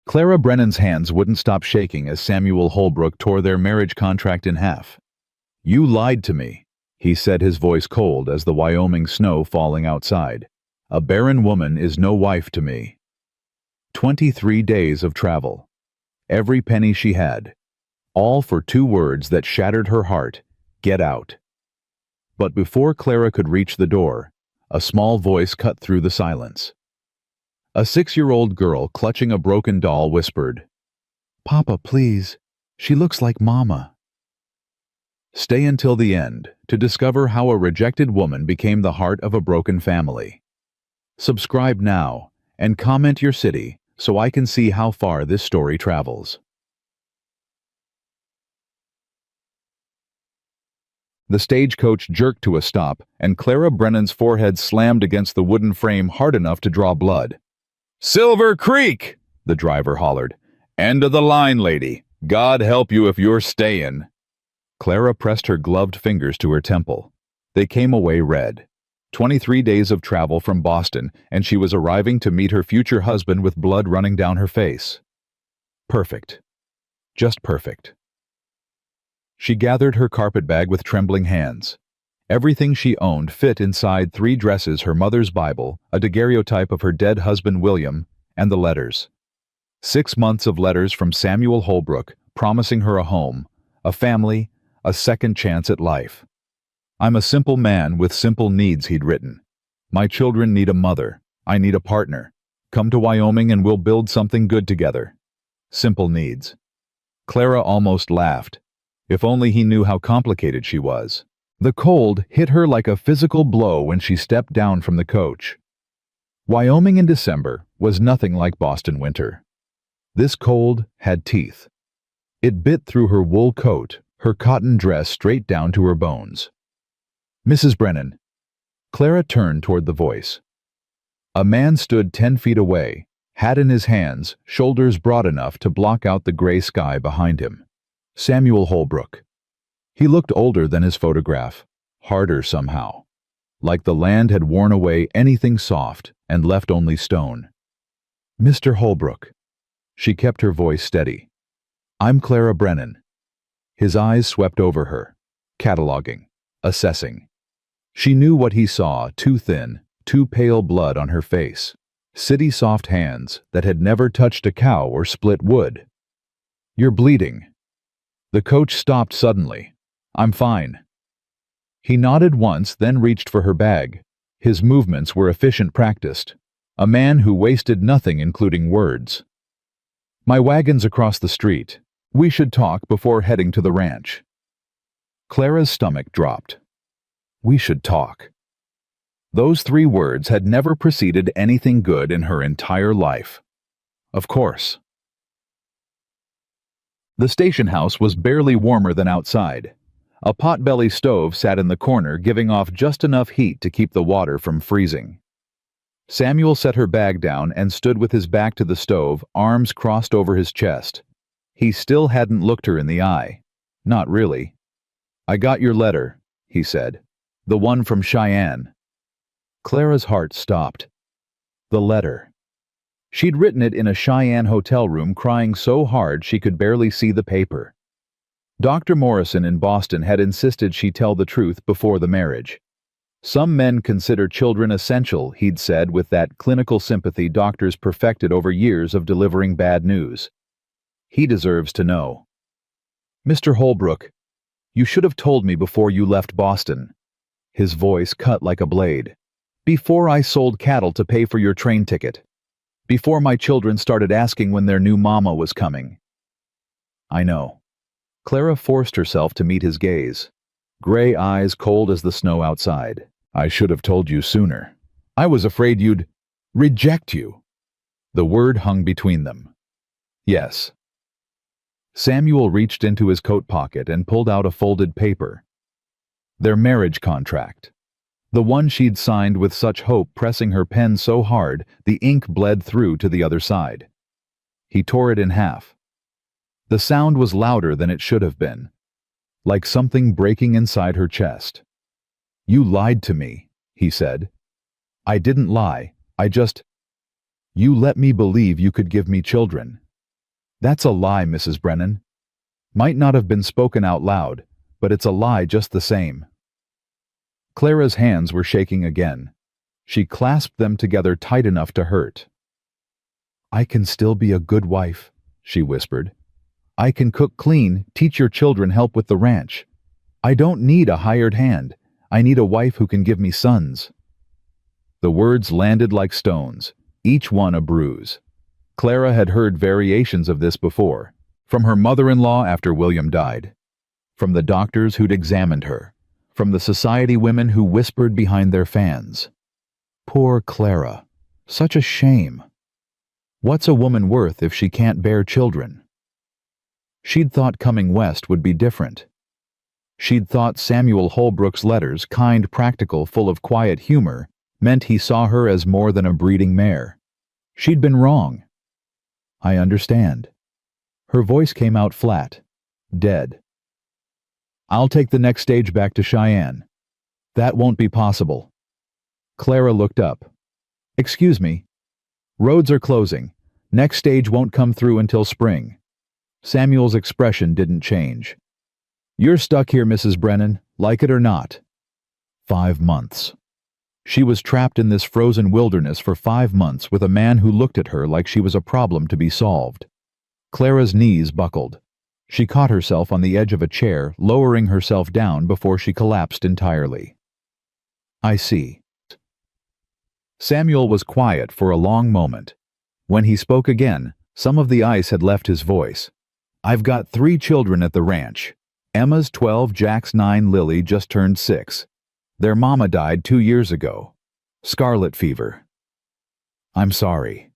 Clara Brennan's hands wouldn't stop shaking as Samuel Holbrook tore their marriage contract in half. "You lied to me," he said, his voice cold as the Wyoming snow falling outside. "A barren woman is no wife to me." 23 days of travel. Every penny she had. All for 2 words that shattered her heart: get out. But before Clara could reach the door, a small voice cut through the silence. A 6-year-old girl clutching a broken doll whispered, "Papa, please. She looks like Mama." Stay until the end to discover how a rejected woman became the heart of a broken family. Subscribe now and comment your city so I can see how far this story travels. The stagecoach jerked to a stop, and Clara Brennan's forehead slammed against the wooden frame hard enough to draw blood. "Silver Creek!" the driver hollered. "End of the line, lady. God help you if you're stayin'." Clara pressed her gloved fingers to her temple. They came away red. 23 days of travel from Boston, and she was arriving to meet her future husband with blood running down her face. Perfect. Just perfect. She gathered her carpetbag with trembling hands. Everything she owned fit inside 3 dresses, her mother's Bible, a daguerreotype of her dead husband William, and the letters. 6 months of letters from Samuel Holbrook, promising her a home, a family, a second chance at life. "I'm a simple man with simple needs," he'd written. "My children need a mother. I need a partner. Come to Wyoming and we'll build something good together." Simple needs. Clara almost laughed. If only he knew how complicated she was. The cold hit her like a physical blow when she stepped down from the coach. Wyoming in December was nothing like Boston winter. This cold had teeth. It bit through her wool coat, her cotton dress straight down to her bones. "Mrs. Brennan." Clara turned toward the voice. A man stood 10 feet away, hat in his hands, shoulders broad enough to block out the gray sky behind him. Samuel Holbrook. He looked older than his photograph, harder somehow, like the land had worn away anything soft and left only stone. "Mr. Holbrook." She kept her voice steady. "I'm Clara Brennan." His eyes swept over her, cataloging, assessing. She knew what he saw: too thin, too pale blood on her face, city-soft hands that had never touched a cow or split wood. "You're bleeding." The coach stopped suddenly. "I'm fine." He nodded once, then reached for her bag. His movements were efficient, practiced. A man who wasted nothing, including words. "My wagon's across the street. We should talk before heading to the ranch." Clara's stomach dropped. We should talk. Those 3 words had never preceded anything good in her entire life. Of course. The station house was barely warmer than outside. A potbelly stove sat in the corner, giving off just enough heat to keep the water from freezing. Samuel set her bag down and stood with his back to the stove, arms crossed over his chest. He still hadn't looked her in the eye. Not really. "I got your letter," he said. "The one from Cheyenne." Clara's heart stopped. The letter. She'd written it in a Cheyenne hotel room, crying so hard she could barely see the paper. Dr. Morrison in Boston had insisted she tell the truth before the marriage. "Some men consider children essential," he'd said with that clinical sympathy doctors perfected over years of delivering bad news. He deserves to know. "Mr. Holbrook, you should have told me before you left Boston." His voice cut like a blade. "Before I sold cattle to pay for your train ticket. Before my children started asking when their new mama was coming." "I know." Clara forced herself to meet his gaze. Gray eyes cold as the snow outside. "I should have told you sooner. I was afraid you'd reject you." The word hung between them. "Yes." Samuel reached into his coat pocket and pulled out a folded paper. Their marriage contract. The one she'd signed with such hope, pressing her pen so hard the ink bled through to the other side. He tore it in half. The sound was louder than it should have been, like something breaking inside her chest. "You lied to me," he said. "I didn't lie. You let me believe you could give me children. That's a lie, Mrs. Brennan. Might not have been spoken out loud, but it's a lie just the same. Clara's hands were shaking again. She clasped them together tight enough to hurt. I can still be a good wife, she whispered. I can cook clean, teach your children, help with the ranch. I don't need a hired hand. I need a wife who can give me sons. The words landed like stones, each one a bruise. Clara had heard variations of this before, from her mother-in-law after William died, from the doctors who'd examined her, from the society women who whispered behind their fans. Poor Clara. Such a shame. What's a woman worth if she can't bear children? She'd thought coming west would be different. She'd thought Samuel Holbrook's letters, kind, practical, full of quiet humor, meant he saw her as more than a breeding mare. She'd been wrong. I understand. Her voice came out flat, dead. I'll take the next stage back to Cheyenne. That won't be possible. Clara looked up. Excuse me. Roads are closing. Next stage won't come through until spring. Samuel's expression didn't change. You're stuck here, Mrs. Brennan, like it or not. 5 months. She was trapped in this frozen wilderness for 5 months with a man who looked at her like she was a problem to be solved. Clara's knees buckled. She caught herself on the edge of a chair, lowering herself down before she collapsed entirely. I see. Samuel was quiet for a long moment. When he spoke again, some of the ice had left his voice. I've got 3 children at the ranch. Emma's 12, Jack's 9, Lily just turned 6. Their mama died 2 years ago. Scarlet fever. I'm sorry.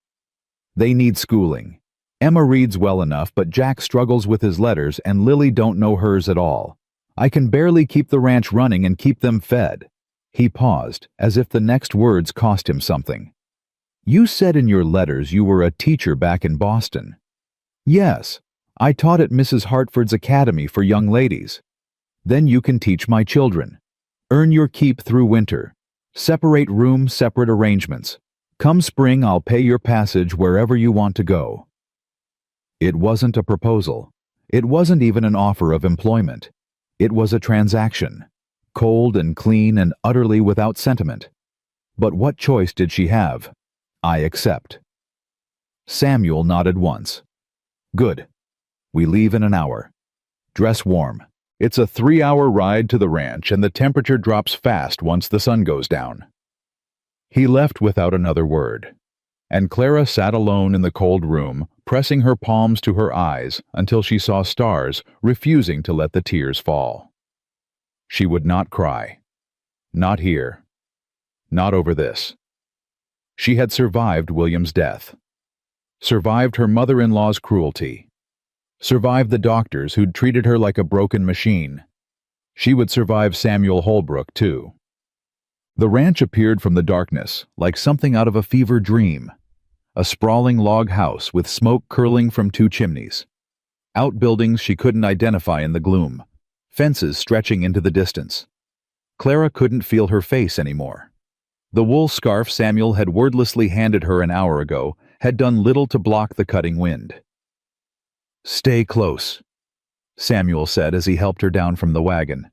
They need schooling. Emma reads well enough, but Jack struggles with his letters and Lily don't know hers at all. I can barely keep the ranch running and keep them fed. He paused, as if the next words cost him something. You said in your letters you were a teacher back in Boston. Yes, I taught at Mrs. Hartford's Academy for young ladies. Then you can teach my children. Earn your keep through winter. Separate room, separate arrangements. Come spring, I'll pay your passage wherever you want to go. It wasn't a proposal. It wasn't even an offer of employment. It was a transaction. Cold and clean and utterly without sentiment. But what choice did she have? I accept. Samuel nodded once. Good. We leave in an hour. Dress warm. It's a 3-hour ride to the ranch and the temperature drops fast once the sun goes down. He left without another word, and Clara sat alone in the cold room, pressing her palms to her eyes until she saw stars, refusing to let the tears fall. She would not cry. Not here. Not over this. She had survived William's death. Survived her mother-in-law's cruelty. Survived the doctors who'd treated her like a broken machine. She would survive Samuel Holbrook, too. The ranch appeared from the darkness, like something out of a fever dream. A sprawling log house with smoke curling from 2 chimneys. Outbuildings she couldn't identify in the gloom. Fences stretching into the distance. Clara couldn't feel her face anymore. The wool scarf Samuel had wordlessly handed her an hour ago had done little to block the cutting wind. Stay close, Samuel said as he helped her down from the wagon.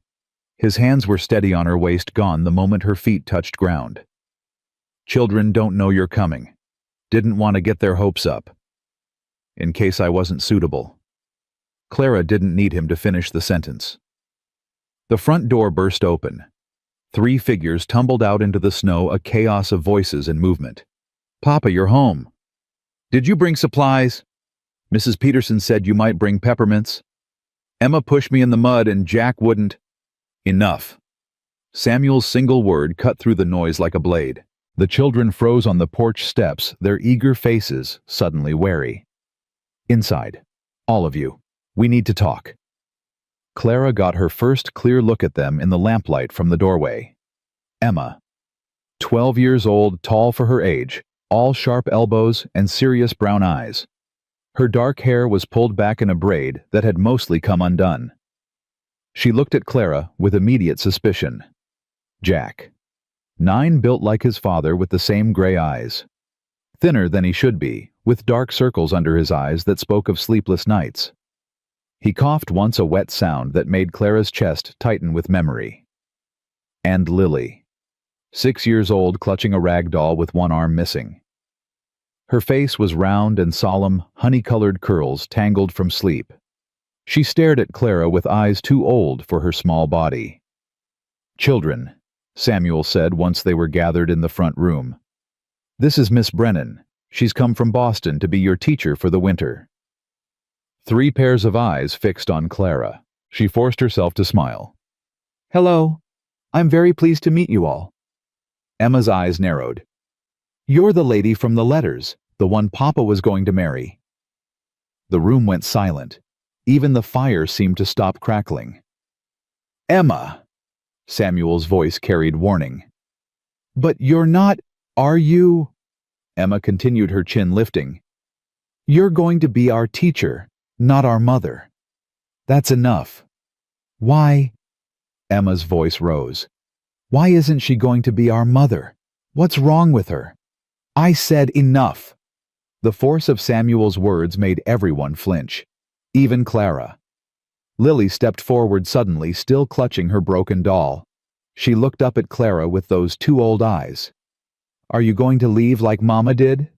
His hands were steady on her waist, gone the moment her feet touched ground. Children don't know you're coming. Didn't want to get their hopes up. In case I wasn't suitable. Clara didn't need him to finish the sentence. The front door burst open. 3 figures tumbled out into the snow, a chaos of voices and movement. Papa, you're home. Did you bring supplies? Mrs. Peterson said you might bring peppermints. Emma pushed me in the mud and Jack wouldn't. Enough. Samuel's single word cut through the noise like a blade. The children froze on the porch steps, their eager faces suddenly wary. Inside. All of you. We need to talk. Clara got her first clear look at them in the lamplight from the doorway. Emma. 12 years old, tall for her age, all sharp elbows and serious brown eyes. Her dark hair was pulled back in a braid that had mostly come undone. She looked at Clara with immediate suspicion. Jack. 9, built like his father with the same gray eyes. Thinner than he should be, with dark circles under his eyes that spoke of sleepless nights. He coughed once, a wet sound that made Clara's chest tighten with memory. And Lily, 6 years old, clutching a rag doll with one arm missing. Her face was round and solemn, honey-colored curls tangled from sleep. She stared at Clara with eyes too old for her small body. "Children," Samuel said once they were gathered in the front room. "This is Miss Brennan. She's come from Boston to be your teacher for the winter." 3 pairs of eyes fixed on Clara. She forced herself to smile. "Hello. I'm very pleased to meet you all." Emma's eyes narrowed. "You're the lady from the letters, the one Papa was going to marry." The room went silent. Even the fire seemed to stop crackling. "Emma!" Samuel's voice carried warning. "But you're not, are you?" Emma continued, her chin lifting. "You're going to be our teacher, not our mother. That's enough." "Why?" Emma's voice rose. "Why isn't she going to be our mother? What's wrong with her?" "I said enough." The force of Samuel's words made everyone flinch, even Clara. Lily stepped forward suddenly, still clutching her broken doll. She looked up at Clara with those 2 old eyes. "Are you going to leave like Mama did?"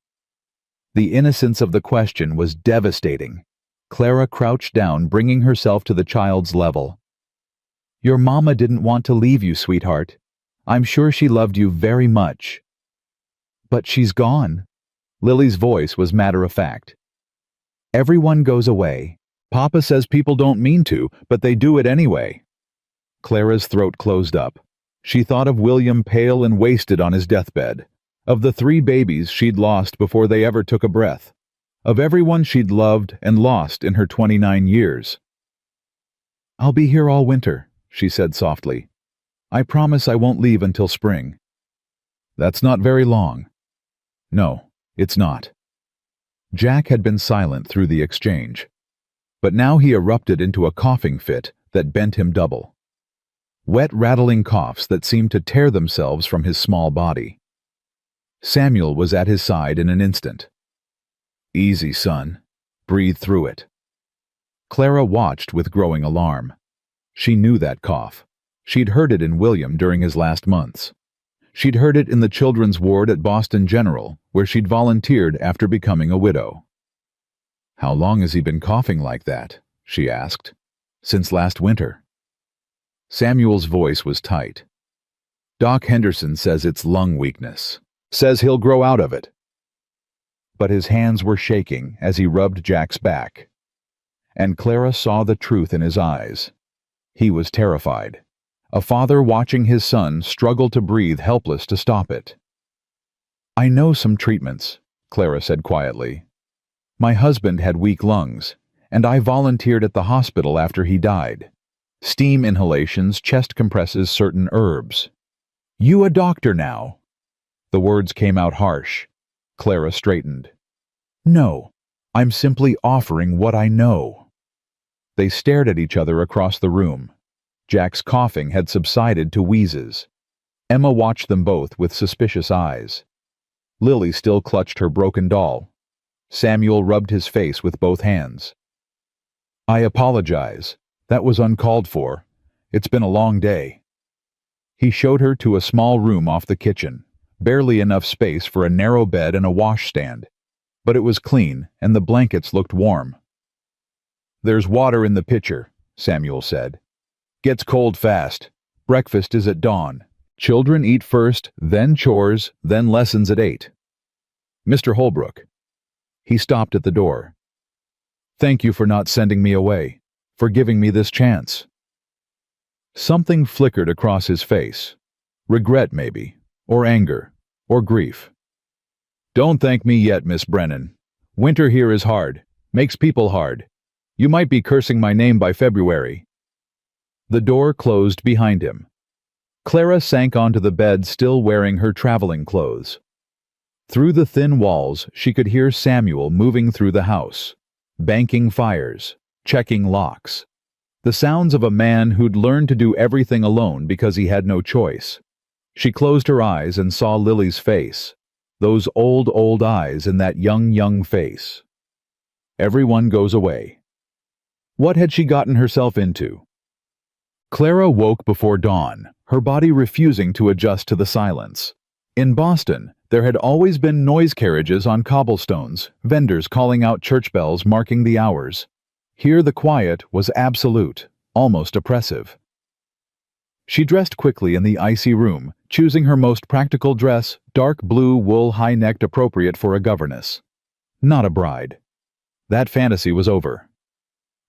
The innocence of the question was devastating. Clara crouched down, bringing herself to the child's level. "Your Mama didn't want to leave you, sweetheart. I'm sure she loved you very much." "But she's gone." Lily's voice was matter-of-fact. "Everyone goes away. Papa says people don't mean to, but they do it anyway." Clara's throat closed up. She thought of William, pale and wasted on his deathbed, of the 3 babies she'd lost before they ever took a breath, of everyone she'd loved and lost in her 29 years. "I'll be here all winter," she said softly. "I promise I won't leave until spring." "That's not very long." "No, it's not." Jack had been silent through the exchange, but now he erupted into a coughing fit that bent him double. Wet, rattling coughs that seemed to tear themselves from his small body. Samuel was at his side in an instant. "Easy, son. Breathe through it." Clara watched with growing alarm. She knew that cough. She'd heard it in William during his last months. She'd heard it in the children's ward at Boston General, where she'd volunteered after becoming a widow. "How long has he been coughing like that?" she asked. "Since last winter." Samuel's voice was tight. "Doc Henderson says it's lung weakness. Says he'll grow out of it." But his hands were shaking as he rubbed Jack's back. And Clara saw the truth in his eyes. He was terrified. A father watching his son struggle to breathe, helpless to stop it. "I know some treatments," Clara said quietly. "My husband had weak lungs, and I volunteered at the hospital after he died. Steam inhalations, chest compresses, certain herbs." "You a doctor now?" The words came out harsh. Clara straightened. "No, I'm simply offering what I know." They stared at each other across the room. Jack's coughing had subsided to wheezes. Emma watched them both with suspicious eyes. Lily still clutched her broken doll. Samuel rubbed his face with both hands. "I apologize. That was uncalled for. It's been a long day." He showed her to a small room off the kitchen, barely enough space for a narrow bed and a washstand. But it was clean, and the blankets looked warm. "There's water in the pitcher," Samuel said. "Gets cold fast. Breakfast is at dawn. Children eat first, then chores, then lessons at 8. Mr. Holbrook." He stopped at the door. "Thank you for not sending me away, for giving me this chance." Something flickered across his face. Regret, maybe, or anger, or grief. "Don't thank me yet, Miss Brennan. Winter here is hard, makes people hard. You might be cursing my name by February." The door closed behind him. Clara sank onto the bed, still wearing her traveling clothes. Through the thin walls, she could hear Samuel moving through the house, banking fires, checking locks. The sounds of a man who'd learned to do everything alone because he had no choice. She closed her eyes and saw Lily's face, Those old eyes and that young face. Everyone goes away. What had she gotten herself into? Clara woke before dawn, her body refusing to adjust to the silence. In Boston, there had always been noise carriages on cobblestones, vendors calling out church bells marking the hours. Here the quiet was absolute, almost oppressive. She dressed quickly in the icy room, choosing her most practical dress, dark blue wool high-necked appropriate for a governess. Not a bride. That fantasy was over.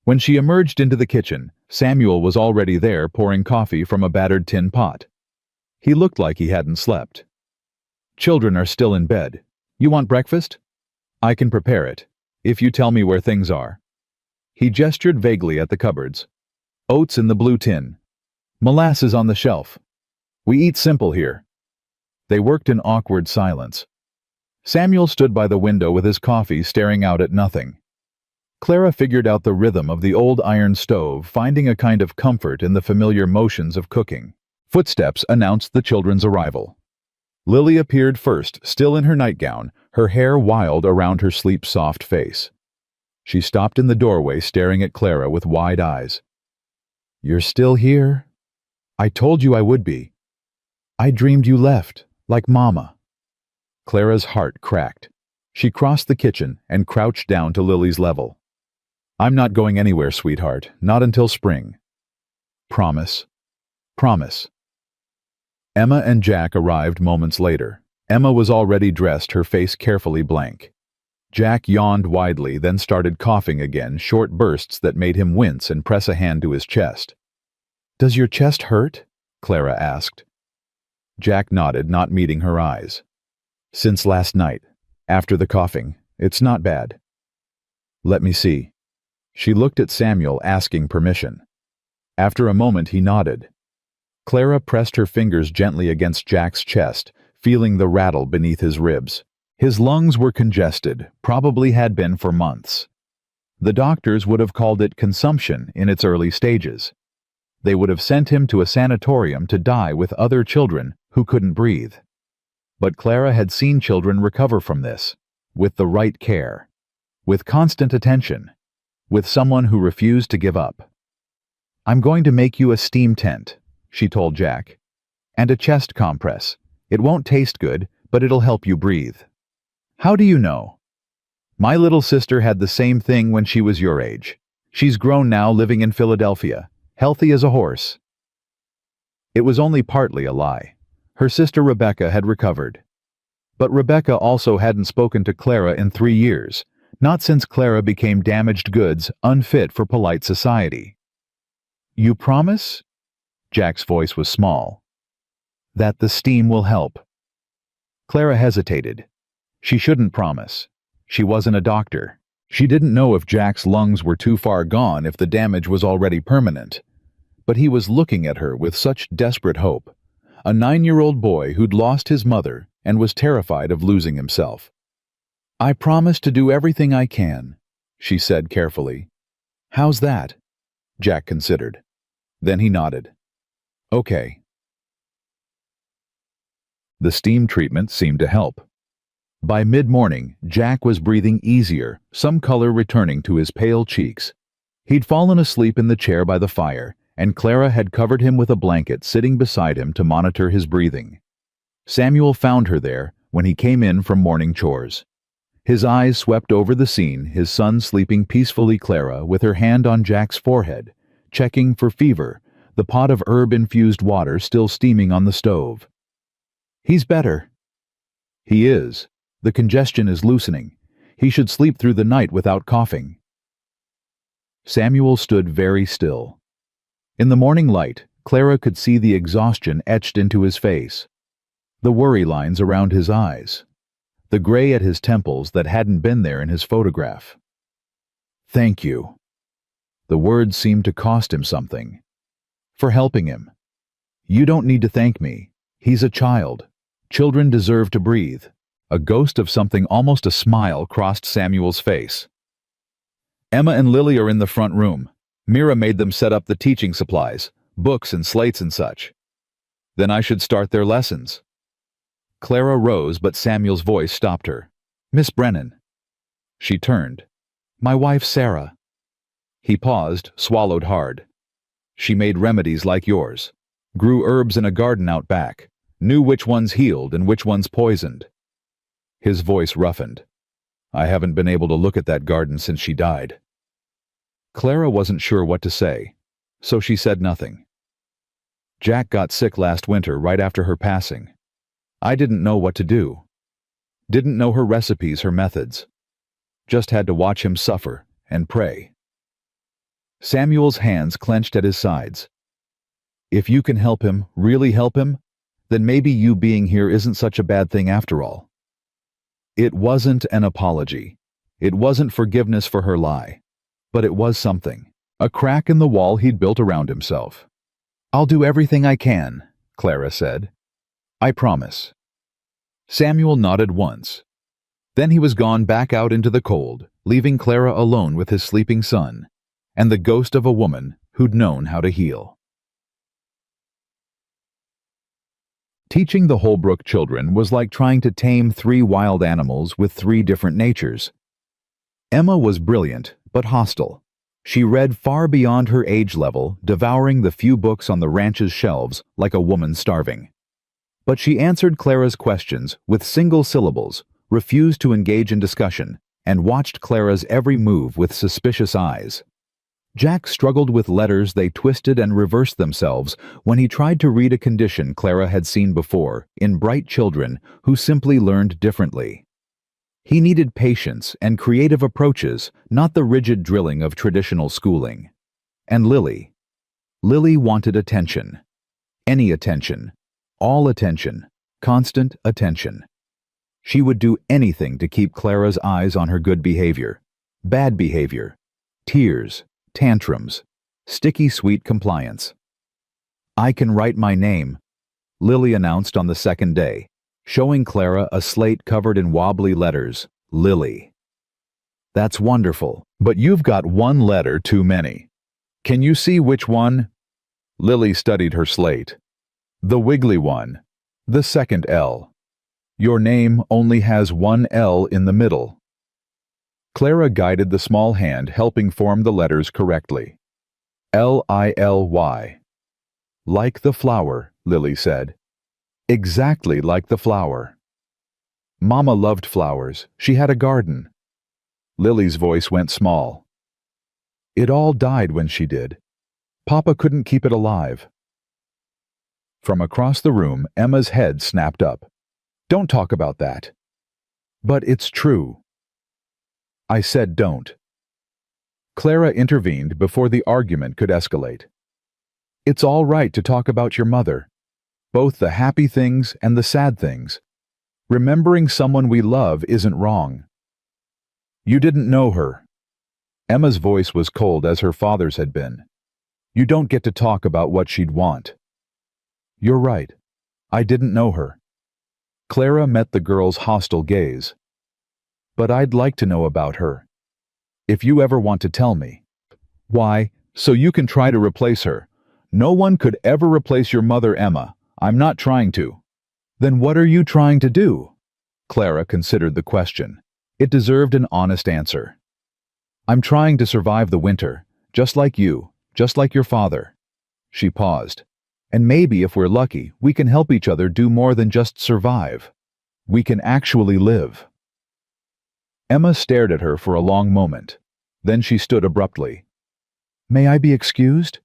When she emerged into the kitchen, Samuel was already there pouring coffee from a battered tin pot. He looked like he hadn't slept. "Children are still in bed. You want breakfast? I can prepare it, if you tell me where things are." He gestured vaguely at the cupboards. "Oats in the blue tin. Molasses on the shelf. We eat simple here." They worked in awkward silence. Samuel stood by the window with his coffee staring out at nothing. Clara figured out the rhythm of the old iron stove, finding a kind of comfort in the familiar motions of cooking. Footsteps announced the children's arrival. Lily appeared first, still in her nightgown, her hair wild around her sleep-soft face. She stopped in the doorway, staring at Clara with wide eyes. "You're still here? I told you I would be. I dreamed you left, like Mama." Clara's heart cracked. She crossed the kitchen and crouched down to Lily's level. "I'm not going anywhere, sweetheart, not until spring." "Promise. Promise." Emma and Jack arrived moments later. Emma was already dressed, her face carefully blank. Jack yawned widely, then started coughing again, short bursts that made him wince and press a hand to his chest. "Does your chest hurt?" Clara asked. Jack nodded, not meeting her eyes. "Since last night, after the coughing, it's not bad." "Let me see." She looked at Samuel, asking permission. After a moment he nodded. Clara pressed her fingers gently against Jack's chest, feeling the rattle beneath his ribs. His lungs were congested, probably had been for months. The doctors would have called it consumption in its early stages. They would have sent him to a sanatorium to die with other children who couldn't breathe. But Clara had seen children recover from this, with the right care, with constant attention, with someone who refused to give up. "I'm going to make you a steam tent," she told Jack, "and a chest compress. It won't taste good, but it'll help you breathe." "How do you know?" "My little sister had the same thing when she was your age. She's grown now, living in Philadelphia, healthy as a horse." It was only partly a lie. Her sister Rebecca had recovered. But Rebecca also hadn't spoken to Clara in 3 years, not since Clara became damaged goods, unfit for polite society. "You promise?" Jack's voice was small. "That the steam will help?" Clara hesitated. She shouldn't promise. She wasn't a doctor. She didn't know if Jack's lungs were too far gone, if the damage was already permanent. But he was looking at her with such desperate hope. A 9-year-old boy who'd lost his mother and was terrified of losing himself. "I promise to do everything I can," she said carefully. "How's that?" Jack considered. Then he nodded. "Okay." The steam treatment seemed to help. By mid-morning, Jack was breathing easier, some color returning to his pale cheeks. He'd fallen asleep in the chair by the fire, and Clara had covered him with a blanket, sitting beside him to monitor his breathing. Samuel found her there when he came in from morning chores. His eyes swept over the scene, his son sleeping peacefully, Clara with her hand on Jack's forehead, checking for fever, the pot of herb-infused water still steaming on the stove. "He's better." "He is. The congestion is loosening. He should sleep through the night without coughing." Samuel stood very still. In the morning light, Clara could see the exhaustion etched into his face, the worry lines around his eyes, the gray at his temples that hadn't been there in his photograph. "Thank you." The words seemed to cost him something. "For helping him." "You don't need to thank me. He's a child. Children deserve to breathe." A ghost of something, almost a smile, crossed Samuel's face. "Emma and Lily are in the front room. Mira made them set up the teaching supplies, books and slates and such. Then I should start their lessons." Clara rose, but Samuel's voice stopped her. "Miss Brennan." She turned. "My wife, Sarah." He paused, swallowed hard. "She made remedies like yours. Grew herbs in a garden out back. Knew which ones healed and which ones poisoned." His voice roughened. "I haven't been able to look at that garden since she died." Clara wasn't sure what to say, so she said nothing. "Jack got sick last winter right after her passing. I didn't know what to do. Didn't know her recipes, her methods. Just had to watch him suffer and pray." Samuel's hands clenched at his sides. "If you can help him, really help him, then maybe you being here isn't such a bad thing after all." It wasn't an apology. It wasn't forgiveness for her lie. But it was something. A crack in the wall he'd built around himself. "I'll do everything I can," Clara said. "I promise." Samuel nodded once. Then he was gone back out into the cold, leaving Clara alone with his sleeping son, and the ghost of a woman who'd known how to heal. Teaching the Holbrook children was like trying to tame 3 wild animals with 3 different natures. Emma was brilliant, but hostile. She read far beyond her age level, devouring the few books on the ranch's shelves like a woman starving. But she answered Clara's questions with single syllables, refused to engage in discussion, and watched Clara's every move with suspicious eyes. Jack struggled with letters they twisted and reversed themselves when he tried to read a condition Clara had seen before in bright children who simply learned differently. He needed patience and creative approaches, not the rigid drilling of traditional schooling. And Lily wanted attention. Any attention. All attention. Constant attention. She would do anything to keep Clara's eyes on her good behavior. Bad behavior. Tears. Tantrums. Sticky sweet compliance. "I can write my name," Lily announced on the second day, showing Clara a slate covered in wobbly letters. "Lily." "That's wonderful, but you've got 1 letter too many. Can you see which one?" Lily studied her slate. "The wiggly one. The second L. Your name only has 1 L in the middle." Clara guided the small hand, helping form the letters correctly. Lily. "Like the flower," Lily said. "Exactly like the flower." "Mama loved flowers. She had a garden." Lily's voice went small. "It all died when she did. Papa couldn't keep it alive." From across the room, Emma's head snapped up. "Don't talk about that." "But it's true." "I said don't." Clara intervened before the argument could escalate. "It's all right to talk about your mother. Both the happy things and the sad things. Remembering someone we love isn't wrong." "You didn't know her." Emma's voice was cold as her father's had been. "You don't get to talk about what she'd want." "You're right. I didn't know her." Clara met the girl's hostile gaze. "But I'd like to know about her. If you ever want to tell me." "Why, so you can try to replace her. No one could ever replace your mother, Emma. I'm not trying to." "Then what are you trying to do?" Clara considered the question. It deserved an honest answer. "I'm trying to survive the winter, just like you, just like your father." She paused. "And maybe if we're lucky, we can help each other do more than just survive. We can actually live." Emma stared at her for a long moment. Then she stood abruptly. "May I be excused?"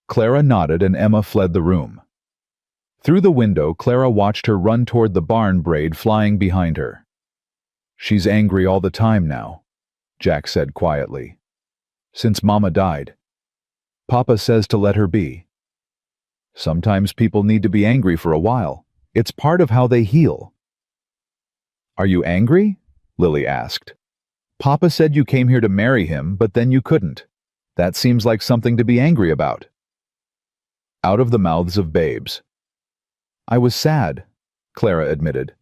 Clara nodded and Emma fled the room. Through the window, Clara watched her run toward the barn braid flying behind her. "She's angry all the time now," Jack said quietly. "Since Mama died. Papa says to let her be. Sometimes people need to be angry for a while. It's part of how they heal." "Are you angry?" Lily asked. "Papa said you came here to marry him, but then you couldn't. That seems like something to be angry about." Out of the mouths of babes. "I was sad," Clara admitted.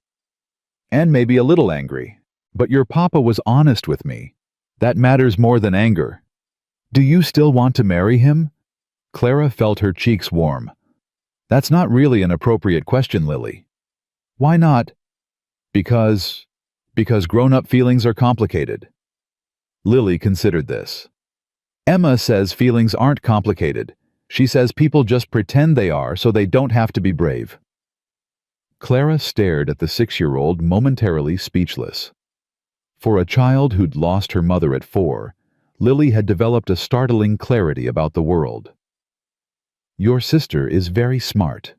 "And maybe a little angry. But your papa was honest with me. That matters more than anger. Do you still want to marry him?" Clara felt her cheeks warm. "That's not really an appropriate question, Lily." Why not? Because... because grown-up feelings are complicated. Lily considered this. Emma says feelings aren't complicated. She says people just pretend they are so they don't have to be brave. Clara stared at the 6-year-old, momentarily speechless. For a child who'd lost her mother at 4, Lily had developed a startling clarity about the world. "Your sister is very smart,"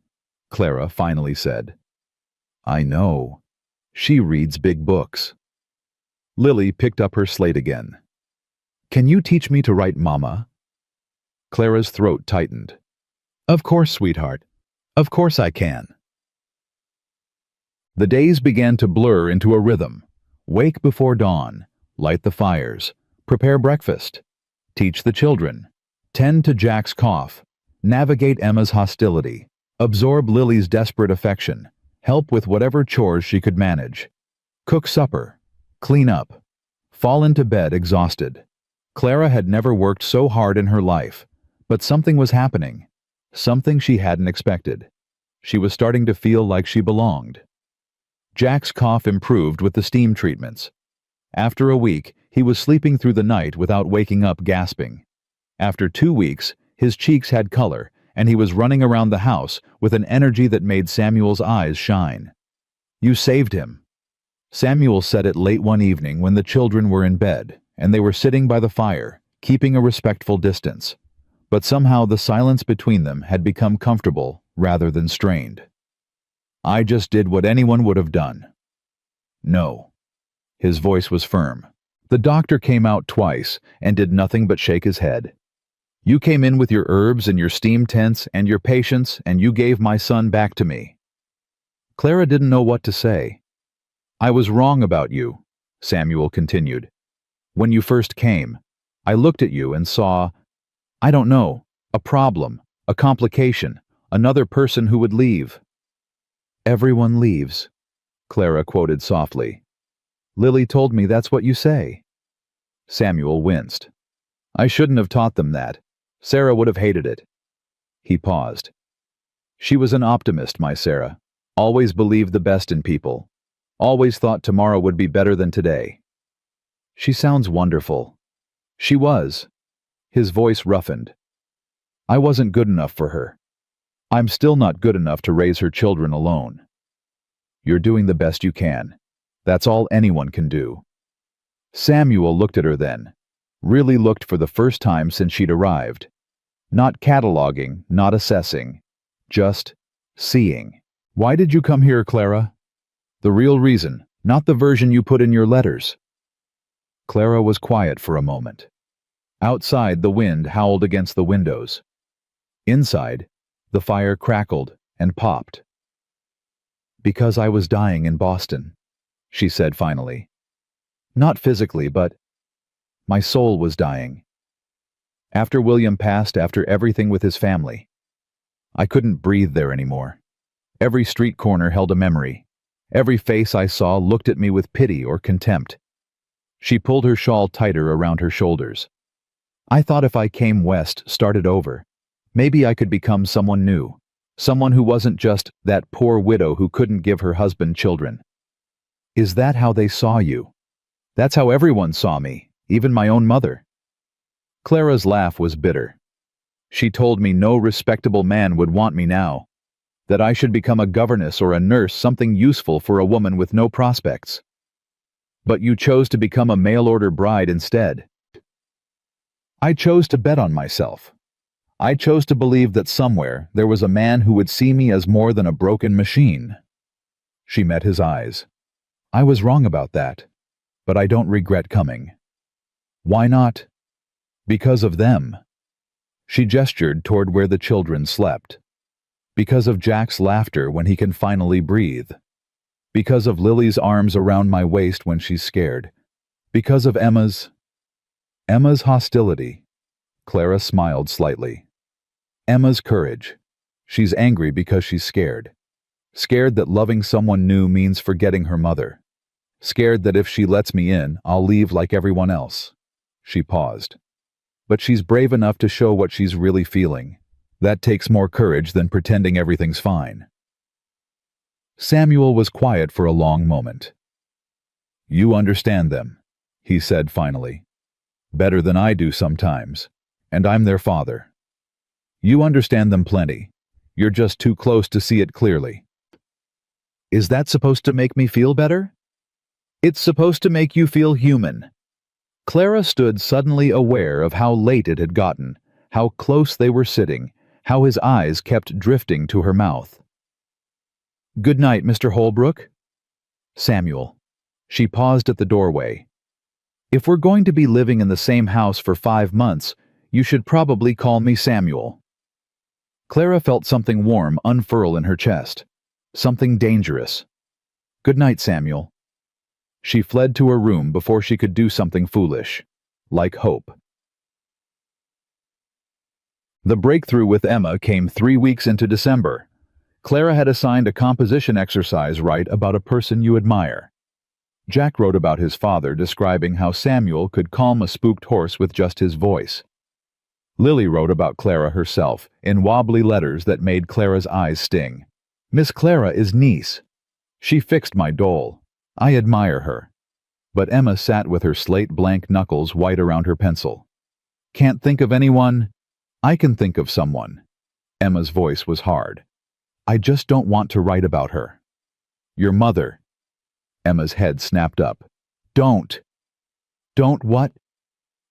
Clara finally said. "I know. She reads big books." Lily picked up her slate again. "Can you teach me to write Mama?" Clara's throat tightened. "Of course, sweetheart. Of course I can." The days began to blur into a rhythm. Wake before dawn, light the fires, prepare breakfast, teach the children, tend to Jack's cough, navigate Emma's hostility, absorb Lily's desperate affection, help with whatever chores she could manage, cook supper, clean up, fall into bed exhausted. Clara had never worked so hard in her life, but something was happening, something she hadn't expected. She was starting to feel like she belonged. Jack's cough improved with the steam treatments. After a week, he was sleeping through the night without waking up gasping. After 2 weeks, his cheeks had color, and he was running around the house with an energy that made Samuel's eyes shine. "You saved him." Samuel said it late one evening when the children were in bed, and they were sitting by the fire, keeping a respectful distance. But somehow the silence between them had become comfortable rather than strained. "I just did what anyone would have done." "No." His voice was firm. "The doctor came out twice and did nothing but shake his head. You came in with your herbs and your steam tents and your patience, and you gave my son back to me." Clara didn't know what to say. "I was wrong about you," Samuel continued. "When you first came, I looked at you and saw, I don't know, a problem, a complication, another person who would leave." "Everyone leaves," Clara quoted softly. "Lily told me that's what you say." Samuel winced. "I shouldn't have taught them that. Sarah would have hated it." He paused. "She was an optimist, my Sarah. Always believed the best in people. Always thought tomorrow would be better than today." "She sounds wonderful." "She was." His voice roughened. "I wasn't good enough for her. I'm still not good enough to raise her children alone." "You're doing the best you can. That's all anyone can do." Samuel looked at her then. Really looked for the first time since she'd arrived. Not cataloging, not assessing. Just seeing. "Why did you come here, Clara?" "The real reason, not the version you put in your letters." Clara was quiet for a moment. Outside, the wind howled against the windows. Inside, the fire crackled and popped. "Because I was dying in Boston," she said finally. "Not physically, but my soul was dying. After William passed, after everything with his family. I couldn't breathe there anymore. Every street corner held a memory. Every face I saw looked at me with pity or contempt." She pulled her shawl tighter around her shoulders. "I thought if I came west, started over, maybe I could become someone new. Someone who wasn't just that poor widow who couldn't give her husband children." "Is that how they saw you?" "That's how everyone saw me, even my own mother." Clara's laugh was bitter. "She told me no respectable man would want me now. That I should become a governess or a nurse, something useful for a woman with no prospects. But you chose to become a mail-order bride instead." "I chose to bet on myself. I chose to believe that somewhere there was a man who would see me as more than a broken machine." She met his eyes. "I was wrong about that, but I don't regret coming." "Why not?" "Because of them." She gestured toward where the children slept. "Because of Jack's laughter when he can finally breathe. Because of Lily's arms around my waist when she's scared. Because of Emma's hostility." Clara smiled slightly. "Emma's courage. She's angry because she's scared. Scared that loving someone new means forgetting her mother. Scared that if she lets me in, I'll leave like everyone else." She paused. "But she's brave enough to show what she's really feeling. That takes more courage than pretending everything's fine." Samuel was quiet for a long moment. "You understand them," he said finally. "Better than I do sometimes, and I'm their father. You understand them plenty. You're just too close to see it clearly." "Is that supposed to make me feel better?" "It's supposed to make you feel human." Clara stood suddenly aware of how late it had gotten, how close they were sitting, how his eyes kept drifting to her mouth. "Good night, Mr. Holbrook." "Samuel." She paused at the doorway. "If we're going to be living in the same house for 5 months, you should probably call me Samuel." Clara felt something warm unfurl in her chest. Something dangerous. "Good night, Samuel." She fled to her room before she could do something foolish, like hope. The breakthrough with Emma came 3 weeks into December. Clara had assigned a composition exercise write about a person you admire. Jack wrote about his father, describing how Samuel could calm a spooked horse with just his voice. Lily wrote about Clara herself, in wobbly letters that made Clara's eyes sting. "Miss Clara is niece. She fixed my dole. I admire her." But Emma sat with her slate-blank knuckles white around her pencil. "Can't think of anyone?" "I can think of someone." Emma's voice was hard. "I just don't want to write about her." "Your mother." Emma's head snapped up. "Don't." "Don't what?"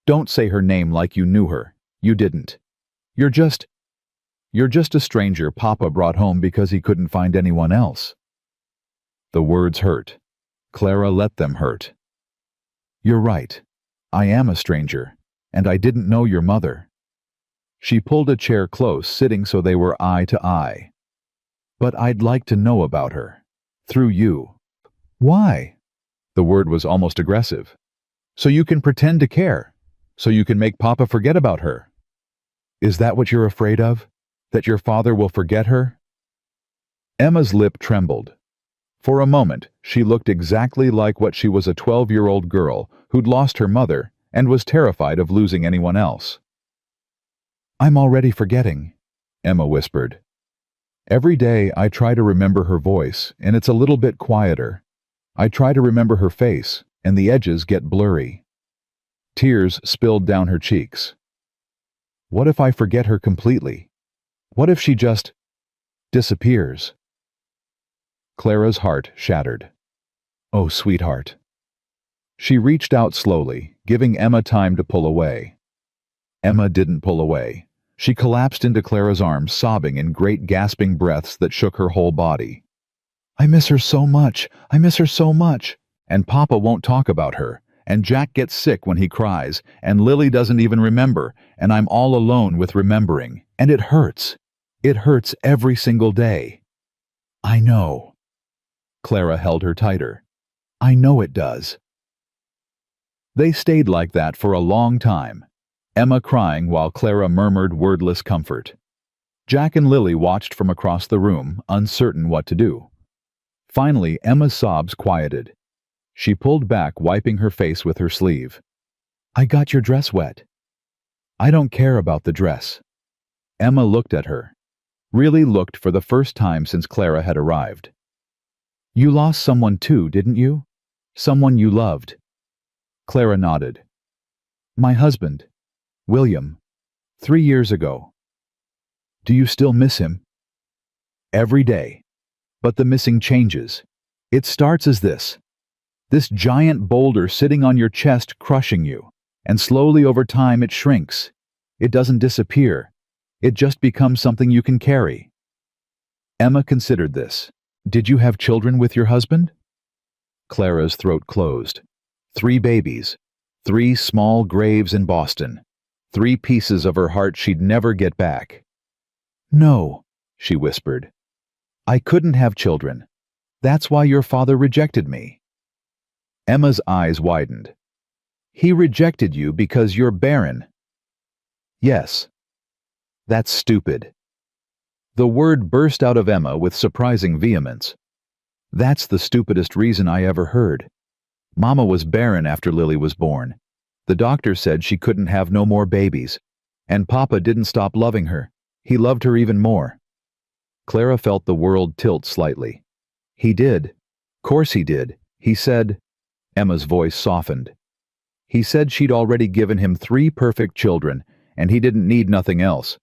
"Don't say her name like you knew her. You didn't. You're just a stranger Papa brought home because he couldn't find anyone else." The words hurt. Clara let them hurt. "You're right. I am a stranger, and I didn't know your mother." She pulled a chair close, sitting so they were eye to eye. "But I'd like to know about her. Through you." "Why?" The word was almost aggressive. "So you can pretend to care. So you can make Papa forget about her." "Is that what you're afraid of? That your father will forget her?" Emma's lip trembled. For a moment, she looked exactly like what she was, a 12-year-old girl who'd lost her mother and was terrified of losing anyone else. "I'm already forgetting," Emma whispered. "Every day I try to remember her voice, and it's a little bit quieter. I try to remember her face, and the edges get blurry." Tears spilled down her cheeks. "What if I forget her completely? What if she just disappears?" Clara's heart shattered. "Oh, sweetheart." She reached out slowly, giving Emma time to pull away. Emma didn't pull away. She collapsed into Clara's arms, sobbing in great gasping breaths that shook her whole body. "I miss her so much. I miss her so much. And Papa won't talk about her. And Jack gets sick when he cries, and Lily doesn't even remember, and I'm all alone with remembering. And it hurts. It hurts every single day." "I know." Clara held her tighter. "I know it does." They stayed like that for a long time, Emma crying while Clara murmured wordless comfort. Jack and Lily watched from across the room, uncertain what to do. Finally, Emma's sobs quieted. She pulled back, wiping her face with her sleeve. "I got your dress wet." "I don't care about the dress." Emma looked at her. Really looked for the first time since Clara had arrived. "You lost someone too, didn't you? Someone you loved." Clara nodded. "My husband, William, 3 years ago." "Do you still miss him?" "Every day. But the missing changes. It starts as this giant boulder sitting on your chest crushing you, and slowly over time it shrinks. It doesn't disappear. It just becomes something you can carry." Emma considered this. "Did you have children with your husband?" Clara's throat closed. 3 babies. 3 small graves in Boston. 3 pieces of her heart she'd never get back. "No," she whispered. "I couldn't have children. That's why your father rejected me." Emma's eyes widened. "He rejected you because you're barren." "Yes." "That's stupid." The word burst out of Emma with surprising vehemence. "That's the stupidest reason I ever heard. Mama was barren after Lily was born. The doctor said she couldn't have no more babies. And Papa didn't stop loving her. He loved her even more." Clara felt the world tilt slightly. He did. Course he did. He said, Emma's voice softened. He said she'd already given him 3 perfect children, and he didn't need nothing else.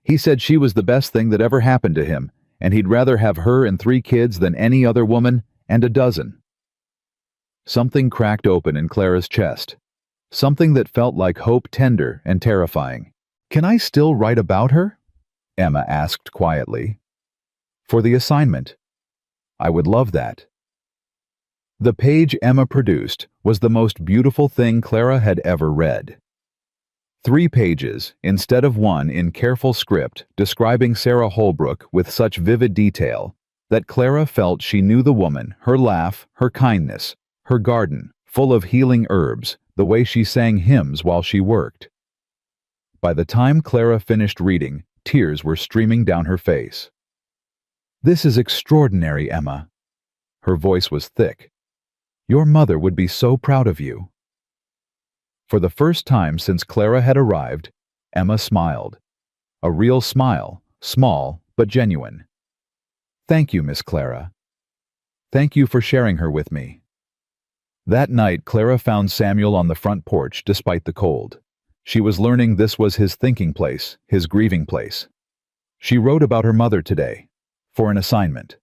He said she was the best thing that ever happened to him, and he'd rather have her and 3 kids than any other woman, and a dozen. Something cracked open in Clara's chest. Something that felt like hope, tender and terrifying. Can I still write about her? Emma asked quietly. For the assignment. I would love that. The page Emma produced was the most beautiful thing Clara had ever read. 3 pages, instead of 1, in careful script describing Sarah Holbrook with such vivid detail that Clara felt she knew the woman, her laugh, her kindness, her garden, full of healing herbs, the way she sang hymns while she worked. By the time Clara finished reading, tears were streaming down her face. This is extraordinary, Emma. Her voice was thick. Your mother would be so proud of you. For the first time since Clara had arrived, Emma smiled. A real smile, small but genuine. Thank you, Miss Clara. Thank you for sharing her with me. That night, Clara found Samuel on the front porch despite the cold. She was learning this was his thinking place, his grieving place. She wrote about her mother today, for an assignment.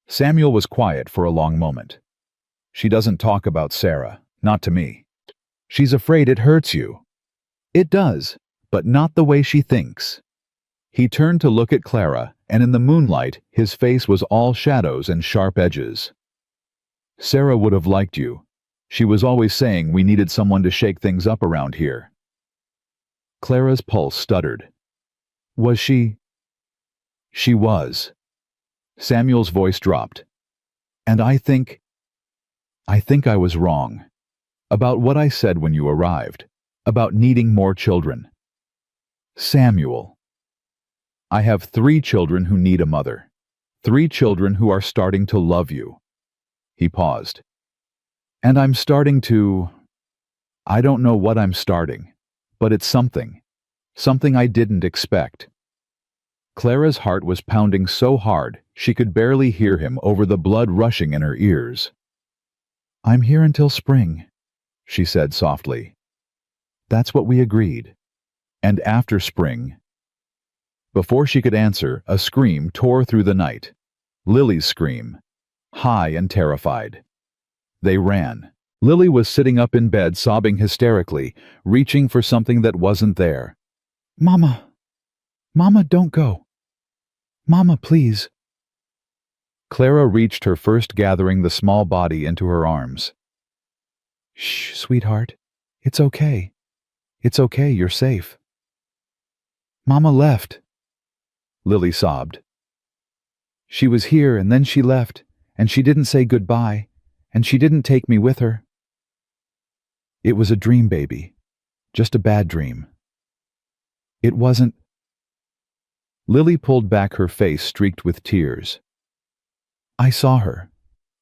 Samuel was quiet for a long moment. She doesn't talk about Sarah, not to me. She's afraid it hurts you. It does, but not the way she thinks. He turned to look at Clara, and in the moonlight, his face was all shadows and sharp edges. Sarah would have liked you. She was always saying we needed someone to shake things up around here. Clara's pulse stuttered. Was she? She was. Samuel's voice dropped. And I think I was wrong. About what I said when you arrived. About needing more children. Samuel. I have 3 children who need a mother. 3 children who are starting to love you. He paused. And I'm starting to... I don't know what I'm starting, but it's something. Something I didn't expect. Clara's heart was pounding so hard she could barely hear him over the blood rushing in her ears. I'm here until spring, she said softly. That's what we agreed. And after spring... Before she could answer, a scream tore through the night. Lily's scream, high and terrified. They ran. Lily was sitting up in bed sobbing hysterically, reaching for something that wasn't there. Mama! Mama, don't go! Mama, please! Clara reached her first, gathering the small body into her arms. Shh, sweetheart. It's okay. It's okay, you're safe. Mama left. Lily sobbed. She was here and then she left, and she didn't say goodbye, and she didn't take me with her. It was a dream, baby. Just a bad dream. It wasn't... Lily pulled back, her face streaked with tears. I saw her.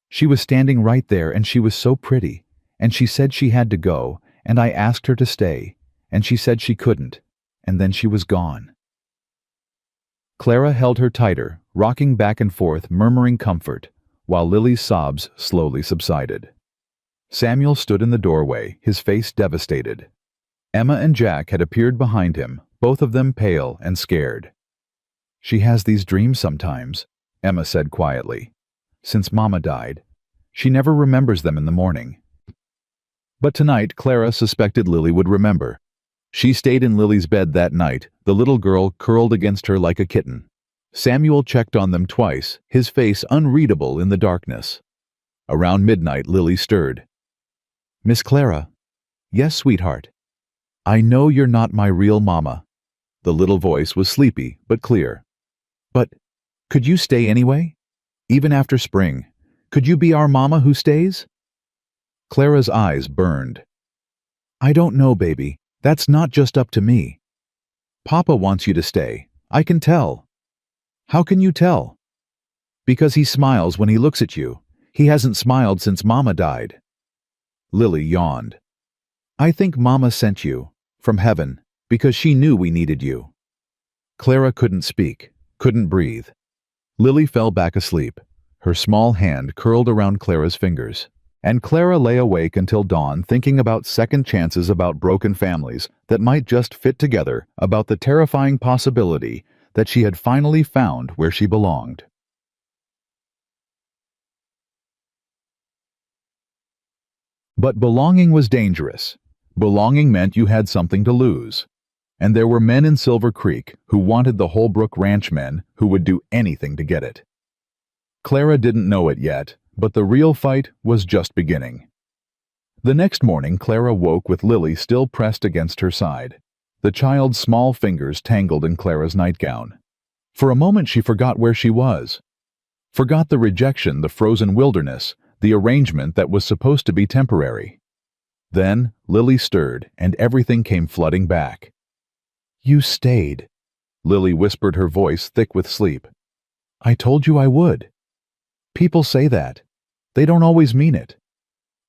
She was standing right there, and she was so pretty, and she said she had to go, and I asked her to stay, and she said she couldn't, and then she was gone. Clara held her tighter, rocking back and forth, murmuring comfort, while Lily's sobs slowly subsided. Samuel stood in the doorway, his face devastated. Emma and Jack had appeared behind him, both of them pale and scared. She has these dreams sometimes, Emma said quietly. Since Mama died, she never remembers them in the morning. But tonight, Clara suspected Lily would remember. She stayed in Lily's bed that night, the little girl curled against her like a kitten. Samuel checked on them twice, his face unreadable in the darkness. Around midnight, Lily stirred. Miss Clara. Yes, sweetheart. I know you're not my real mama. The little voice was sleepy but clear. But could you stay anyway? Even after spring, could you be our mama who stays? Clara's eyes burned. I don't know, baby. That's not just up to me. Papa wants you to stay. I can tell. How can you tell? Because he smiles when he looks at you. He hasn't smiled since Mama died. Lily yawned. I think Mama sent you, from heaven, because she knew we needed you. Clara couldn't speak, couldn't breathe. Lily fell back asleep. Her small hand curled around Clara's fingers. And Clara lay awake until dawn thinking about second chances, about broken families that might just fit together, about the terrifying possibility that she had finally found where she belonged. But belonging was dangerous. Belonging meant you had something to lose. And there were men in Silver Creek who wanted the Holbrook Ranch men who would do anything to get it. Clara didn't know it yet, but the real fight was just beginning. The next morning, Clara woke with Lily still pressed against her side. The child's small fingers tangled in Clara's nightgown. For a moment she forgot where she was. Forgot the rejection, the frozen wilderness, the arrangement that was supposed to be temporary. Then Lily stirred, and everything came flooding back. "You stayed," Lily whispered, her voice thick with sleep. "I told you I would. People say that. They don't always mean it."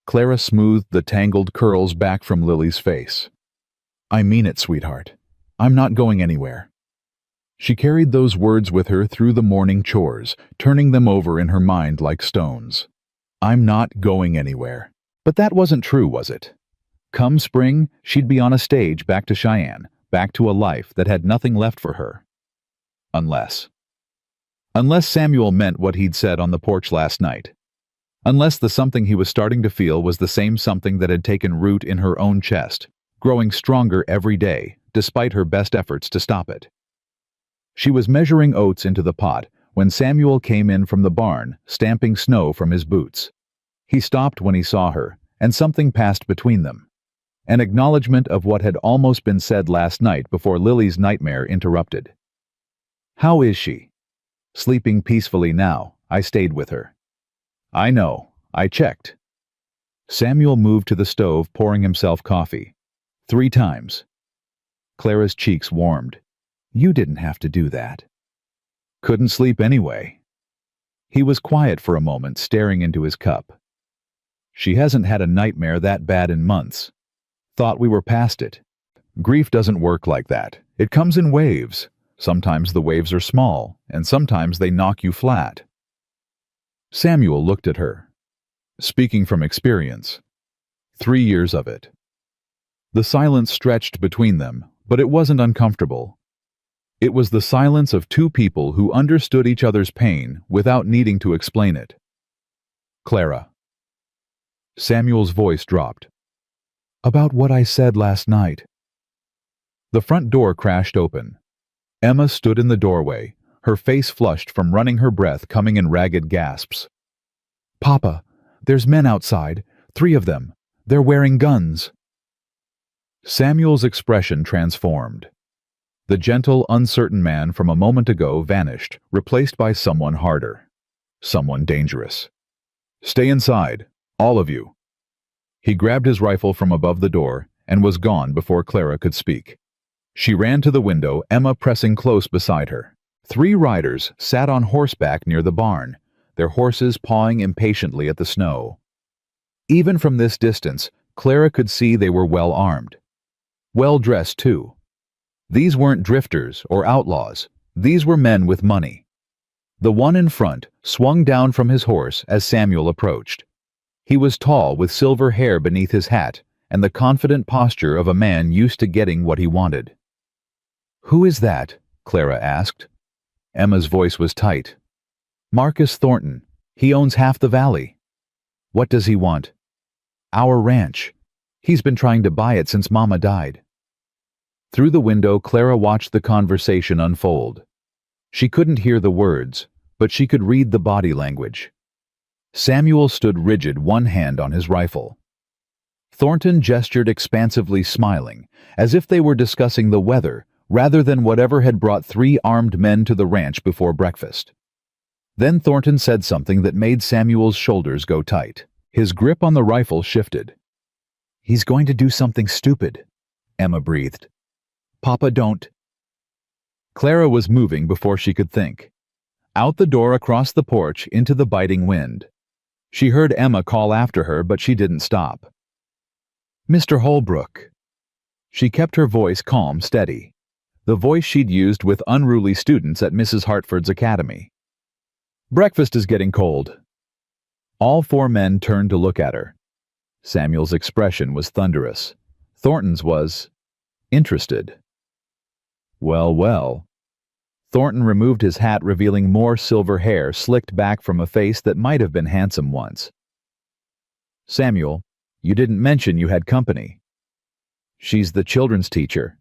Clara smoothed the tangled curls back from Lily's face. "I mean it, sweetheart. I'm not going anywhere." She carried those words with her through the morning chores, turning them over in her mind like stones. "I'm not going anywhere." But that wasn't true, was it? Come spring, she'd be on a stage back to Cheyenne, back to a life that had nothing left for her. Unless Samuel meant what he'd said on the porch last night. Unless the something he was starting to feel was the same something that had taken root in her own chest, growing stronger every day, despite her best efforts to stop it. She was measuring oats into the pot when Samuel came in from the barn, stamping snow from his boots. He stopped when he saw her, and something passed between them. An acknowledgement of what had almost been said last night before Lily's nightmare interrupted. "How is she?" "Sleeping peacefully now. I stayed with her." "I know. I checked." Samuel moved to the stove, pouring himself coffee. 3 times. Clara's cheeks warmed. "You didn't have to do that." "Couldn't sleep anyway." He was quiet for a moment, staring into his cup. "She hasn't had a nightmare that bad in months. Thought we were past it. Grief doesn't work like that. It comes in waves. Sometimes the waves are small, and sometimes they knock you flat." Samuel looked at her. "Speaking from experience. 3 years of it." The silence stretched between them, but it wasn't uncomfortable. It was the silence of 2 people who understood each other's pain without needing to explain it. "Clara." Samuel's voice dropped. "About what I said last night." The front door crashed open. Emma stood in the doorway, her face flushed from running, her breath coming in ragged gasps. "Papa, there's men outside, 3 of them. They're wearing guns." Samuel's expression transformed. The gentle, uncertain man from a moment ago vanished, replaced by someone harder. Someone dangerous. "Stay inside, all of you." He grabbed his rifle from above the door and was gone before Clara could speak. She ran to the window, Emma pressing close beside her. 3 riders sat on horseback near the barn, their horses pawing impatiently at the snow. Even from this distance, Clara could see they were well armed. Well dressed, too. These weren't drifters or outlaws. These were men with money. The one in front swung down from his horse as Samuel approached. He was tall, with silver hair beneath his hat, and the confident posture of a man used to getting what he wanted. "Who is that?" Clara asked. Emma's voice was tight. "Marcus Thornton. He owns half the valley." "What does he want?" "Our ranch. He's been trying to buy it since Mama died." Through the window, Clara watched the conversation unfold. She couldn't hear the words, but she could read the body language. Samuel stood rigid, one hand on his rifle. Thornton gestured expansively, smiling, as if they were discussing the weather rather than whatever had brought 3 armed men to the ranch before breakfast. Then Thornton said something that made Samuel's shoulders go tight. His grip on the rifle shifted. "He's going to do something stupid," Emma breathed. "Papa, don't." Clara was moving before she could think. Out the door, across the porch, into the biting wind. She heard Emma call after her, but she didn't stop. "Mr. Holbrook." She kept her voice calm, steady. The voice she'd used with unruly students at Mrs. Hartford's academy. Breakfast is getting cold. All four men turned to look at her. Samuel's expression was thunderous. Thornton's was interested. Well, well. Thornton removed his hat, revealing more silver hair slicked back from a face that might have been handsome once. Samuel, you didn't mention you had company. She's the children's teacher.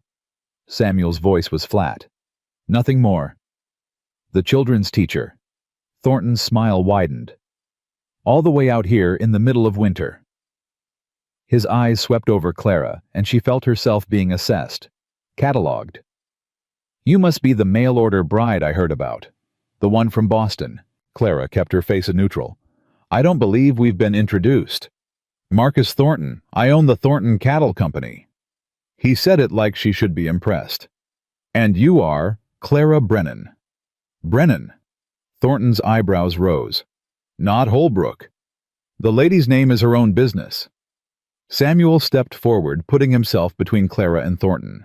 Samuel's voice was flat. Nothing more. The children's teacher. Thornton's smile widened. All the way out here in the middle of winter. His eyes swept over Clara, and she felt herself being assessed, catalogued. You must be the mail-order bride I heard about. The one from Boston. Clara kept her face a neutral. I don't believe we've been introduced. Marcus Thornton. I own the Thornton Cattle Company. He said it like she should be impressed. And you are Clara Brennan. Brennan. Thornton's eyebrows rose. Not Holbrook. The lady's name is her own business. Samuel stepped forward, putting himself between Clara and Thornton.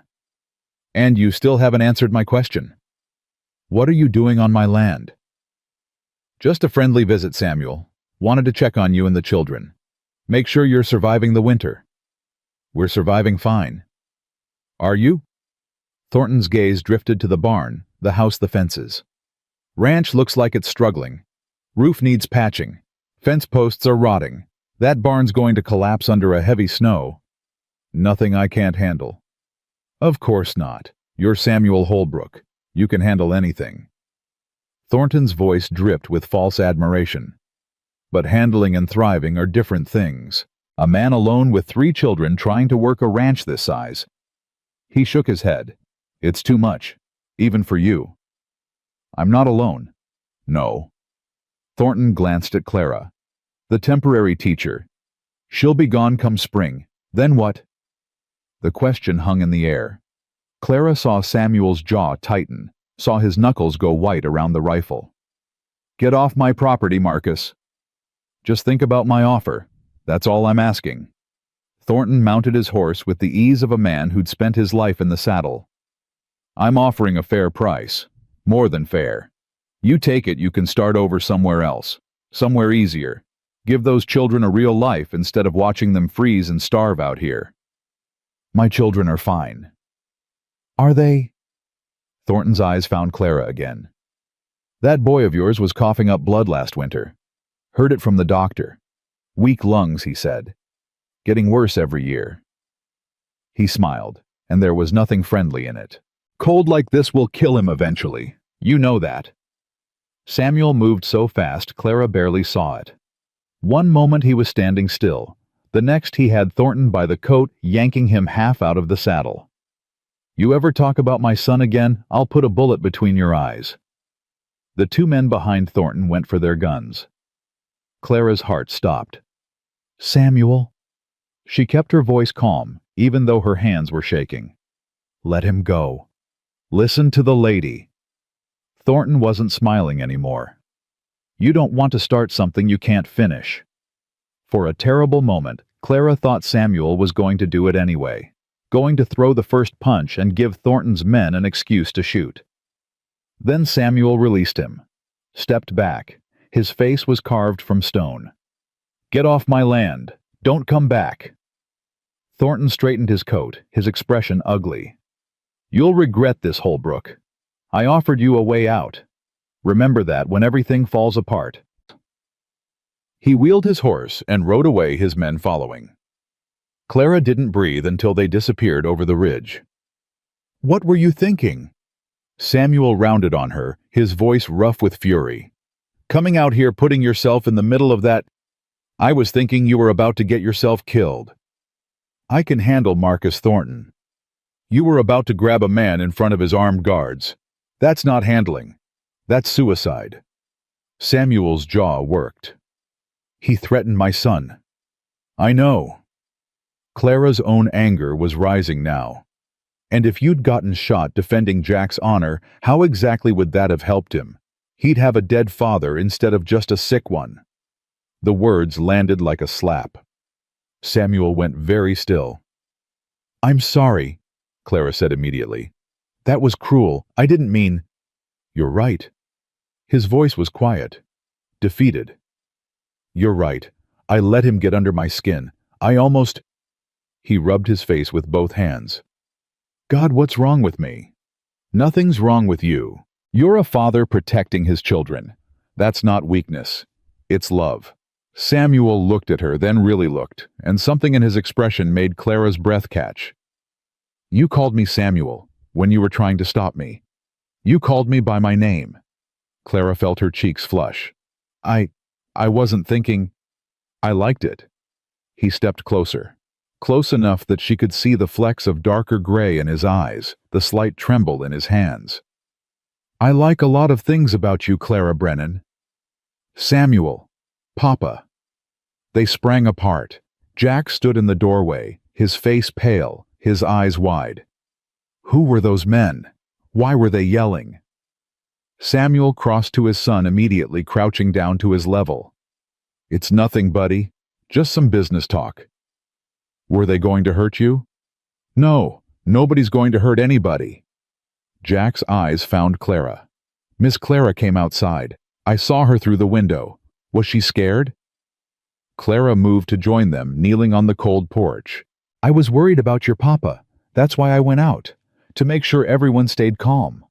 And you still haven't answered my question. What are you doing on my land? Just a friendly visit, Samuel. Wanted to check on you and the children. Make sure you're surviving the winter. We're surviving fine. Are you? Thornton's gaze drifted to the barn, the house, the fences. Ranch looks like it's struggling. Roof needs patching. Fence posts are rotting. That barn's going to collapse under a heavy snow. Nothing I can't handle. Of course not. You're Samuel Holbrook. You can handle anything. Thornton's voice dripped with false admiration. But handling and thriving are different things. A man alone with 3 children trying to work a ranch this size. He shook his head. It's too much, even for you. I'm not alone. No. Thornton glanced at Clara. The temporary teacher. She'll be gone come spring. Then what? The question hung in the air. Clara saw Samuel's jaw tighten, saw his knuckles go white around the rifle. Get off my property, Marcus. Just think about my offer. That's all I'm asking. Thornton mounted his horse with the ease of a man who'd spent his life in the saddle. I'm offering a fair price. More than fair. You take it, you can start over somewhere else. Somewhere easier. Give those children a real life instead of watching them freeze and starve out here. My children are fine. Are they? Thornton's eyes found Clara again. That boy of yours was coughing up blood last winter. Heard it from the doctor. Weak lungs, he said. Getting worse every year. He smiled, and there was nothing friendly in it. Cold like this will kill him eventually. You know that. Samuel moved so fast Clara barely saw it. One moment he was standing still. The next he had Thornton by the coat, yanking him half out of the saddle. You ever talk about my son again, I'll put a bullet between your eyes. The 2 men behind Thornton went for their guns. Clara's heart stopped. Samuel. She kept her voice calm, even though her hands were shaking. Let him go. Listen to the lady. Thornton wasn't smiling anymore. You don't want to start something you can't finish. For a terrible moment, Clara thought Samuel was going to do it anyway, going to throw the first punch and give Thornton's men an excuse to shoot. Then Samuel released him, stepped back. His face was carved from stone. Get off my land. Don't come back. Thornton straightened his coat, his expression ugly. You'll regret this, Holbrook. I offered you a way out. Remember that when everything falls apart. He wheeled his horse and rode away, his men following. Clara didn't breathe until they disappeared over the ridge. What were you thinking? Samuel rounded on her, his voice rough with fury. Coming out here putting yourself in the middle of that. I was thinking you were about to get yourself killed. I can handle Marcus Thornton. You were about to grab a man in front of his armed guards. That's not handling. That's suicide. Samuel's jaw worked. He threatened my son. I know. Clara's own anger was rising now. And if you'd gotten shot defending Jack's honor, how exactly would that have helped him? He'd have a dead father instead of just a sick one. The words landed like a slap. Samuel went very still. I'm sorry, Clara said immediately. That was cruel. I didn't mean... You're right. His voice was quiet, defeated. "You're right. I let him get under my skin. I almost—" He rubbed his face with both hands. "God, what's wrong with me?" "Nothing's wrong with you. You're a father protecting his children. That's not weakness. It's love." Samuel looked at her, then really looked, and something in his expression made Clara's breath catch. "You called me Samuel when you were trying to stop me. You called me by my name." Clara felt her cheeks flush. I wasn't thinking. I liked it." He stepped closer, close enough that she could see the flecks of darker gray in his eyes, the slight tremble in his hands. "I like a lot of things about you, Clara Brennan." "Samuel. Papa." They sprang apart. Jack stood in the doorway, his face pale, his eyes wide. Who were those men? Why were they yelling? Samuel crossed to his son immediately, crouching down to his level. "It's nothing, buddy. Just some business talk." "Were they going to hurt you?" "No, nobody's going to hurt anybody." Jack's eyes found Clara. "Miss Clara came outside. I saw her through the window. Was she scared?" Clara moved to join them, kneeling on the cold porch. "I was worried about your papa. That's why I went out, to make sure everyone stayed calm."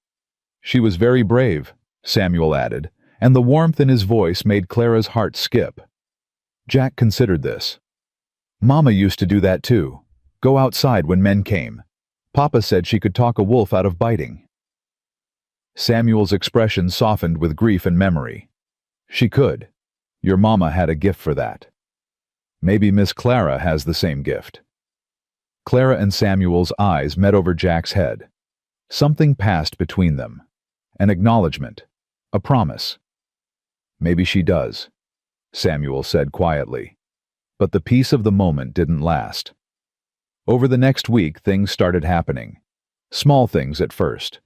"She was very brave," Samuel added, and the warmth in his voice made Clara's heart skip. Jack considered this. "Mama used to do that too. Go outside when men came. Papa said she could talk a wolf out of biting." Samuel's expression softened with grief and memory. "She could. Your mama had a gift for that. Maybe Miss Clara has the same gift." Clara and Samuel's eyes met over Jack's head. Something passed between them. An acknowledgement. A promise. "Maybe she does," Samuel said quietly. But the peace of the moment didn't last. Over the next week, things started happening. Small things at first.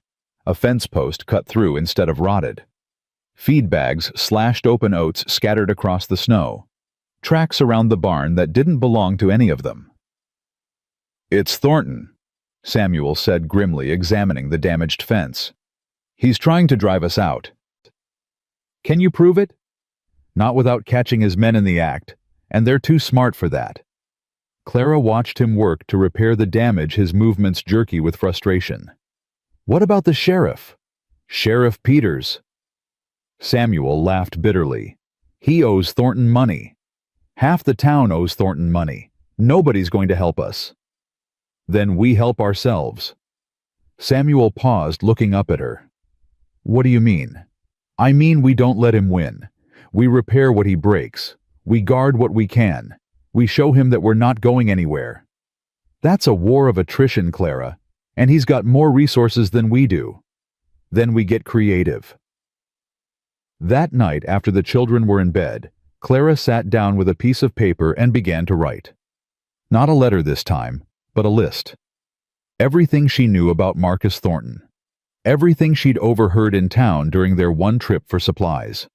A fence post cut through instead of rotted. Feed bags slashed open oats scattered across the snow. Tracks around the barn that didn't belong to any of them. "It's Thornton," Samuel said grimly, examining the damaged fence. "He's trying to drive us out." "Can you prove it?" "Not without catching his men in the act, and they're too smart for that." Clara watched him work to repair the damage, his movements jerky with frustration. "What about the sheriff?" "Sheriff Peters." Samuel laughed bitterly. "He owes Thornton money. Half the town owes Thornton money. Nobody's going to help us." "Then we help ourselves." Samuel paused, looking up at her. "What do you mean?" "I mean we don't let him win. We repair what he breaks. We guard what we can. We show him that we're not going anywhere." "That's a war of attrition, Clara, and he's got more resources than we do." "Then we get creative." That night, after the children were in bed, Clara sat down with a piece of paper and began to write. Not a letter this time, but a list. Everything she knew about Marcus Thornton. Everything she'd overheard in town during their one trip for supplies.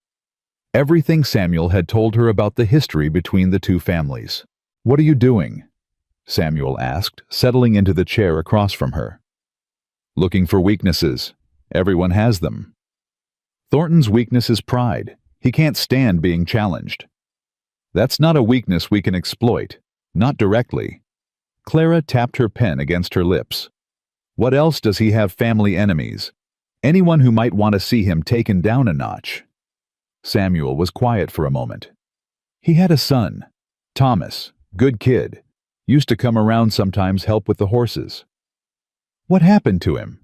Everything Samuel had told her about the history between the two families. "What are you doing?" Samuel asked, settling into the chair across from her. "Looking for weaknesses. Everyone has them." "Thornton's weakness is pride. He can't stand being challenged." "That's not a weakness we can exploit. Not directly." Clara tapped her pen against her lips. "What else does he have? Family enemies. Anyone who might want to see him taken down a notch." Samuel was quiet for a moment. "He had a son, Thomas, good kid. Used to come around sometimes, help with the horses." "What happened to him?"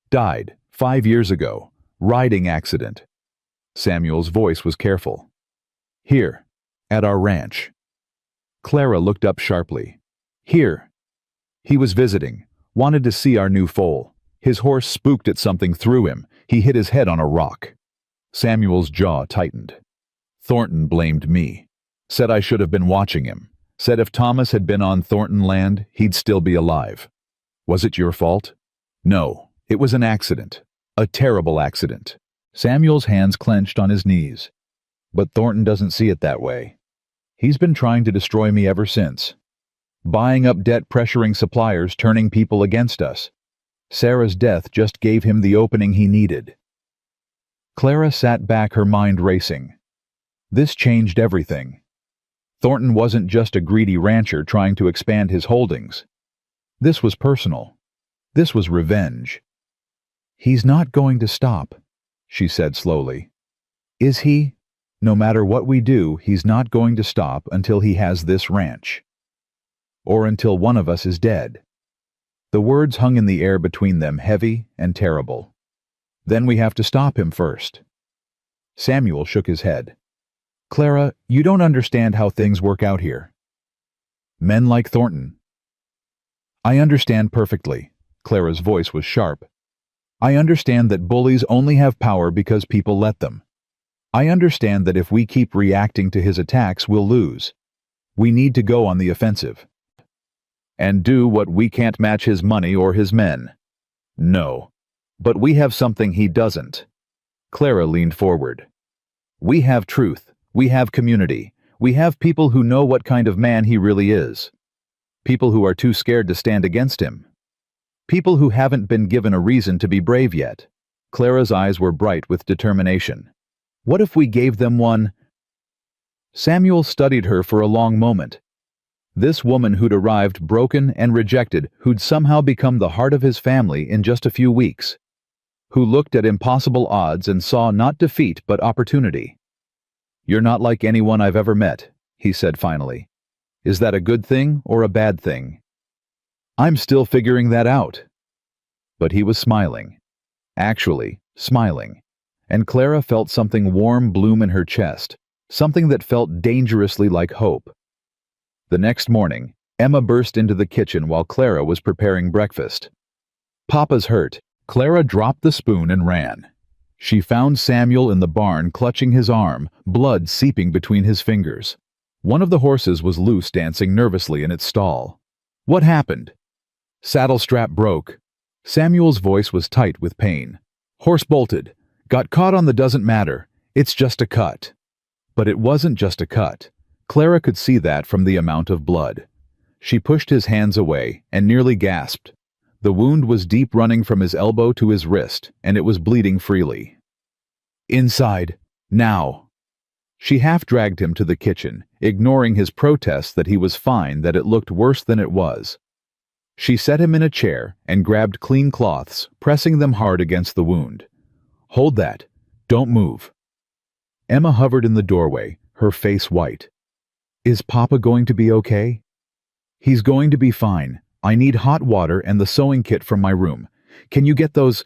"Died 5 years ago. Riding accident." Samuel's voice was careful. "Here, at our ranch." Clara looked up sharply. "Here." "He was visiting. Wanted to see our new foal. His horse spooked at something, threw him. He hit his head on a rock." Samuel's jaw tightened. "Thornton blamed me. Said I should have been watching him. Said if Thomas had been on Thornton land, he'd still be alive. Was it your fault?" "No, it was an accident. A terrible accident." Samuel's hands clenched on his knees. "But Thornton doesn't see it that way. He's been trying to destroy me ever since. Buying up debt, pressuring suppliers, turning people against us. Sarah's death just gave him the opening he needed." Clara sat back, her mind racing. This changed everything. Thornton wasn't just a greedy rancher trying to expand his holdings. This was personal. This was revenge. "He's not going to stop," she said slowly. "Is he? No matter what we do, he's not going to stop until he has this ranch. Or until one of us is dead." The words hung in the air between them, heavy and terrible. "Then we have to stop him first." Samuel shook his head. "Clara, you don't understand how things work out here. Men like Thornton." "I understand perfectly." Clara's voice was sharp. "I understand that bullies only have power because people let them. I understand that if we keep reacting to his attacks, we'll lose. We need to go on the offensive. And do what we can't match his money or his men." "No. But we have something he doesn't." Clara leaned forward. "We have truth. We have community. We have people who know what kind of man he really is. People who are too scared to stand against him. People who haven't been given a reason to be brave yet." Clara's eyes were bright with determination. "What if we gave them one?" Samuel studied her for a long moment. This woman who'd arrived broken and rejected, who'd somehow become the heart of his family in just a few weeks. Who looked at impossible odds and saw not defeat but opportunity. "You're not like anyone I've ever met," he said finally. "Is that a good thing or a bad thing?" "I'm still figuring that out." But he was smiling. Actually, smiling. And Clara felt something warm bloom in her chest, something that felt dangerously like hope. The next morning, Emma burst into the kitchen while Clara was preparing breakfast. "Papa's hurt." Clara dropped the spoon and ran. She found Samuel in the barn clutching his arm, blood seeping between his fingers. One of the horses was loose, dancing nervously in its stall. "What happened?" "Saddle strap broke." Samuel's voice was tight with pain. "Horse bolted. Got caught on the doesn't matter. It's just a cut." But it wasn't just a cut. Clara could see that from the amount of blood. She pushed his hands away and nearly gasped. The wound was deep, running from his elbow to his wrist, and it was bleeding freely. "Inside. Now." She half dragged him to the kitchen, ignoring his protests that he was fine, that it looked worse than it was. She set him in a chair and grabbed clean cloths, pressing them hard against the wound. "Hold that. Don't move." Emma hovered in the doorway, her face white. "Is Papa going to be okay?" "He's going to be fine. I need hot water and the sewing kit from my room. Can you get those?"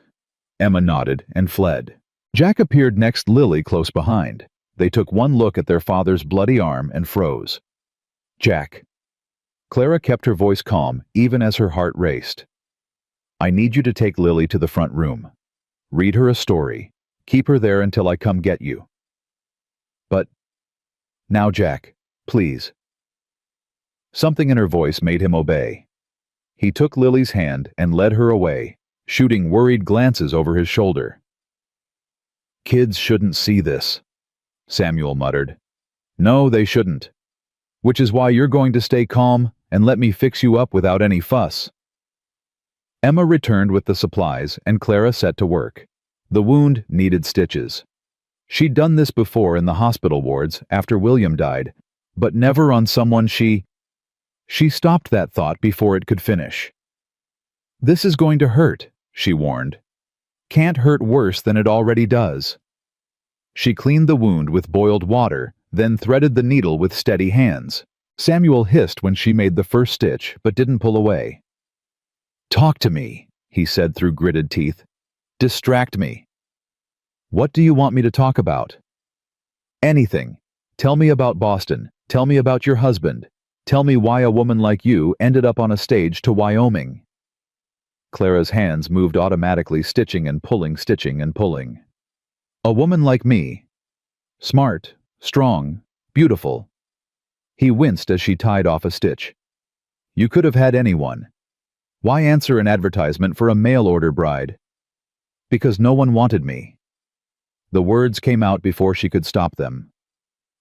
Emma nodded and fled. Jack appeared next, Lily close behind. They took one look at their father's bloody arm and froze. "Jack." Clara kept her voice calm, even as her heart raced. "I need you to take Lily to the front room. Read her a story. Keep her there until I come get you." "But..." "Now, Jack, please." Something in her voice made him obey. He took Lily's hand and led her away, shooting worried glances over his shoulder. "Kids shouldn't see this," Samuel muttered. "No, they shouldn't. Which is why you're going to stay calm and let me fix you up without any fuss." Emma returned with the supplies, and Clara set to work. The wound needed stitches. She'd done this before in the hospital wards after William died, but never on someone she stopped that thought before it could finish. "This is going to hurt," she warned. "Can't hurt worse than it already does." She cleaned the wound with boiled water, then threaded the needle with steady hands. Samuel hissed when she made the first stitch, but didn't pull away. "Talk to me," he said through gritted teeth. "Distract me." "What do you want me to talk about?" "Anything. Tell me about Boston. Tell me about your husband. Tell me why a woman like you ended up on a stage to Wyoming." Clara's hands moved automatically, stitching and pulling, stitching and pulling. "A woman like me. Smart, strong, beautiful." He winced as she tied off a stitch. "You could have had anyone. Why answer an advertisement for a mail-order bride?" "Because no one wanted me." The words came out before she could stop them.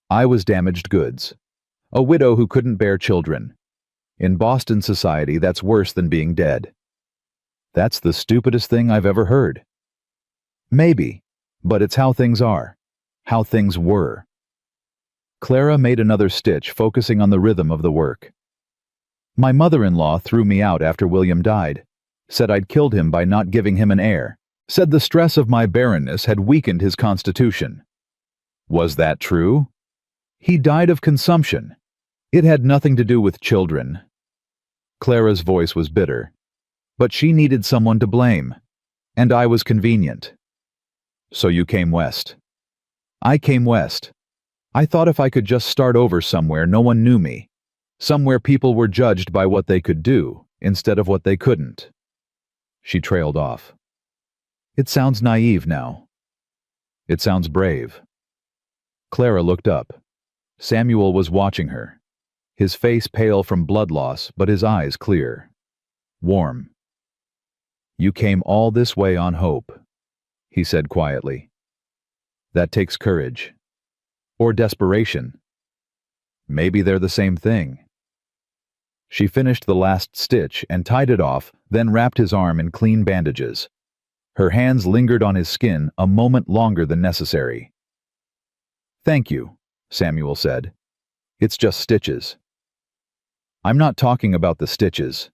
"I was damaged goods. A widow who couldn't bear children. In Boston society, that's worse than being dead." "That's the stupidest thing I've ever heard." "Maybe, but it's how things are. How things were." Clara made another stitch, focusing on the rhythm of the work. My mother-in-law threw me out after William died. Said I'd killed him by not giving him an heir. Said the stress of my barrenness had weakened his constitution. Was that true? He died of consumption. It had nothing to do with children. Clara's voice was bitter. But she needed someone to blame. And I was convenient. So you came west. I came west. I thought if I could just start over somewhere no one knew me. Somewhere people were judged by what they could do, instead of what they couldn't. She trailed off. It sounds naive now. It sounds brave. Clara looked up. Samuel was watching her. His face pale from blood loss, but his eyes clear. Warm. You came all this way on hope, he said quietly. That takes courage. Or desperation. Maybe they're the same thing. She finished the last stitch and tied it off, then wrapped his arm in clean bandages. Her hands lingered on his skin a moment longer than necessary. Thank you, Samuel said. It's just stitches. I'm not talking about the stitches.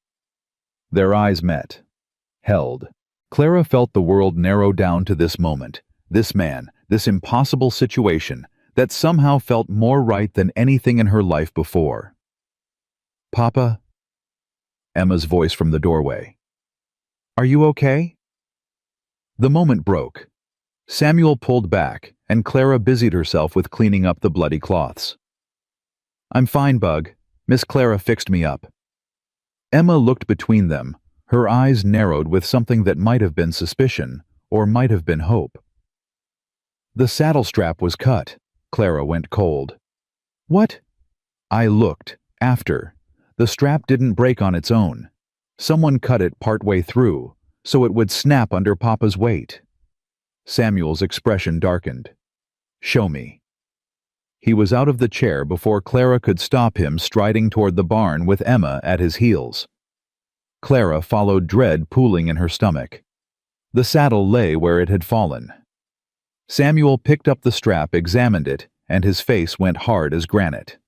Their eyes met. Held. Clara felt the world narrow down to this moment, this man, this impossible situation that somehow felt more right than anything in her life before. Papa? Emma's voice from the doorway. Are you okay? The moment broke. Samuel pulled back, and Clara busied herself with cleaning up the bloody cloths. I'm fine, Bug. Miss Clara fixed me up. Emma looked between them, her eyes narrowed with something that might have been suspicion, or might have been hope. The saddle strap was cut. Clara went cold. What? I looked, after. The strap didn't break on its own. Someone cut it partway through, so it would snap under Papa's weight. Samuel's expression darkened. Show me. He was out of the chair before Clara could stop him, striding toward the barn with Emma at his heels. Clara followed, dread pooling in her stomach. The saddle lay where it had fallen. Samuel picked up the strap, examined it, and his face went hard as granite.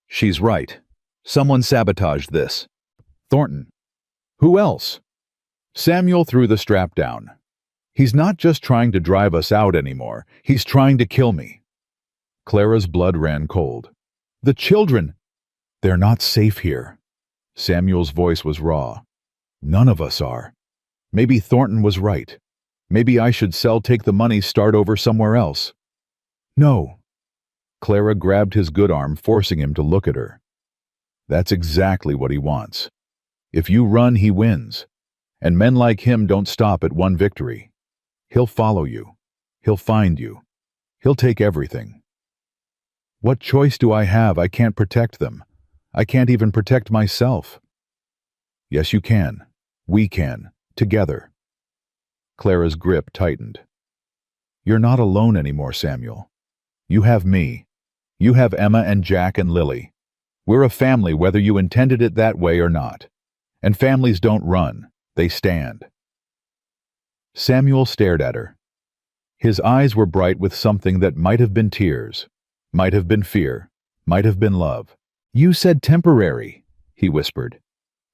She's right. Someone sabotaged this. Thornton. Who else? Samuel threw the strap down. He's not just trying to drive us out anymore. He's trying to kill me. Clara's blood ran cold. The children! They're not safe here. Samuel's voice was raw. None of us are. Maybe Thornton was right. Maybe I should sell, take the money, start over somewhere else. No. Clara grabbed his good arm, forcing him to look at her. That's exactly what he wants. If you run, he wins. And men like him don't stop at one victory. He'll follow you. He'll find you. He'll take everything. What choice do I have? I can't protect them. I can't even protect myself. Yes, you can. We can. Together. Clara's grip tightened. You're not alone anymore, Samuel. You have me. You have Emma and Jack and Lily. We're a family whether you intended it that way or not. And families don't run. They stand. Samuel stared at her. His eyes were bright with something that might have been tears, might have been fear, might have been love. You said temporary, he whispered.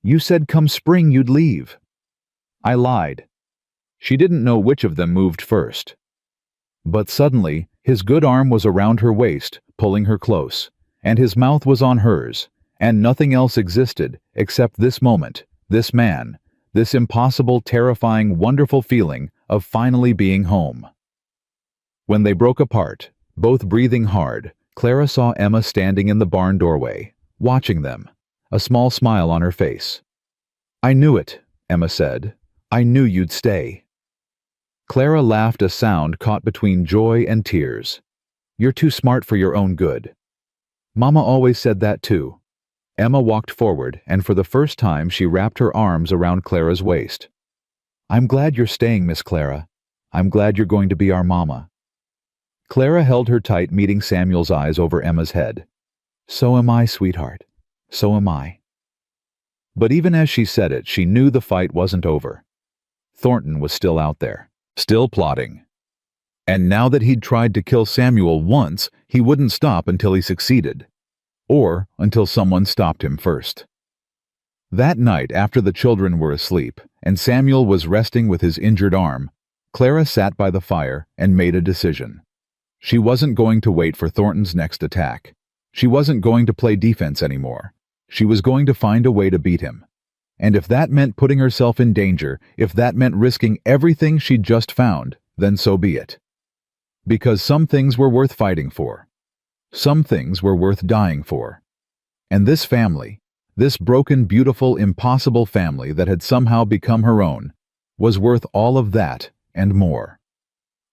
You said come spring you'd leave. I lied. She didn't know which of them moved first. But suddenly, his good arm was around her waist, pulling her close, and his mouth was on hers, and nothing else existed except this moment, this man, this impossible, terrifying, wonderful feeling of finally being home. When they broke apart, both breathing hard, Clara saw Emma standing in the barn doorway, watching them, a small smile on her face. I knew it, Emma said. I knew you'd stay. Clara laughed, a sound caught between joy and tears. You're too smart for your own good. Mama always said that too. Emma walked forward, and for the first time she wrapped her arms around Clara's waist. I'm glad you're staying, Miss Clara. I'm glad you're going to be our mama. Clara held her tight, meeting Samuel's eyes over Emma's head. So am I, sweetheart. So am I. But even as she said it, she knew the fight wasn't over. Thornton was still out there, still plotting. And now that he'd tried to kill Samuel once, he wouldn't stop until he succeeded. Or until someone stopped him first. That night, after the children were asleep, and Samuel was resting with his injured arm, Clara sat by the fire and made a decision. She wasn't going to wait for Thornton's next attack. She wasn't going to play defense anymore. She was going to find a way to beat him. And if that meant putting herself in danger, if that meant risking everything she'd just found, then so be it. Because some things were worth fighting for. Some things were worth dying for. And this family, this broken, beautiful, impossible family that had somehow become her own, was worth all of that and more.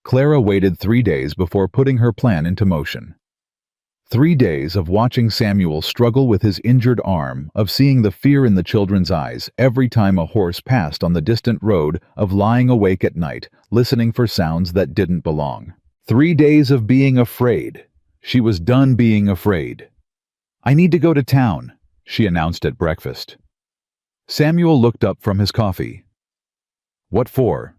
Clara waited 3 days before putting her plan into motion. 3 days of watching Samuel struggle with his injured arm, of seeing the fear in the children's eyes every time a horse passed on the distant road, of lying awake at night, listening for sounds that didn't belong. 3 days of being afraid. She was done being afraid. "I need to go to town," she announced at breakfast. Samuel looked up from his coffee. "What for?"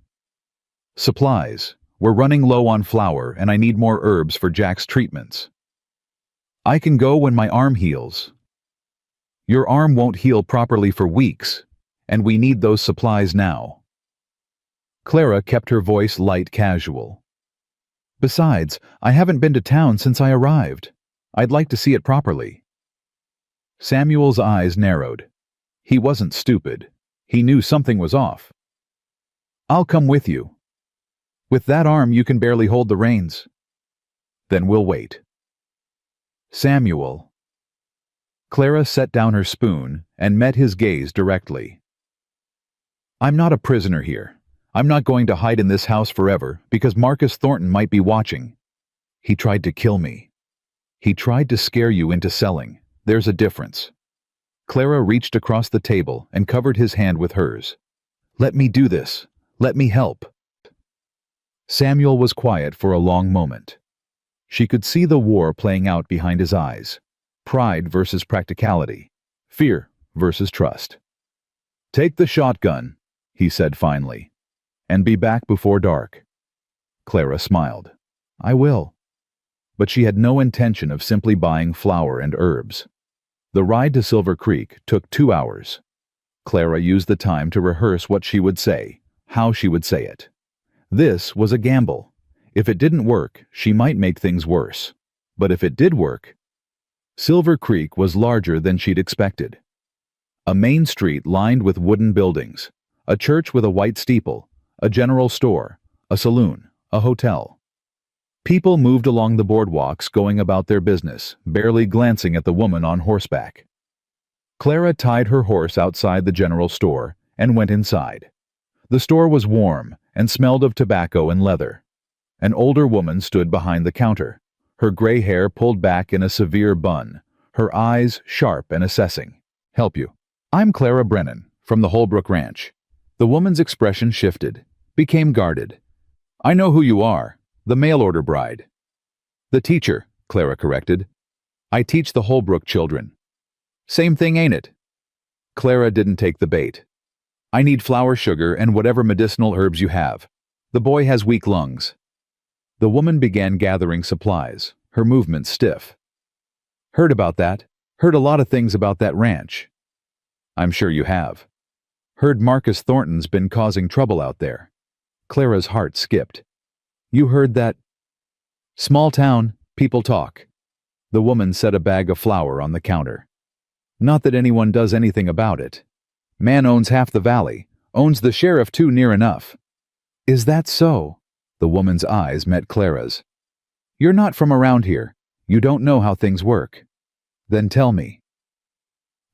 "Supplies. We're running low on flour, and I need more herbs for Jack's treatments." "I can go when my arm heals." "Your arm won't heal properly for weeks, and we need those supplies now." Clara kept her voice light, casual. "Besides, I haven't been to town since I arrived. I'd like to see it properly." Samuel's eyes narrowed. He wasn't stupid. He knew something was off. "I'll come with you." "With that arm, you can barely hold the reins." "Then we'll wait." "Samuel." Clara set down her spoon and met his gaze directly. "I'm not a prisoner here. I'm not going to hide in this house forever because Marcus Thornton might be watching. He tried to kill me. He tried to scare you into selling. There's a difference." Clara reached across the table and covered his hand with hers. "Let me do this. Let me help." Samuel was quiet for a long moment. She could see the war playing out behind his eyes. Pride versus practicality. Fear versus trust. "Take the shotgun," he said finally, "and be back before dark." Clara smiled. "I will." But she had no intention of simply buying flour and herbs. The ride to Silver Creek took 2 hours. Clara used the time to rehearse what she would say, how she would say it. This was a gamble. If it didn't work, she might make things worse. But if it did work... Silver Creek was larger than she'd expected. A main street lined with wooden buildings, a church with a white steeple, a general store, a saloon, a hotel. People moved along the boardwalks going about their business, barely glancing at the woman on horseback. Clara tied her horse outside the general store and went inside. The store was warm and smelled of tobacco and leather. An older woman stood behind the counter, her gray hair pulled back in a severe bun, her eyes sharp and assessing. "Help you." "I'm Clara Brennan, from the Holbrook Ranch." The woman's expression shifted, became guarded. "I know who you are. The mail-order bride." "The teacher," Clara corrected. "I teach the Holbrook children." "Same thing, ain't it?" Clara didn't take the bait. "I need flour, sugar, and whatever medicinal herbs you have. The boy has weak lungs." The woman began gathering supplies, her movements stiff. "Heard about that. Heard a lot of things about that ranch." "I'm sure you have." "Heard Marcus Thornton's been causing trouble out there." Clara's heart skipped. "You heard that?" "Small town, people talk." The woman set a bag of flour on the counter. "Not that anyone does anything about it. Man owns half the valley, owns the sheriff too near enough." "Is that so?" The woman's eyes met Clara's. "You're not from around here. You don't know how things work." "Then tell me."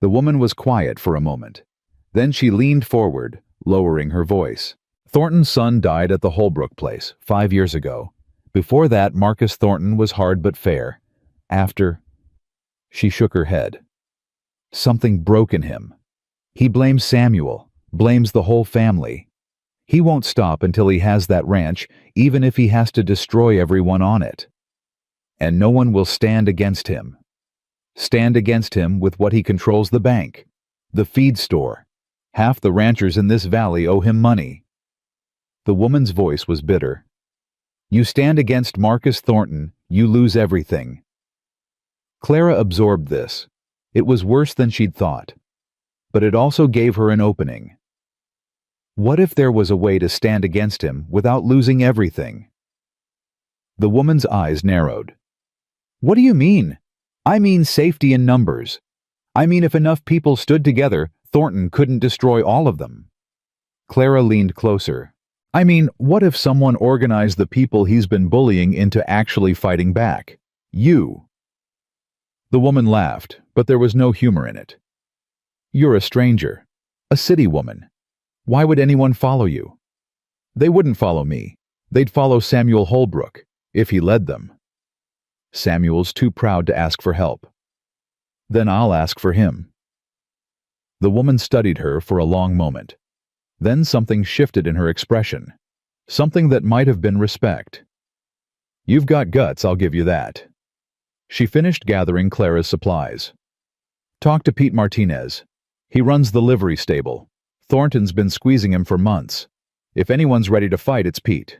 The woman was quiet for a moment. Then she leaned forward, lowering her voice. "Thornton's son died at the Holbrook place 5 years ago. Before that, Marcus Thornton was hard but fair. After..." She shook her head. "Something broke in him. He blames Samuel, blames the whole family. He won't stop until he has that ranch, even if he has to destroy everyone on it. And no one will stand against him. Stand against him with what he controls: the bank, the feed store. Half the ranchers in this valley owe him money." The woman's voice was bitter. You stand against Marcus Thornton, you lose everything. Clara absorbed this. It was worse than she'd thought. But it also gave her an opening. What if there was a way to stand against him without losing everything? The woman's eyes narrowed. What do you mean? I mean safety in numbers. I mean if enough people stood together, Thornton couldn't destroy all of them. Clara leaned closer. I mean, what if someone organized the people he's been bullying into actually fighting back? You. The woman laughed, but there was no humor in it. You're a stranger. A city woman. Why would anyone follow you? They wouldn't follow me. They'd follow Samuel Holbrook, if he led them. Samuel's too proud to ask for help. Then I'll ask for him. The woman studied her for a long moment. Then something shifted in her expression. Something that might have been respect. You've got guts, I'll give you that. She finished gathering Clara's supplies. Talk to Pete Martinez. He runs the livery stable. Thornton's been squeezing him for months. If anyone's ready to fight, it's Pete.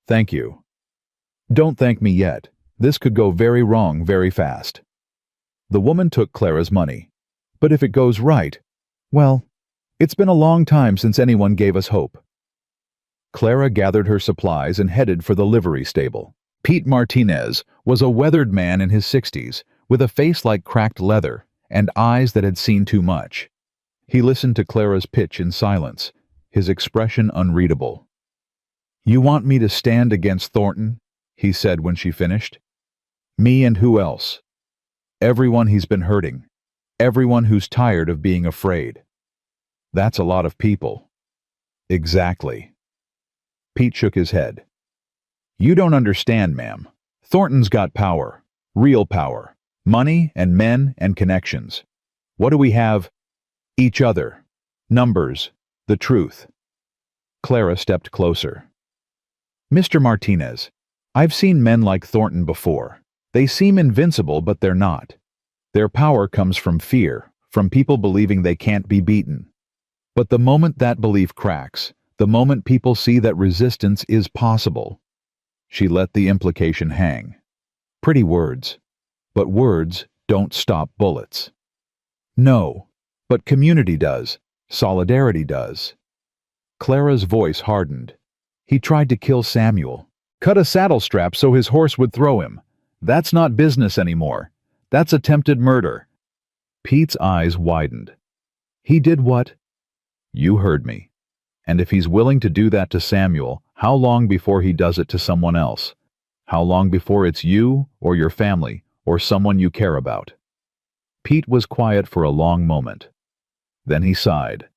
Thank you. Don't thank me yet. This could go very wrong very fast. The woman took Clara's money. But if it goes right, well, it's been a long time since anyone gave us hope. Clara gathered her supplies and headed for the livery stable. Pete Martinez was a weathered man in his 60s, with a face like cracked leather and eyes that had seen too much. He listened to Clara's pitch in silence, his expression unreadable. You want me to stand against Thornton? He said when she finished. Me and who else? Everyone he's been hurting. Everyone who's tired of being afraid. That's a lot of people. Exactly. Pete shook his head. You don't understand, ma'am. Thornton's got power. Real power. Money and men and connections. What do we have? Each other. Numbers. The truth. Clara stepped closer. Mr. Martinez, I've seen men like Thornton before. They seem invincible, but they're not. Their power comes from fear, from people believing they can't be beaten. But the moment that belief cracks, the moment people see that resistance is possible, she let the implication hang. Pretty words. But words don't stop bullets. No, but community does. Solidarity does. Clara's voice hardened. He tried to kill Samuel. Cut a saddle strap so his horse would throw him. That's not business anymore. That's attempted murder. Pete's eyes widened. He did what? You heard me. And if he's willing to do that to Samuel, how long before he does it to someone else? How long before it's you or your family or someone you care about? Pete was quiet for a long moment. Then he sighed.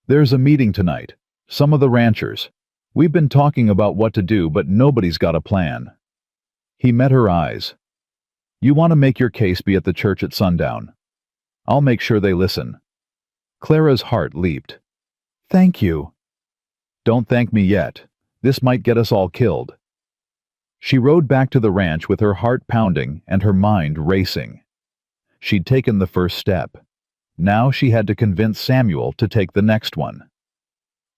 There's a meeting tonight. Some of the ranchers. We've been talking about what to do, but nobody's got a plan. He met her eyes. You want to make your case be at the church at sundown. I'll make sure they listen. Clara's heart leaped. Thank you. Don't thank me yet. This might get us all killed. She rode back to the ranch with her heart pounding and her mind racing. She'd taken the first step. Now she had to convince Samuel to take the next one.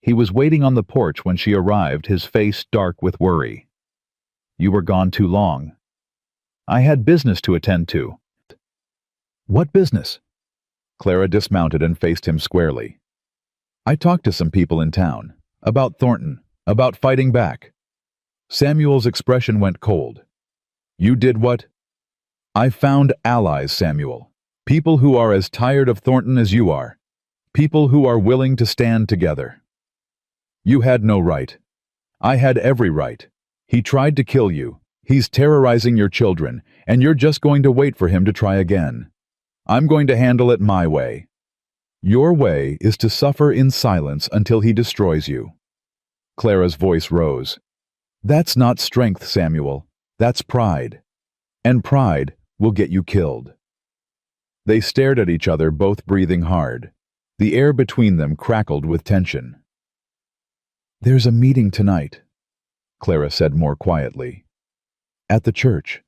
He was waiting on the porch when she arrived, his face dark with worry. You were gone too long. I had business to attend to. What business? Clara dismounted and faced him squarely. I talked to some people in town. About Thornton. About fighting back. Samuel's expression went cold. You did what? I found allies, Samuel. People who are as tired of Thornton as you are. People who are willing to stand together. You had no right. I had every right. He tried to kill you. He's terrorizing your children, and you're just going to wait for him to try again. I'm going to handle it my way. Your way is to suffer in silence until he destroys you. Clara's voice rose. That's not strength, Samuel. That's pride. And pride will get you killed. They stared at each other, both breathing hard. The air between them crackled with tension. There's a meeting tonight, Clara said more quietly. At the church.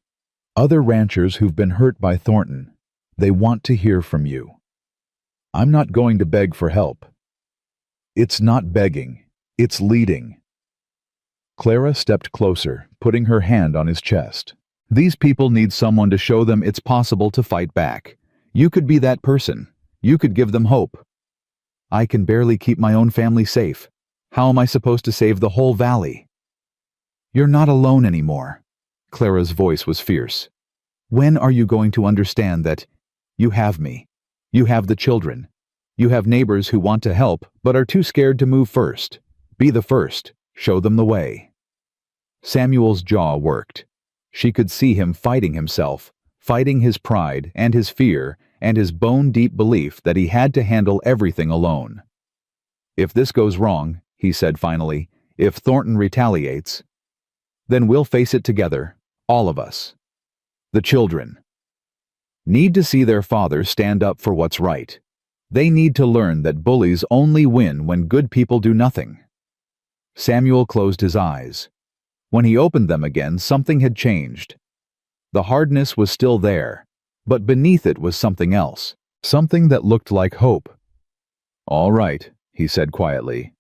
Other ranchers who've been hurt by Thornton. They want to hear from you. I'm not going to beg for help. It's not begging. It's leading. Clara stepped closer, putting her hand on his chest. These people need someone to show them it's possible to fight back. You could be that person. You could give them hope. I can barely keep my own family safe. How am I supposed to save the whole valley? You're not alone anymore. Clara's voice was fierce. When are you going to understand that you have me? You have the children. You have neighbors who want to help but are too scared to move first. Be the first. Show them the way. Samuel's jaw worked. She could see him fighting himself, fighting his pride and his fear and his bone-deep belief that he had to handle everything alone. If this goes wrong, he said finally, if Thornton retaliates, then we'll face it together, all of us. The children need to see their father stand up for what's right. They need to learn that bullies only win when good people do nothing. Samuel closed his eyes. When he opened them again, something had changed. The hardness was still there, but beneath it was something else, something that looked like hope. All right, he said quietly.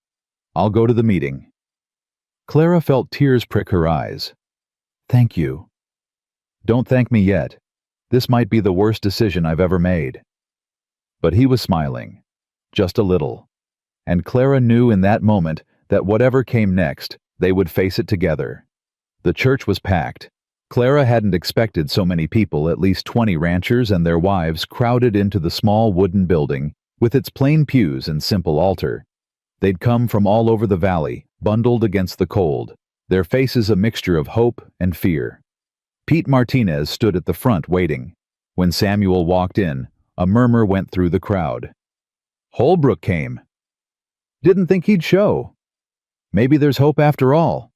I'll go to the meeting. Clara felt tears prick her eyes. Thank you. Don't thank me yet. This might be the worst decision I've ever made. But he was smiling, just a little, and Clara knew in that moment that whatever came next, they would face it together. The church was packed. Clara hadn't expected so many people, at least 20 ranchers and their wives crowded into the small wooden building with its plain pews and simple altar. They'd come from all over the valley, bundled against the cold, their faces a mixture of hope and fear. Pete Martinez stood at the front waiting. When Samuel walked in, a murmur went through the crowd. Holbrook came. Didn't think he'd show. Maybe there's hope after all.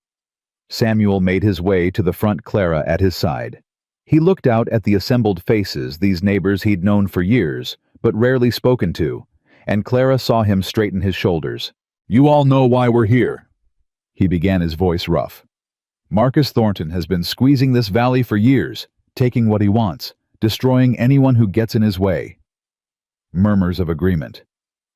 Samuel made his way to the front, Clara at his side. He looked out at the assembled faces, these neighbors he'd known for years, but rarely spoken to, and Clara saw him straighten his shoulders. You all know why we're here. He began, his voice rough. Marcus Thornton has been squeezing this valley for years, taking what he wants, destroying anyone who gets in his way. Murmurs of agreement.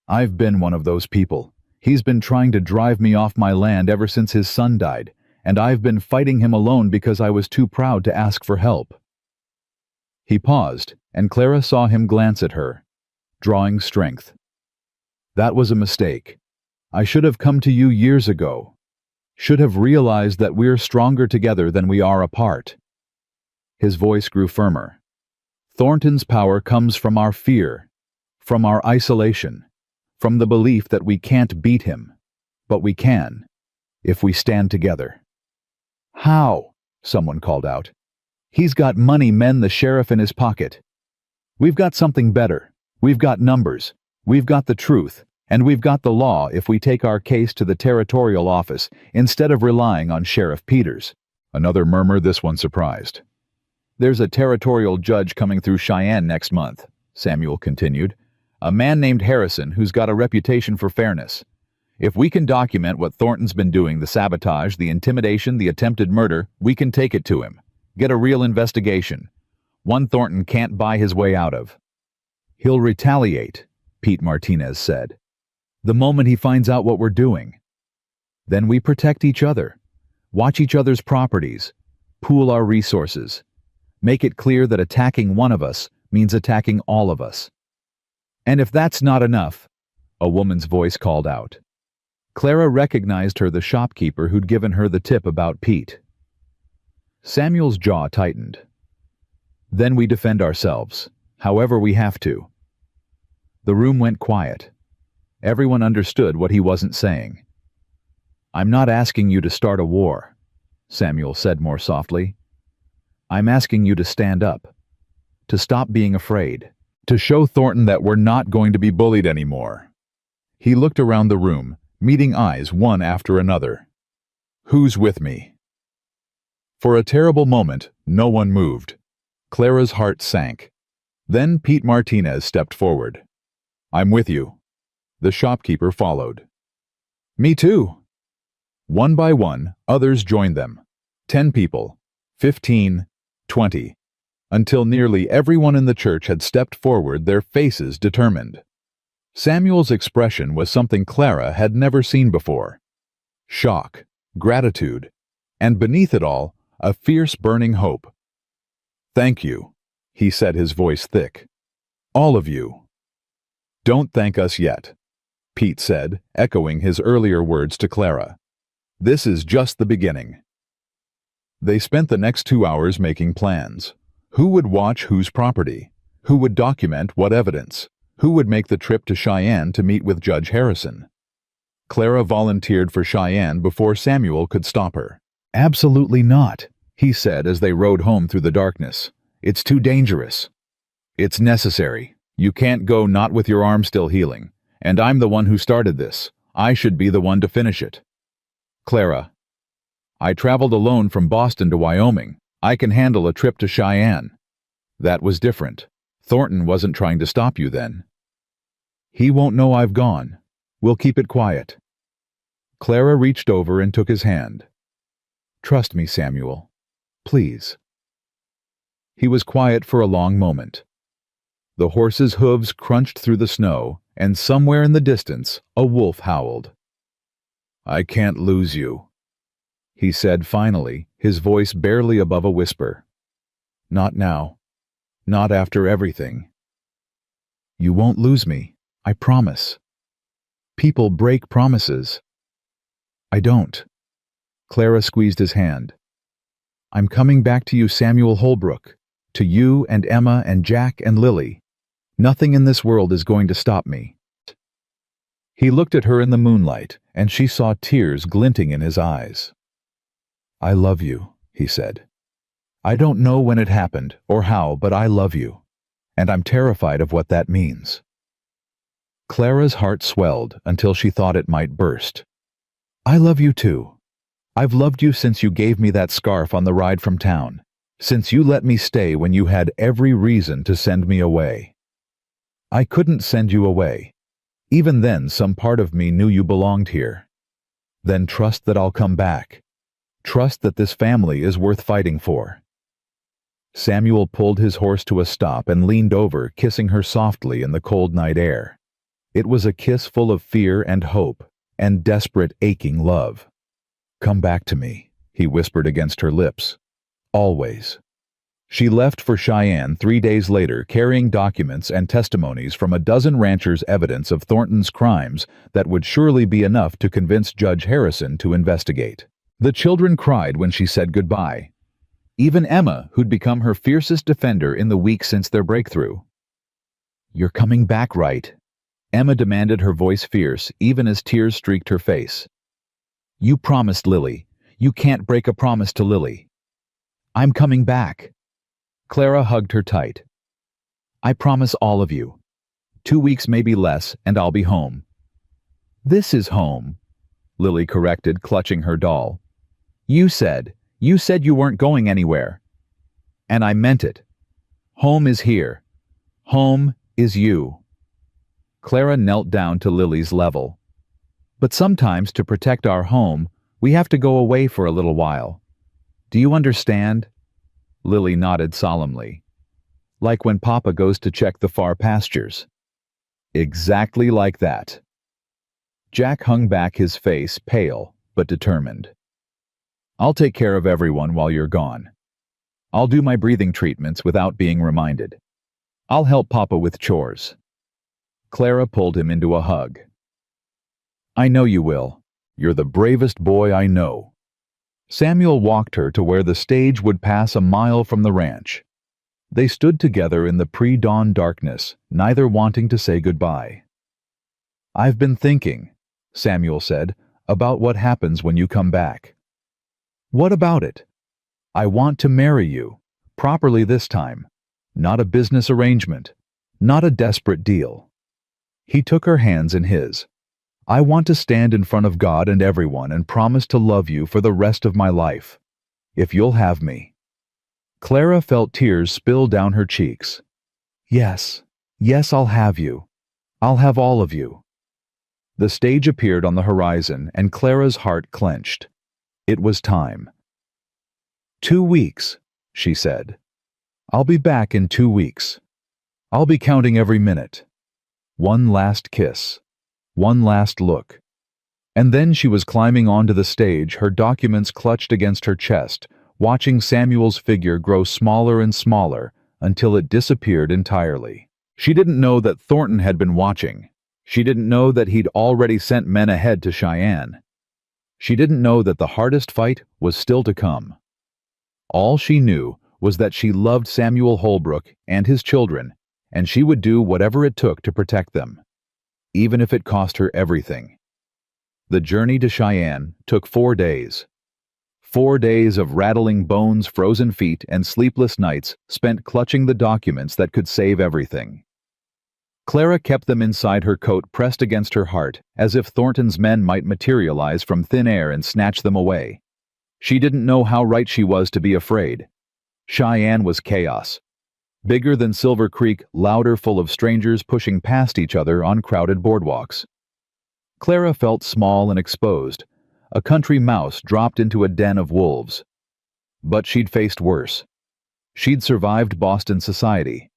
I've been one of those people. He's been trying to drive me off my land ever since his son died, and I've been fighting him alone because I was too proud to ask for help. He paused, and Clara saw him glance at her, drawing strength. That was a mistake. I should have come to you years ago. Should have realized that we're stronger together than we are apart. His voice grew firmer. Thornton's power comes from our fear, from our isolation, from the belief that we can't beat him, but we can, if we stand together. How? Someone called out. He's got money, men, the sheriff in his pocket. We've got something better. We've got numbers. We've got the truth. And we've got the law if we take our case to the territorial office instead of relying on Sheriff Peters. Another murmur, this one surprised. There's a territorial judge coming through Cheyenne next month, Samuel continued. A man named Harrison who's got a reputation for fairness. If we can document what Thornton's been doing, the sabotage, the intimidation, the attempted murder, we can take it to him. Get a real investigation. One Thornton can't buy his way out of. He'll retaliate, Pete Martinez said. The moment he finds out what we're doing. Then we protect each other, watch each other's properties, pool our resources, make it clear that attacking one of us means attacking all of us. And if that's not enough, a woman's voice called out. Clara recognized her, the shopkeeper who'd given her the tip about Pete. Samuel's jaw tightened. Then we defend ourselves, however we have to. The room went quiet. Everyone understood what he wasn't saying. I'm not asking you to start a war, Samuel said more softly. I'm asking you to stand up, to stop being afraid, to show Thornton that we're not going to be bullied anymore. He looked around the room, meeting eyes one after another. Who's with me? For a terrible moment, no one moved. Clara's heart sank. Then Pete Martinez stepped forward. I'm with you. The shopkeeper followed. Me too. One by one, others joined them. 10 people, 15, 20, until nearly everyone in the church had stepped forward, their faces determined. Samuel's expression was something Clara had never seen before. Shock, gratitude, and beneath it all, a fierce burning hope. "Thank you," he said, his voice thick. "All of you." "Don't thank us yet," Pete said, echoing his earlier words to Clara. "This is just the beginning." They spent the next 2 hours making plans. Who would watch whose property? Who would document what evidence? Who would make the trip to Cheyenne to meet with Judge Harrison? Clara volunteered for Cheyenne before Samuel could stop her. "Absolutely not," he said as they rode home through the darkness. "It's too dangerous." "It's necessary. You can't go not with your arm still healing. And I'm the one who started this. I should be the one to finish it." "Clara, I traveled alone from Boston to Wyoming. I can handle a trip to Cheyenne." "That was different. Thornton wasn't trying to stop you then." "He won't know I've gone. We'll keep it quiet." Clara reached over and took his hand. "Trust me, Samuel. Please." He was quiet for a long moment. The horse's hooves crunched through the snow, and somewhere in the distance, a wolf howled. "I can't lose you," he said finally, his voice barely above a whisper. "Not now. Not after everything." "You won't lose me, I promise." "People break promises." "I don't." Clara squeezed his hand. "I'm coming back to you, Samuel Holbrook. To you and Emma and Jack and Lily. Nothing in this world is going to stop me." He looked at her in the moonlight, and she saw tears glinting in his eyes. "I love you," he said. "I don't know when it happened or how, but I love you. And I'm terrified of what that means." Clara's heart swelled until she thought it might burst. "I love you too. I've loved you since you gave me that scarf on the ride from town, since you let me stay when you had every reason to send me away. I couldn't send you away. Even then, some part of me knew you belonged here. Then trust that I'll come back. Trust that this family is worth fighting for." Samuel pulled his horse to a stop and leaned over, kissing her softly in the cold night air. It was a kiss full of fear and hope, and desperate, aching love. "Come back to me," he whispered against her lips. "Always." She left for Cheyenne 3 days later, carrying documents and testimonies from a dozen ranchers' evidence of Thornton's crimes that would surely be enough to convince Judge Harrison to investigate. The children cried when she said goodbye. Even Emma, who'd become her fiercest defender in the week since their breakthrough. "You're coming back, right?" Emma demanded, her voice fierce, even as tears streaked her face. "You promised Lily. You can't break a promise to Lily." "I'm coming back." Clara hugged her tight. "I promise all of you. 2 weeks, maybe less, and I'll be home." "This is home," Lily corrected, clutching her doll. You said you weren't going anywhere." "And I meant it. Home is here. Home is you." Clara knelt down to Lily's level. "But sometimes, to protect our home, we have to go away for a little while. Do you understand?" Lily nodded solemnly. "Like when Papa goes to check the far pastures." "Exactly like that." Jack hung back, his face pale but determined. "I'll take care of everyone while you're gone. I'll do my breathing treatments without being reminded. I'll help Papa with chores." Clara pulled him into a hug. "I know you will. You're the bravest boy I know." Samuel walked her to where the stage would pass a mile from the ranch. They stood together in the pre-dawn darkness, neither wanting to say goodbye. "I've been thinking," Samuel said, "about what happens when you come back." "What about it?" "I want to marry you, properly this time. Not a business arrangement. Not a desperate deal." He took her hands in his. "I want to stand in front of God and everyone and promise to love you for the rest of my life. If you'll have me." Clara felt tears spill down her cheeks. "Yes, yes, I'll have you. I'll have all of you." The stage appeared on the horizon, and Clara's heart clenched. It was time. 2 weeks, she said. "I'll be back in 2 weeks. I'll be counting every minute. One last kiss. One last look. And then she was climbing onto the stage, her documents clutched against her chest, watching Samuel's figure grow smaller and smaller until it disappeared entirely. She didn't know that Thornton had been watching. She didn't know that he'd already sent men ahead to Cheyenne. She didn't know that the hardest fight was still to come. All she knew was that she loved Samuel Holbrook and his children, and she would do whatever it took to protect them, even if it cost her everything. The journey to Cheyenne took 4 days. 4 days of rattling bones, frozen feet, and sleepless nights spent clutching the documents that could save everything. Clara kept them inside her coat, pressed against her heart, as if Thornton's men might materialize from thin air and snatch them away. She didn't know how right she was to be afraid. Cheyenne was chaos. Bigger than Silver Creek, louder, full of strangers pushing past each other on crowded boardwalks. Clara felt small and exposed, a country mouse dropped into a den of wolves. But she'd faced worse. She'd survived Boston society.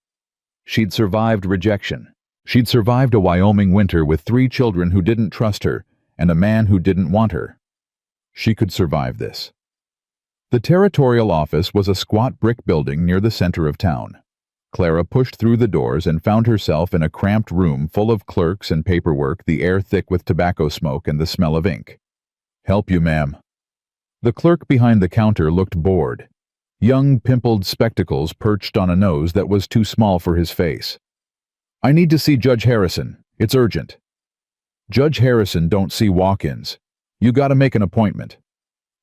She'd survived rejection. She'd survived a Wyoming winter with 3 children who didn't trust her and a man who didn't want her. She could survive this. The territorial office was a squat brick building near the center of town. Clara pushed through the doors and found herself in a cramped room full of clerks and paperwork, the air thick with tobacco smoke and the smell of ink. "Help you, ma'am." The clerk behind the counter looked bored. Young, pimpled spectacles perched on a nose that was too small for his face. "I need to see Judge Harrison. It's urgent." "Judge Harrison don't see walk-ins. You gotta make an appointment."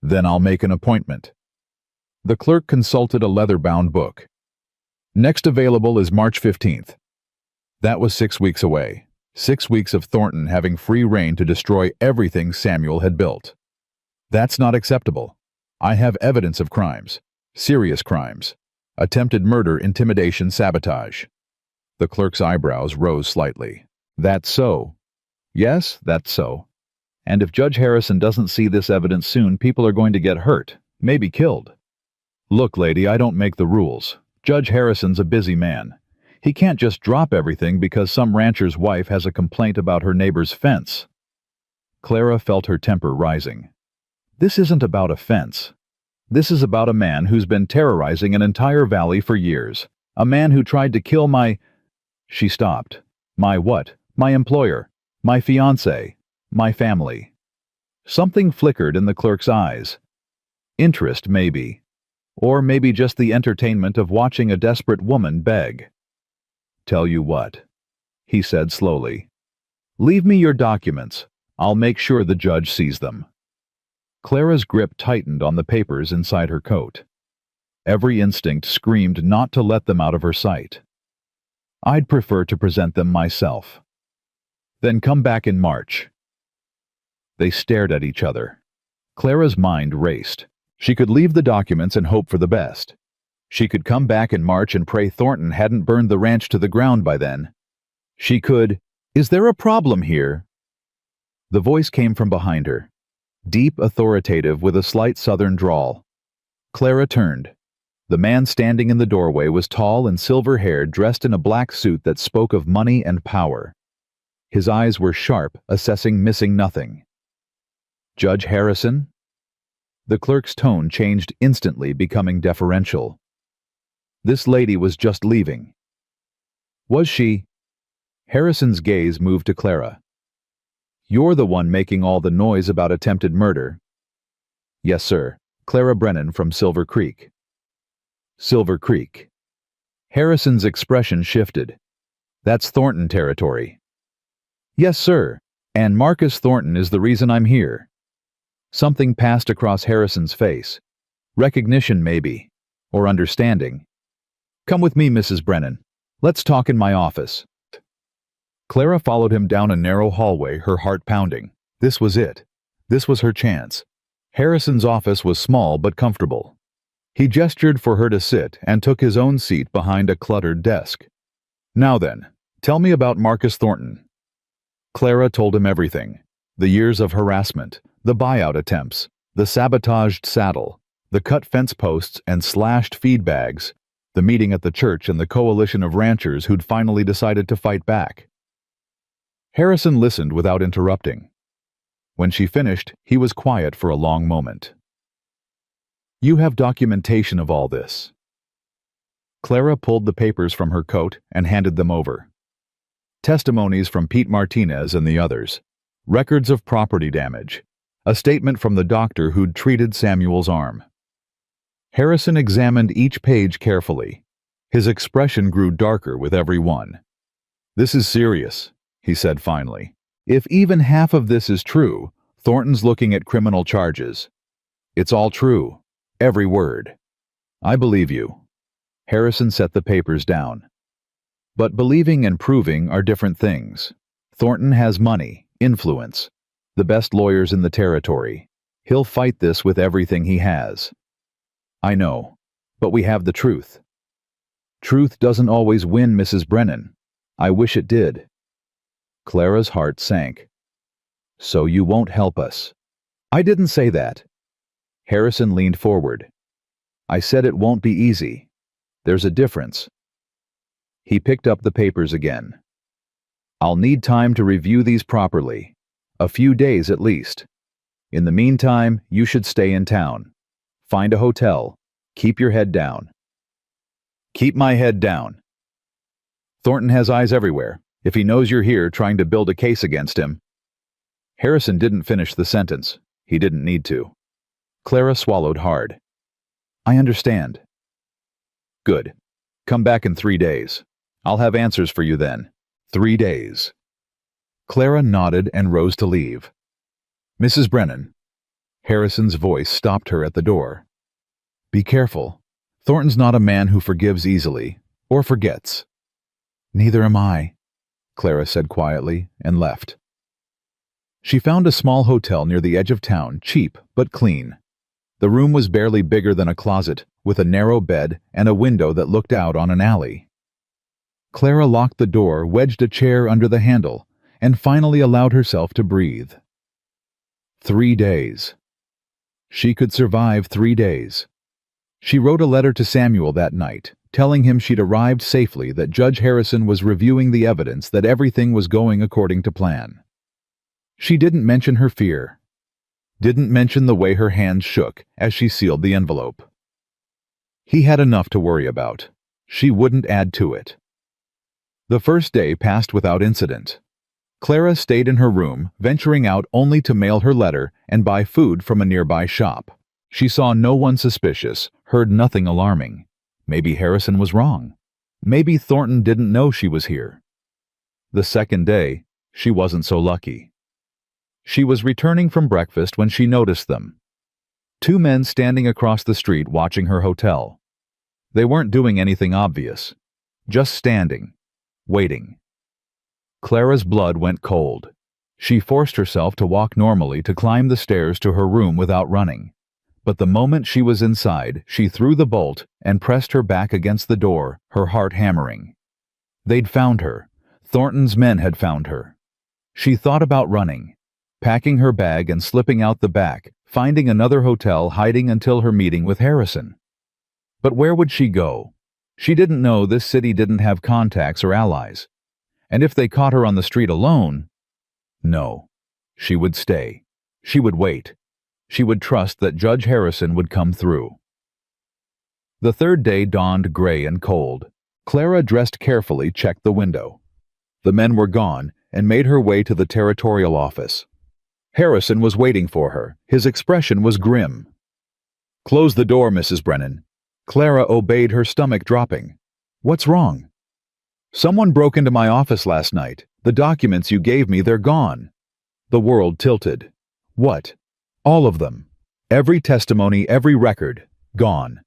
"Then I'll make an appointment." The clerk consulted a leather-bound book. "Next available is March 15th. That was 6 weeks away. 6 weeks of Thornton having free rein to destroy everything Samuel had built. That's not acceptable. I have evidence of crimes. Serious crimes. Attempted murder, intimidation, sabotage." The clerk's eyebrows rose slightly. "That's so." "Yes, that's so. And if Judge Harrison doesn't see this evidence soon, people are going to get hurt, maybe killed." "Look, lady, I don't make the rules. Judge Harrison's a busy man. He can't just drop everything because some rancher's wife has a complaint about her neighbor's fence." Clara felt her temper rising. This isn't about a fence. This is about a man who's been terrorizing an entire valley for years. A man who tried to kill my... She stopped. "My what? My employer. My fiancé. My family." Something flickered in the clerk's eyes. Interest, maybe. Or maybe just the entertainment of watching a desperate woman beg. "Tell you what," he said slowly. "Leave me your documents. I'll make sure the judge sees them." Clara's grip tightened on the papers inside her coat. Every instinct screamed not to let them out of her sight. "I'd prefer to present them myself." "Then come back in March." They stared at each other. Clara's mind raced. She could leave the documents and hope for the best. She could come back in March and pray Thornton hadn't burned the ranch to the ground by then. She could... "Is there a problem here?" The voice came from behind her, deep, authoritative, with a slight southern drawl. Clara turned. The man standing in the doorway was tall and silver-haired, dressed in a black suit that spoke of money and power. His eyes were sharp, assessing missing nothing. "Judge Harrison?" The clerk's tone changed instantly, becoming deferential. This lady was just leaving. Was she? Harrison's gaze moved to Clara. "You're the one making all the noise about attempted murder." "Yes, sir. Clara Brennan from Silver Creek." Silver Creek. Harrison's expression shifted. "That's Thornton territory." "Yes, sir. And Marcus Thornton is the reason I'm here." Something passed across Harrison's face. Recognition, maybe. Or understanding. "Come with me, Mrs. Brennan. Let's talk in my office." Clara followed him down a narrow hallway, her heart pounding. This was it. This was her chance. Harrison's office was small but comfortable. He gestured for her to sit and took his own seat behind a cluttered desk. "Now then, tell me about Marcus Thornton." Clara told him everything. The years of harassment, the buyout attempts, the sabotaged saddle, the cut fence posts and slashed feed bags, the meeting at the church and the coalition of ranchers who'd finally decided to fight back. Harrison listened without interrupting. When she finished, he was quiet for a long moment. "You have documentation of all this." Clara pulled the papers from her coat and handed them over. Testimonies from Pete Martinez and the others. Records of property damage. A statement from the doctor who'd treated Samuel's arm. Harrison examined each page carefully. His expression grew darker with every one. "This is serious," he said finally. "If even half of this is true, Thornton's looking at criminal charges. It's all true. Every word. I believe you." Harrison set the papers down. "But believing and proving are different things. Thornton has money, influence, the best lawyers in the territory. He'll fight this with everything he has." "I know, but we have the truth." "Truth doesn't always win, Mrs. Brennan. I wish it did." Clara's heart sank. "So you won't help us." "I didn't say that." Harrison leaned forward. "I said it won't be easy. There's a difference." He picked up the papers again. "I'll need time to review these properly. A few days at least. In the meantime, you should stay in town. Find a hotel. Keep your head down." "Keep my head down." "Thornton has eyes everywhere. If he knows you're here trying to build a case against him—" Harrison didn't finish the sentence. He didn't need to. Clara swallowed hard. "I understand." "Good. Come back in 3 days. I'll have answers for you then. 3 days. Clara nodded and rose to leave. "Mrs. Brennan." Harrison's voice stopped her at the door. "Be careful. Thornton's not a man who forgives easily, or forgets." "Neither am I," Clara said quietly, and left. She found a small hotel near the edge of town, cheap but clean. The room was barely bigger than a closet, with a narrow bed and a window that looked out on an alley. Clara locked the door, wedged a chair under the handle, and finally allowed herself to breathe. 3 days. She could survive 3 days. She wrote a letter to Samuel that night, telling him she'd arrived safely, that Judge Harrison was reviewing the evidence, that everything was going according to plan. She didn't mention her fear. Didn't mention the way her hands shook as she sealed the envelope. He had enough to worry about. She wouldn't add to it. The first day passed without incident. Clara stayed in her room, venturing out only to mail her letter and buy food from a nearby shop. She saw no one suspicious, heard nothing alarming. Maybe Harrison was wrong. Maybe Thornton didn't know she was here. The second day, she wasn't so lucky. She was returning from breakfast when she noticed them. 2 men standing across the street watching her hotel. They weren't doing anything obvious. Just standing, waiting. Clara's blood went cold. She forced herself to walk normally, to climb the stairs to her room without running. But the moment she was inside, she threw the bolt and pressed her back against the door, her heart hammering. They'd found her. Thornton's men had found her. She thought about running, packing her bag and slipping out the back, finding another hotel, hiding until her meeting with Harrison. But where would she go? She didn't know this city didn't have contacts or allies. And if they caught her on the street alone? No. She would stay. She would wait. She would trust that Judge Harrison would come through. The third day dawned gray and cold. Clara dressed carefully, checked the window. The men were gone, and made her way to the territorial office. Harrison was waiting for her. His expression was grim. "Close the door, Mrs. Brennan." Clara obeyed, her stomach dropping. "What's wrong?" "Someone broke into my office last night. The documents you gave me, they're gone." The world tilted. What? All of them. Every testimony, every record. Gone.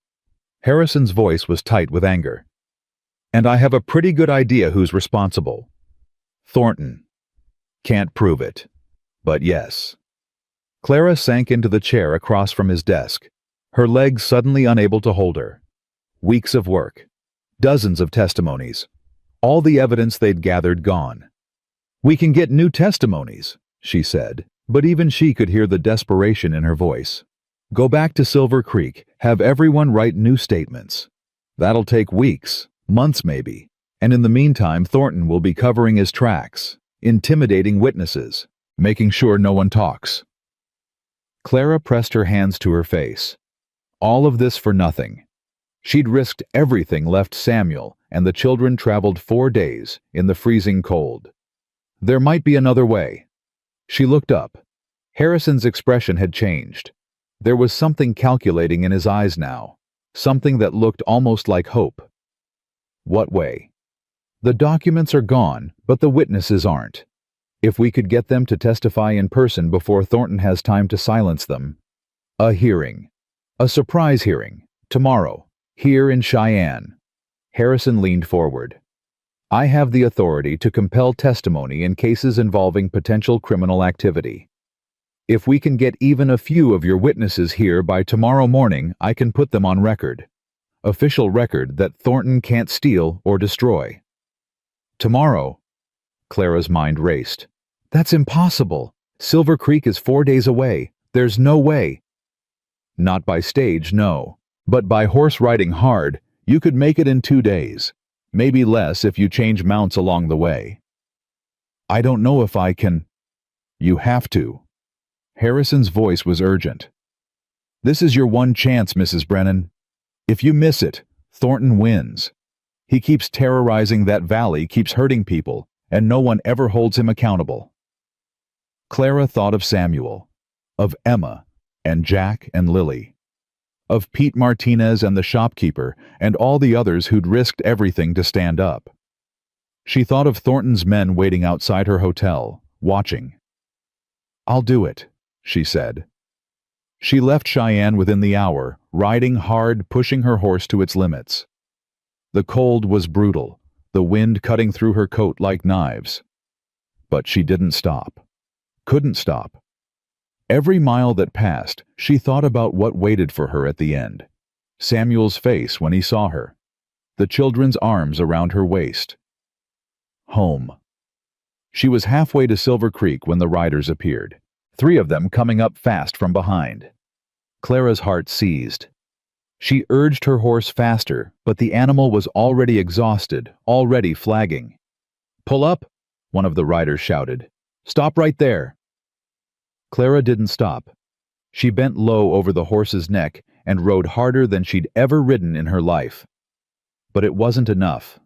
Harrison's voice was tight with anger. "And I have a pretty good idea who's responsible. Thornton. Can't prove it. But yes." Clara sank into the chair across from his desk, her legs suddenly unable to hold her. Weeks of work. Dozens of testimonies. All the evidence they'd gathered gone. "We can get new testimonies," she said, but even she could hear the desperation in her voice. "Go back to Silver Creek, have everyone write new statements. That'll take weeks, months maybe, and in the meantime Thornton will be covering his tracks, intimidating witnesses, making sure no one talks. Clara pressed her hands to her face. All of this for nothing. She'd risked everything, left Samuel, and the children traveled 4 days in the freezing cold. There might be another way. She looked up. Harrison's expression had changed. There was something calculating in his eyes now, something that looked almost like hope. What way? The documents are gone, but the witnesses aren't. If we could get them to testify in person before Thornton has time to silence them. A hearing. A surprise hearing. Tomorrow. Here in Cheyenne. Harrison leaned forward. I have the authority to compel testimony in cases involving potential criminal activity. If we can get even a few of your witnesses here by tomorrow morning, I can put them on record. Official record that Thornton can't steal or destroy. Tomorrow? Clara's mind raced. That's impossible. Silver Creek is 4 days away. There's no way. Not by stage, no. But by horse riding hard, you could make it in 2 days. Maybe less if you change mounts along the way. I don't know if I can. You have to. Harrison's voice was urgent. This is your one chance, Mrs. Brennan. If you miss it, Thornton wins. He keeps terrorizing that valley, keeps hurting people, and no one ever holds him accountable. Clara thought of Samuel, of Emma, and Jack and Lily, of Pete Martinez and the shopkeeper, and all the others who'd risked everything to stand up. She thought of Thornton's men waiting outside her hotel, watching. I'll do it, she said. She left Cheyenne within the hour, riding hard, pushing her horse to its limits. The cold was brutal, the wind cutting through her coat like knives. But she didn't stop. Couldn't stop. Every mile that passed, she thought about what waited for her at the end. Samuel's face when he saw her. The children's arms around her waist. Home. She was halfway to Silver Creek when the riders appeared, 3 of them coming up fast from behind. Clara's heart seized. She urged her horse faster, but the animal was already exhausted, already flagging. Pull up, one of the riders shouted. Stop right there. Clara didn't stop. She bent low over the horse's neck and rode harder than she'd ever ridden in her life. But it wasn't enough.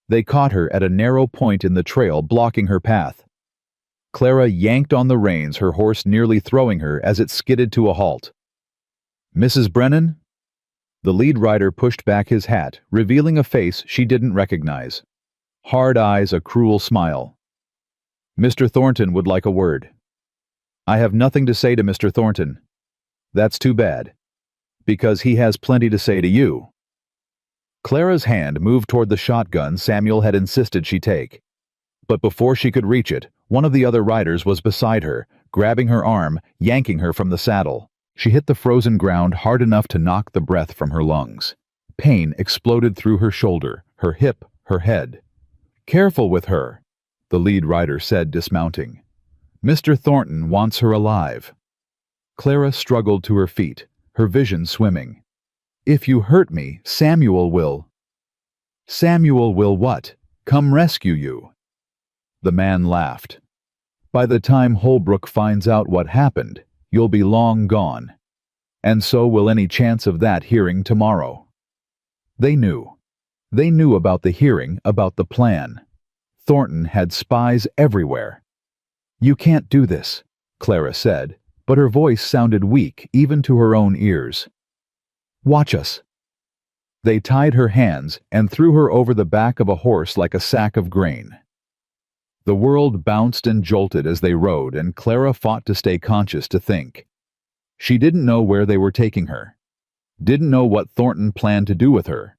They caught her at a narrow point in the trail, blocking her path. Clara yanked on the reins, her horse nearly throwing her as it skidded to a halt. Mrs. Brennan? The lead rider pushed back his hat, revealing a face she didn't recognize. Hard eyes, a cruel smile. Mr. Thornton would like a word. I have nothing to say to Mr. Thornton. That's too bad. Because he has plenty to say to you. Clara's hand moved toward the shotgun Samuel had insisted she take. But before she could reach it, one of the other riders was beside her, grabbing her arm, yanking her from the saddle. She hit the frozen ground hard enough to knock the breath from her lungs. Pain exploded through her shoulder, her hip, her head. Careful with her, the lead rider said, dismounting. Mr. Thornton wants her alive. Clara struggled to her feet, her vision swimming. If you hurt me, Samuel will. Samuel will what? Come rescue you. The man laughed. By the time Holbrook finds out what happened, you'll be long gone. And so will any chance of that hearing tomorrow. They knew. They knew about the hearing, about the plan. Thornton had spies everywhere. You can't do this, Clara said, but her voice sounded weak even to her own ears. Watch us. They tied her hands and threw her over the back of a horse like a sack of grain. The world bounced and jolted as they rode, and Clara fought to stay conscious, to think. She didn't know where they were taking her. Didn't know what Thornton planned to do with her.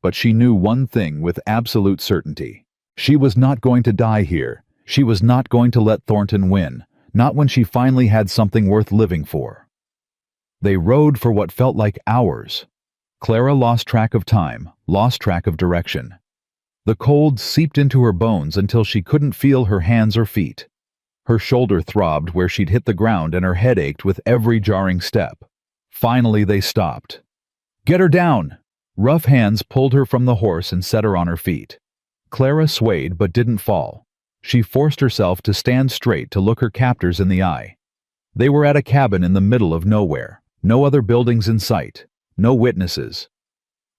But she knew one thing with absolute certainty. She was not going to die here. She was not going to let Thornton win, not when she finally had something worth living for. They rode for what felt like hours. Clara lost track of time, lost track of direction. The cold seeped into her bones until she couldn't feel her hands or feet. Her shoulder throbbed where she'd hit the ground and her head ached with every jarring step. Finally they stopped. Get her down! Rough hands pulled her from the horse and set her on her feet. Clara swayed but didn't fall. She forced herself to stand straight to look her captors in the eye. They were at a cabin in the middle of nowhere. No other buildings in sight. No witnesses.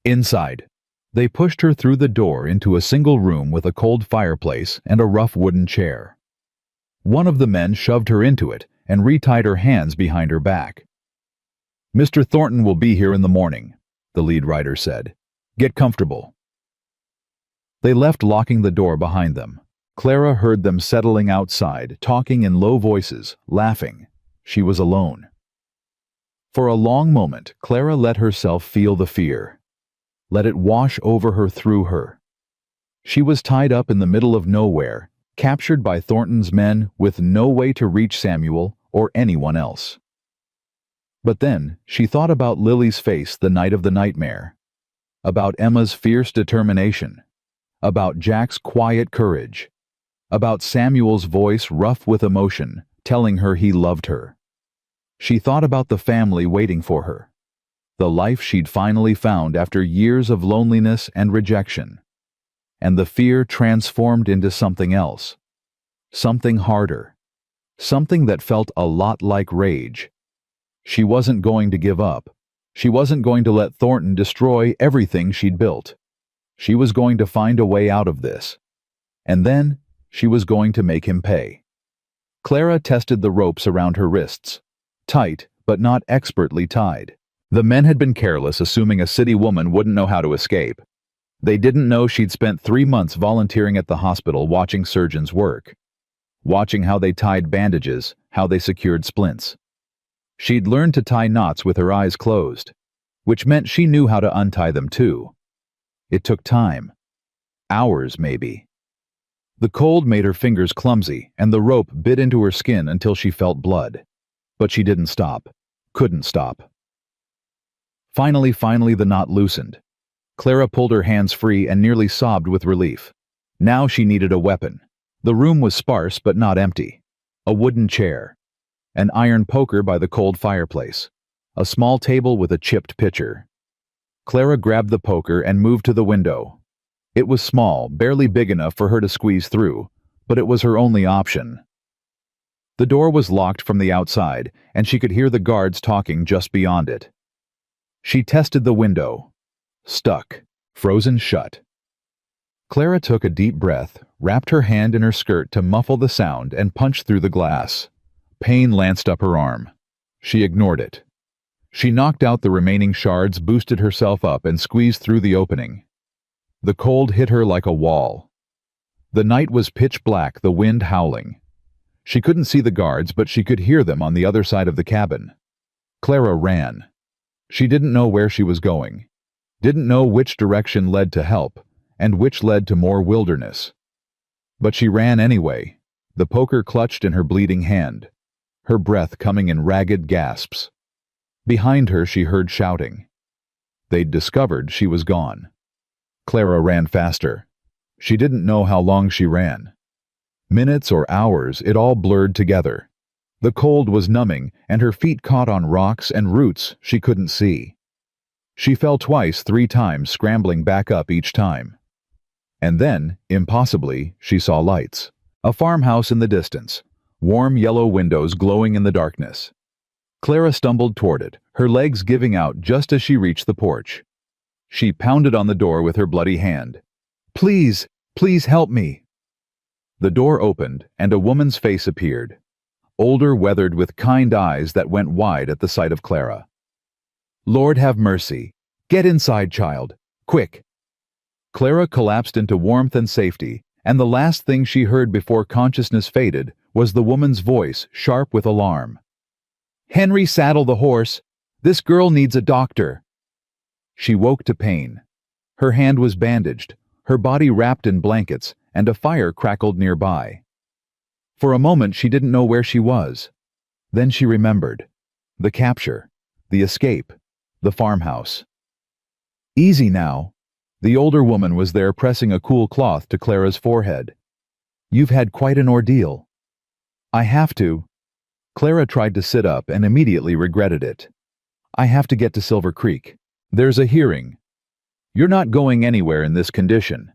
Inside. They pushed her through the door into a single room with a cold fireplace and a rough wooden chair. One of the men shoved her into it and retied her hands behind her back. "Mr. Thornton will be here in the morning," the lead writer said. "Get comfortable." They left, locking the door behind them. Clara heard them settling outside, talking in low voices, laughing. She was alone. For a long moment, Clara let herself feel the fear. Let it wash over her, through her. She was tied up in the middle of nowhere, captured by Thornton's men with no way to reach Samuel or anyone else. But then she thought about Lily's face the night of the nightmare, about Emma's fierce determination, about Jack's quiet courage, about Samuel's voice rough with emotion, telling her he loved her. She thought about the family waiting for her, the life she'd finally found after years of loneliness and rejection. And the fear transformed into something else, something harder, something that felt a lot like rage. She wasn't going to give up. She wasn't going to let Thornton destroy everything she'd built. She was going to find a way out of this. And then she was going to make him pay. Clara tested the ropes around her wrists, tight but not expertly tied. The men had been careless, assuming a city woman wouldn't know how to escape. They didn't know she'd spent 3 months volunteering at the hospital, watching surgeons work, watching how they tied bandages, how they secured splints. She'd learned to tie knots with her eyes closed, which meant she knew how to untie them too. It took time. Hours, maybe. The cold made her fingers clumsy, and the rope bit into her skin until she felt blood. But she didn't stop. Couldn't stop. Finally, the knot loosened. Clara pulled her hands free and nearly sobbed with relief. Now she needed a weapon. The room was sparse but not empty. A wooden chair. An iron poker by the cold fireplace. A small table with a chipped pitcher. Clara grabbed the poker and moved to the window. It was small, barely big enough for her to squeeze through, but it was her only option. The door was locked from the outside, and she could hear the guards talking just beyond it. She tested the window. Stuck. Frozen shut. Clara took a deep breath, wrapped her hand in her skirt to muffle the sound, and punched through the glass. Pain lanced up her arm. She ignored it. She knocked out the remaining shards, boosted herself up, and squeezed through the opening. The cold hit her like a wall. The night was pitch black, the wind howling. She couldn't see the guards, but she could hear them on the other side of the cabin. Clara ran. She didn't know where she was going, didn't know which direction led to help, and which led to more wilderness. But she ran anyway, the poker clutched in her bleeding hand, her breath coming in ragged gasps. Behind her she heard shouting. They'd discovered she was gone. Clara ran faster. She didn't know how long she ran. Minutes or hours, it all blurred together. The cold was numbing, and her feet caught on rocks and roots she couldn't see. She fell twice, 3 times, scrambling back up each time. And then, impossibly, she saw lights. A farmhouse in the distance, warm yellow windows glowing in the darkness. Clara stumbled toward it, her legs giving out just as she reached the porch. She pounded on the door with her bloody hand. "Please, please help me." The door opened, and a woman's face appeared. Older, weathered, with kind eyes that went wide at the sight of Clara. "Lord have mercy. Get inside, child. Quick." Clara collapsed into warmth and safety, and the last thing she heard before consciousness faded was the woman's voice, sharp with alarm. "Henry, saddle the horse. This girl needs a doctor." She woke to pain. Her hand was bandaged, her body wrapped in blankets, and a fire crackled nearby. For a moment she didn't know where she was. Then she remembered. The capture, the escape, the farmhouse. "Easy now." The older woman was there, pressing a cool cloth to Clara's forehead. "You've had quite an ordeal." "I have to." Clara tried to sit up and immediately regretted it. "I have to get to Silver Creek. There's a hearing. You're not going anywhere in this condition.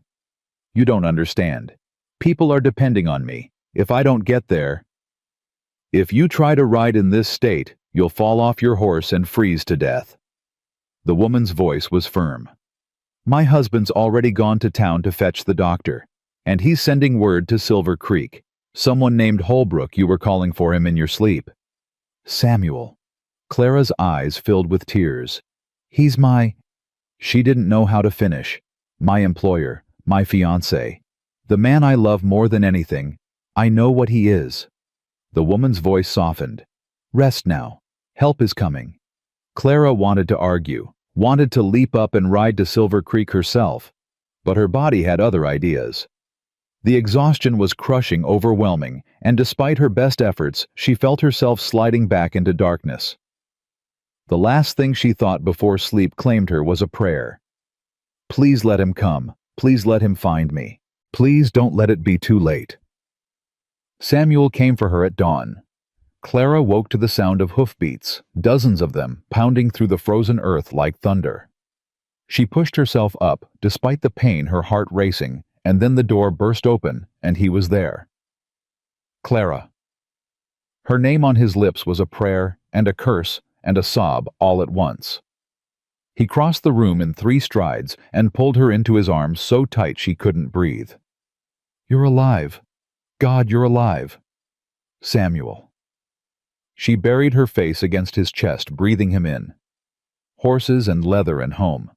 You don't understand. People are depending on me. If I don't get there, if you try to ride in this state, you'll fall off your horse and freeze to death." The woman's voice was firm. "My husband's already gone to town to fetch the doctor, and he's sending word to Silver Creek. Someone named Holbrook, you were calling for him in your sleep." "Samuel." Clara's eyes filled with tears. "He's my—" She didn't know how to finish. "My employer, my fiancé. The man I love more than anything. I know what he is." The woman's voice softened. "Rest now. Help is coming." Clara wanted to argue, wanted to leap up and ride to Silver Creek herself, but her body had other ideas. The exhaustion was crushing, overwhelming, and despite her best efforts, she felt herself sliding back into darkness. The last thing she thought before sleep claimed her was a prayer. "Please let him come. Please let him find me. Please don't let it be too late." Samuel came for her at dawn. Clara woke to the sound of hoofbeats, dozens of them, pounding through the frozen earth like thunder. She pushed herself up, despite the pain, her heart racing, and then the door burst open, and he was there. Clara. Her name on his lips was a prayer and a curse and a sob all at once. He crossed the room in 3 strides and pulled her into his arms so tight she couldn't breathe. "You're alive. God, you're alive. Samuel." She buried her face against his chest, breathing him in. "Horses and leather and home.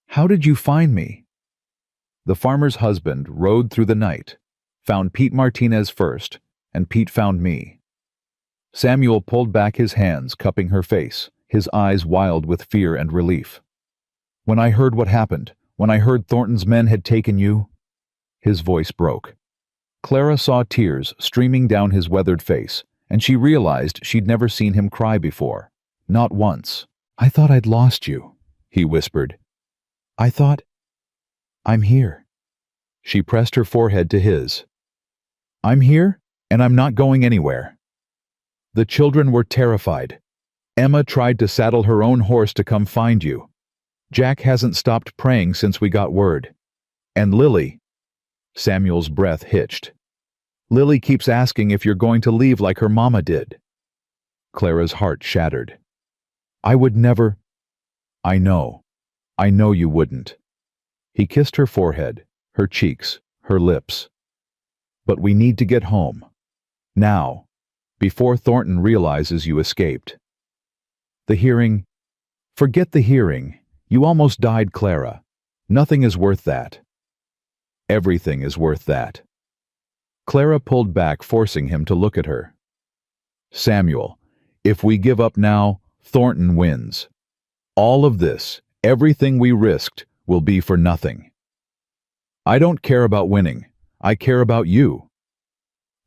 How did you find me?" The farmer's husband rode through the night, found Pete Martinez first, and Pete found me. Samuel pulled back his hands, cupping her face, his eyes wild with fear and relief. "When I heard what happened, when I heard Thornton's men had taken you—" His voice broke. Clara saw tears streaming down his weathered face, and she realized she'd never seen him cry before. Not once. "I thought I'd lost you," he whispered. "I thought— I'm here." She pressed her forehead to his. "I'm here, and I'm not going anywhere." The children were terrified. "Emma tried to saddle her own horse to come find you. Jack hasn't stopped praying since we got word. And Lily—" Samuel's breath hitched. "Lily keeps asking if you're going to leave like her mama did." Clara's heart shattered. "I would never—" I know you wouldn't." He kissed her forehead, her cheeks, her lips. "But we need to get home. Now, before Thornton realizes you escaped. The hearing— Forget the hearing. You almost died, Clara. Nothing is worth that." "Everything is worth that." Clara pulled back, forcing him to look at her. "Samuel, if we give up now, Thornton wins. All of this, everything we risked, will be for nothing. I don't care about winning. I care about you.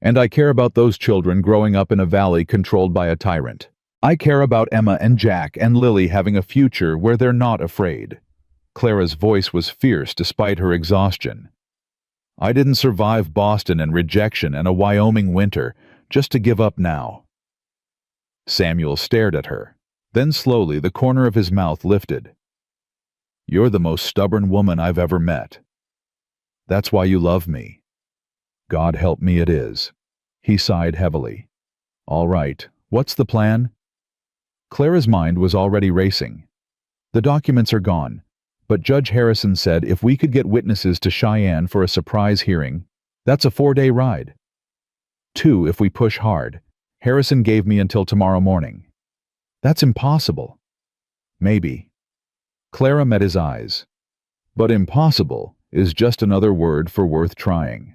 And I care about those children growing up in a valley controlled by a tyrant. I care about Emma and Jack and Lily having a future where they're not afraid." Clara's voice was fierce despite her exhaustion. "I didn't survive Boston and rejection and a Wyoming winter just to give up now." Samuel stared at her. Then slowly the corner of his mouth lifted. "You're the most stubborn woman I've ever met. That's why you love me." "God help me, it is." He sighed heavily. "All right, what's the plan?" Clara's mind was already racing. "The documents are gone, but Judge Harrison said if we could get witnesses to Cheyenne for a surprise hearing, that's a 4-day ride. 2 if we push hard. Harrison gave me until tomorrow morning." "That's impossible." "Maybe." Clara met his eyes. "But impossible is just another word for worth trying."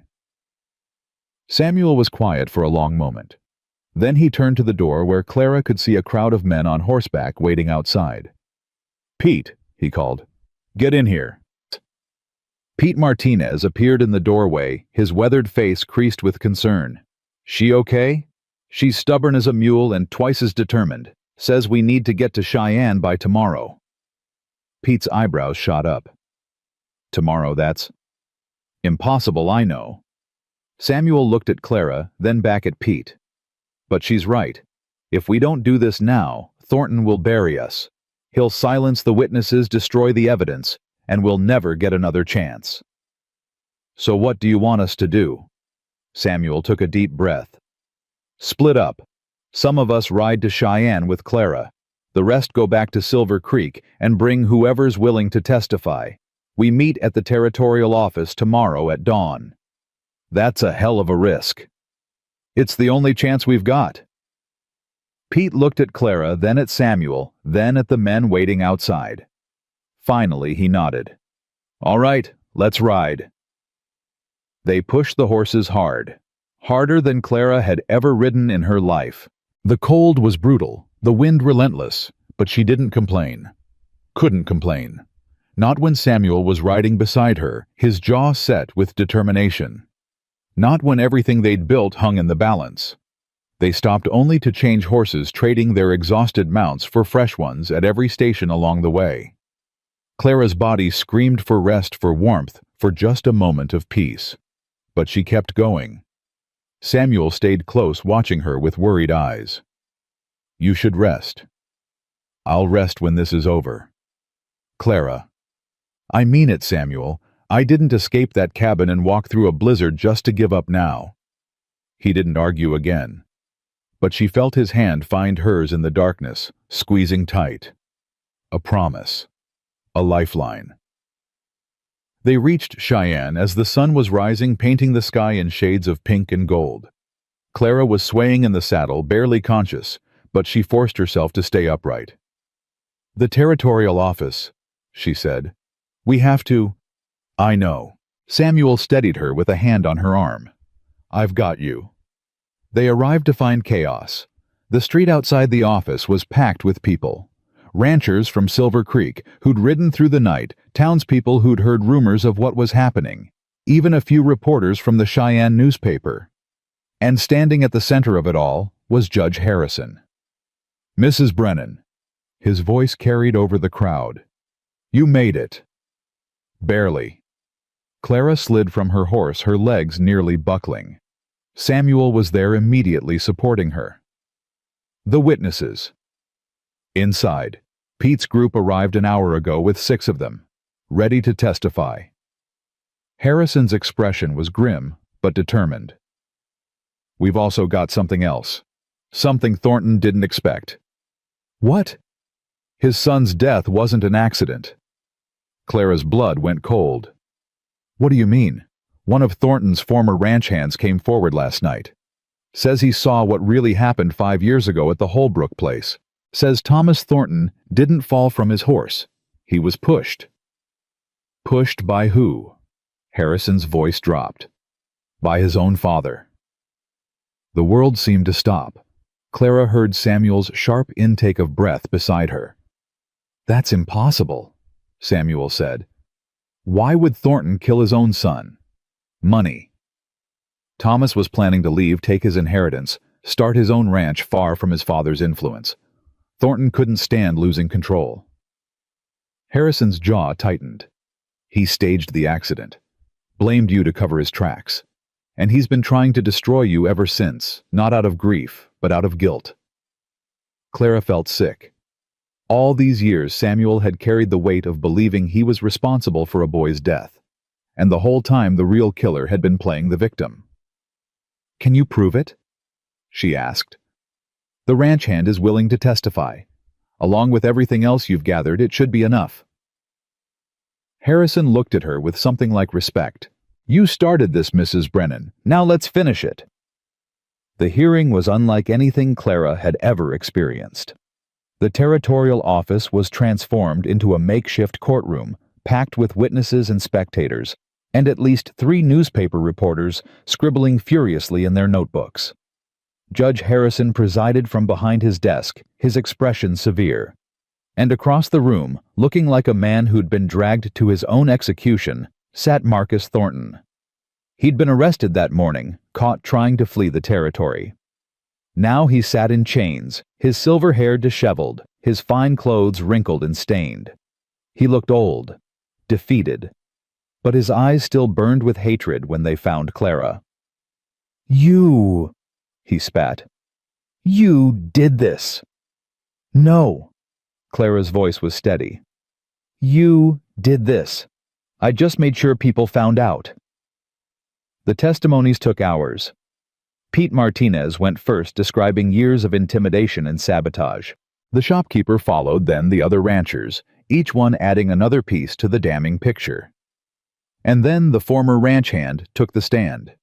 Samuel was quiet for a long moment. Then he turned to the door where Clara could see a crowd of men on horseback waiting outside. "Pete," he called, "get in here." Pete Martinez appeared in the doorway, his weathered face creased with concern. "She okay?" "She's stubborn as a mule and twice as determined. Says we need to get to Cheyenne by tomorrow." Pete's eyebrows shot up. "Tomorrow, that's—" "Impossible, I know." Samuel looked at Clara, then back at Pete. "But she's right. If we don't do this now, Thornton will bury us. He'll silence the witnesses, destroy the evidence, and we'll never get another chance." So what do you want us to do? Samuel took a deep breath. Split up. Some of us ride to Cheyenne with Clara. The rest go back to Silver Creek and bring whoever's willing to testify. We meet at the territorial office tomorrow at dawn. That's a hell of a risk. It's the only chance we've got. Pete looked at Clara, then at Samuel, then at the men waiting outside. Finally, he nodded. All right, let's ride. They pushed the horses hard, harder than Clara had ever ridden in her life. The cold was brutal, the wind relentless, but she didn't complain. Couldn't complain. Not when Samuel was riding beside her, his jaw set with determination. Not when everything they'd built hung in the balance. They stopped only to change horses, trading their exhausted mounts for fresh ones at every station along the way. Clara's body screamed for rest, for warmth, for just a moment of peace. But she kept going. Samuel stayed close, watching her with worried eyes. You should rest. I'll rest when this is over. Clara. I mean it, Samuel. I didn't escape that cabin and walk through a blizzard just to give up now. He didn't argue again. But she felt his hand find hers in the darkness, squeezing tight. A promise. A lifeline. They reached Cheyenne as the sun was rising, painting the sky in shades of pink and gold. Clara was swaying in the saddle, barely conscious, but she forced herself to stay upright. The territorial office, she said. We have to... I know. Samuel steadied her with a hand on her arm. I've got you. They arrived to find chaos. The street outside the office was packed with people. Ranchers from Silver Creek who'd ridden through the night, townspeople who'd heard rumors of what was happening, even a few reporters from the Cheyenne newspaper. And standing at the center of it all was Judge Harrison. Mrs. Brennan. His voice carried over the crowd. You made it. Barely. Clara slid from her horse, her legs nearly buckling. Samuel was there immediately, supporting her. The witnesses. Inside, Pete's group arrived an hour ago with 6 of them, ready to testify. Harrison's expression was grim, but determined. We've also got something else. Something Thornton didn't expect. What? His son's death wasn't an accident. Clara's blood went cold. What do you mean? One of Thornton's former ranch hands came forward last night. Says he saw what really happened 5 years ago at the Holbrook place. Says Thomas Thornton didn't fall from his horse. He was pushed. Pushed by who? Harrison's voice dropped. By his own father. The world seemed to stop. Clara heard Samuel's sharp intake of breath beside her. That's impossible, Samuel said. Why would Thornton kill his own son? Money. Thomas was planning to leave, take his inheritance, start his own ranch far from his father's influence. Thornton couldn't stand losing control. Harrison's jaw tightened. He staged the accident, blamed you to cover his tracks, and he's been trying to destroy you ever since, not out of grief, but out of guilt. Clara felt sick. All these years, Samuel had carried the weight of believing he was responsible for a boy's death, and the whole time the real killer had been playing the victim. Can you prove it? She asked. The ranch hand is willing to testify. Along with everything else you've gathered, it should be enough. Harrison looked at her with something like respect. You started this, Mrs. Brennan. Now let's finish it. The hearing was unlike anything Clara had ever experienced. The territorial office was transformed into a makeshift courtroom, packed with witnesses and spectators, and at least 3 newspaper reporters scribbling furiously in their notebooks. Judge Harrison presided from behind his desk, his expression severe. And across the room, looking like a man who'd been dragged to his own execution, sat Marcus Thornton. He'd been arrested that morning, caught trying to flee the territory. Now he sat in chains, his silver hair disheveled, his fine clothes wrinkled and stained. He looked old, defeated, but his eyes still burned with hatred when they found Clara. You, he spat. You did this. No. Clara's voice was steady. You did this. I just made sure people found out. The testimonies took hours. Pete Martinez went first, describing years of intimidation and sabotage. The shopkeeper followed, then the other ranchers, each one adding another piece to the damning picture. And then the former ranch hand took the stand.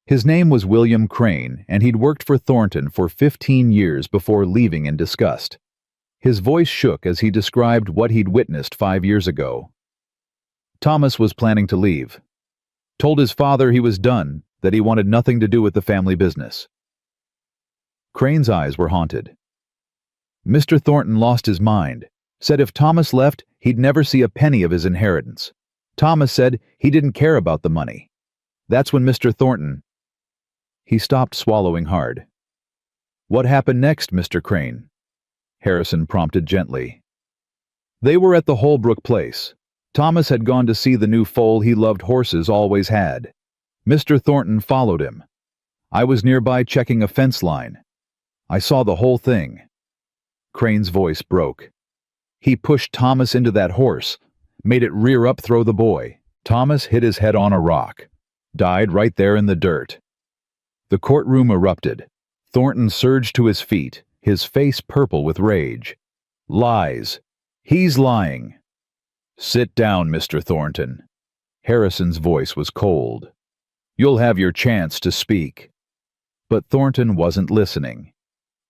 His name was William Crane, and he'd worked for Thornton for 15 years before leaving in disgust. His voice shook as he described what he'd witnessed 5 years ago. Thomas was planning to leave. Told his father he was done, that he wanted nothing to do with the family business. Crane's eyes were haunted. Mr. Thornton lost his mind, said if Thomas left, he'd never see a penny of his inheritance. Thomas said he didn't care about the money. That's when Mr. Thornton... He stopped, swallowing hard. What happened next, Mr. Crane? Harrison prompted gently. They were at the Holbrook place. Thomas had gone to see the new foal he loved horses always had. Mr. Thornton followed him. I was nearby checking a fence line. I saw the whole thing. Crane's voice broke. He pushed Thomas into that horse, made it rear up, throw the boy. Thomas hit his head on a rock. Died right there in the dirt. The courtroom erupted. Thornton surged to his feet, his face purple with rage. Lies. He's lying. Sit down, Mr. Thornton. Harrison's voice was cold. You'll have your chance to speak. But Thornton wasn't listening.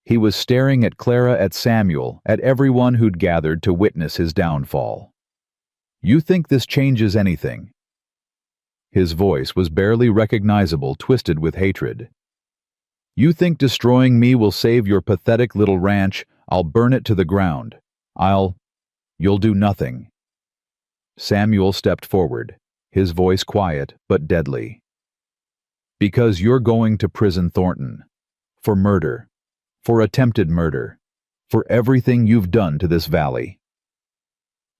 He was staring at Clara, at Samuel, at everyone who'd gathered to witness his downfall. You think this changes anything? His voice was barely recognizable, twisted with hatred. You think destroying me will save your pathetic little ranch? I'll burn it to the ground. You'll do nothing. Samuel stepped forward, his voice quiet but deadly. Because you're going to prison, Thornton. For murder. For attempted murder. For everything you've done to this valley.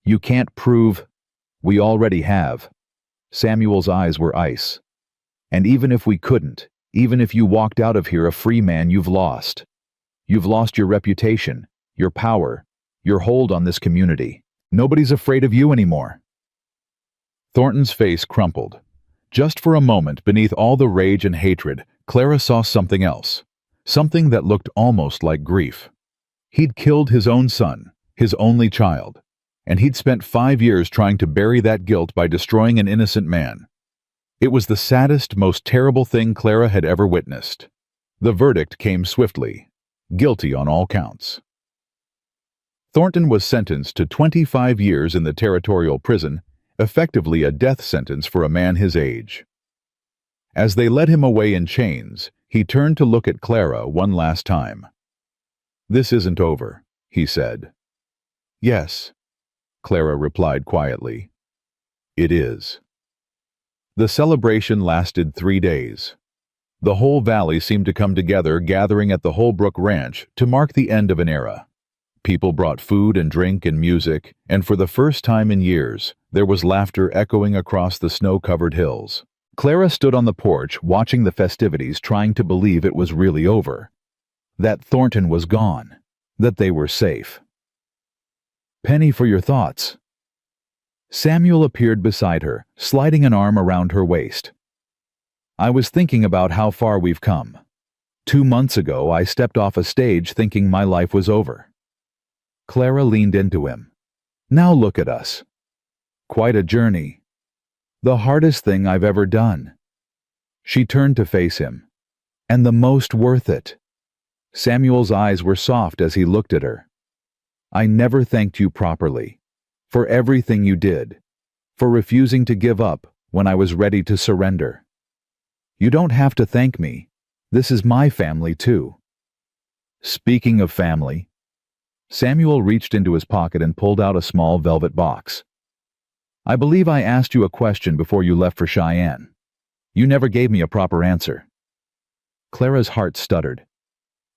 You can't prove... We already have. Samuel's eyes were ice. And even if we couldn't, even if you walked out of here a free man, you've lost. You've lost your reputation, your power, your hold on this community. Nobody's afraid of you anymore. Thornton's face crumpled. Just for a moment, beneath all the rage and hatred, Clara saw something else. Something that looked almost like grief. He'd killed his own son, his only child. And he'd spent 5 years trying to bury that guilt by destroying an innocent man. It was the saddest, most terrible thing Clara had ever witnessed. The verdict came swiftly, guilty on all counts. Thornton was sentenced to 25 years in the territorial prison, effectively a death sentence for a man his age. As they led him away in chains, he turned to look at Clara one last time. This isn't over, he said. Yes. Clara replied quietly. It is. The celebration lasted 3 days. The whole valley seemed to come together, gathering at the Holbrook Ranch to mark the end of an era. People brought food and drink and music, and for the first time in years, there was laughter echoing across the snow-covered hills. Clara stood on the porch, watching the festivities, trying to believe it was really over. That Thornton was gone. That they were safe. Penny, for your thoughts. Samuel appeared beside her, sliding an arm around her waist. I was thinking about how far we've come. 2 months ago, I stepped off a stage thinking my life was over. Clara leaned into him. Now look at us. Quite a journey. The hardest thing I've ever done. She turned to face him. And the most worth it. Samuel's eyes were soft as he looked at her. I never thanked you properly. For everything you did. For refusing to give up when I was ready to surrender. You don't have to thank me. This is my family too. Speaking of family, Samuel reached into his pocket and pulled out a small velvet box. I believe I asked you a question before you left for Cheyenne. You never gave me a proper answer. Clara's heart stuttered.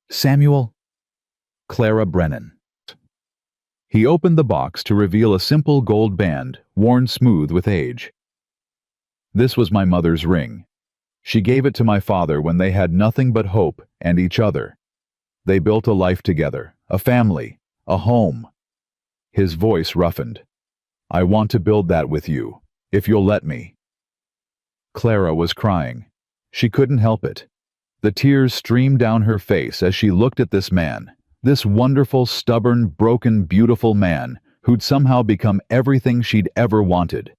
Samuel? Clara Brennan. He opened the box to reveal a simple gold band, worn smooth with age. This was my mother's ring. She gave it to my father when they had nothing but hope and each other. They built a life together, a family, a home. His voice roughened. I want to build that with you, if you'll let me. Clara was crying. She couldn't help it. The tears streamed down her face as she looked at this man, this wonderful, stubborn, broken, beautiful man who'd somehow become everything she'd ever wanted.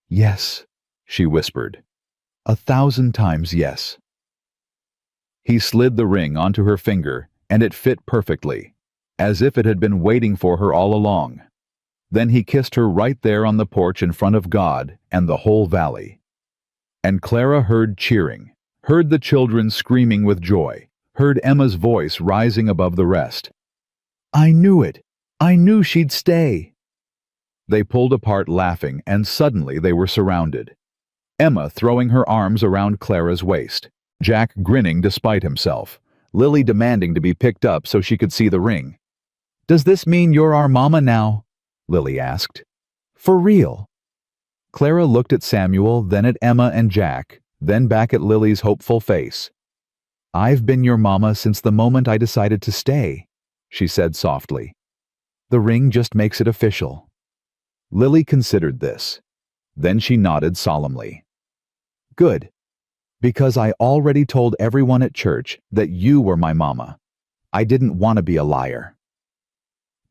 "Yes," she whispered. 1,000 times yes. He slid the ring onto her finger, and it fit perfectly, as if it had been waiting for her all along. Then he kissed her right there on the porch in front of God and the whole valley. And Clara heard cheering, heard the children screaming with joy, heard Emma's voice rising above the rest. "I knew it! I knew she'd stay!" They pulled apart laughing, and suddenly they were surrounded. Emma throwing her arms around Clara's waist, Jack grinning despite himself, Lily demanding to be picked up so she could see the ring. "Does this mean you're our mama now?" Lily asked. "For real?" Clara looked at Samuel, then at Emma and Jack, then back at Lily's hopeful face. "I've been your mama since the moment I decided to stay," she said softly. "The ring just makes it official." Lily considered this. Then she nodded solemnly. "Good. Because I already told everyone at church that you were my mama. I didn't want to be a liar."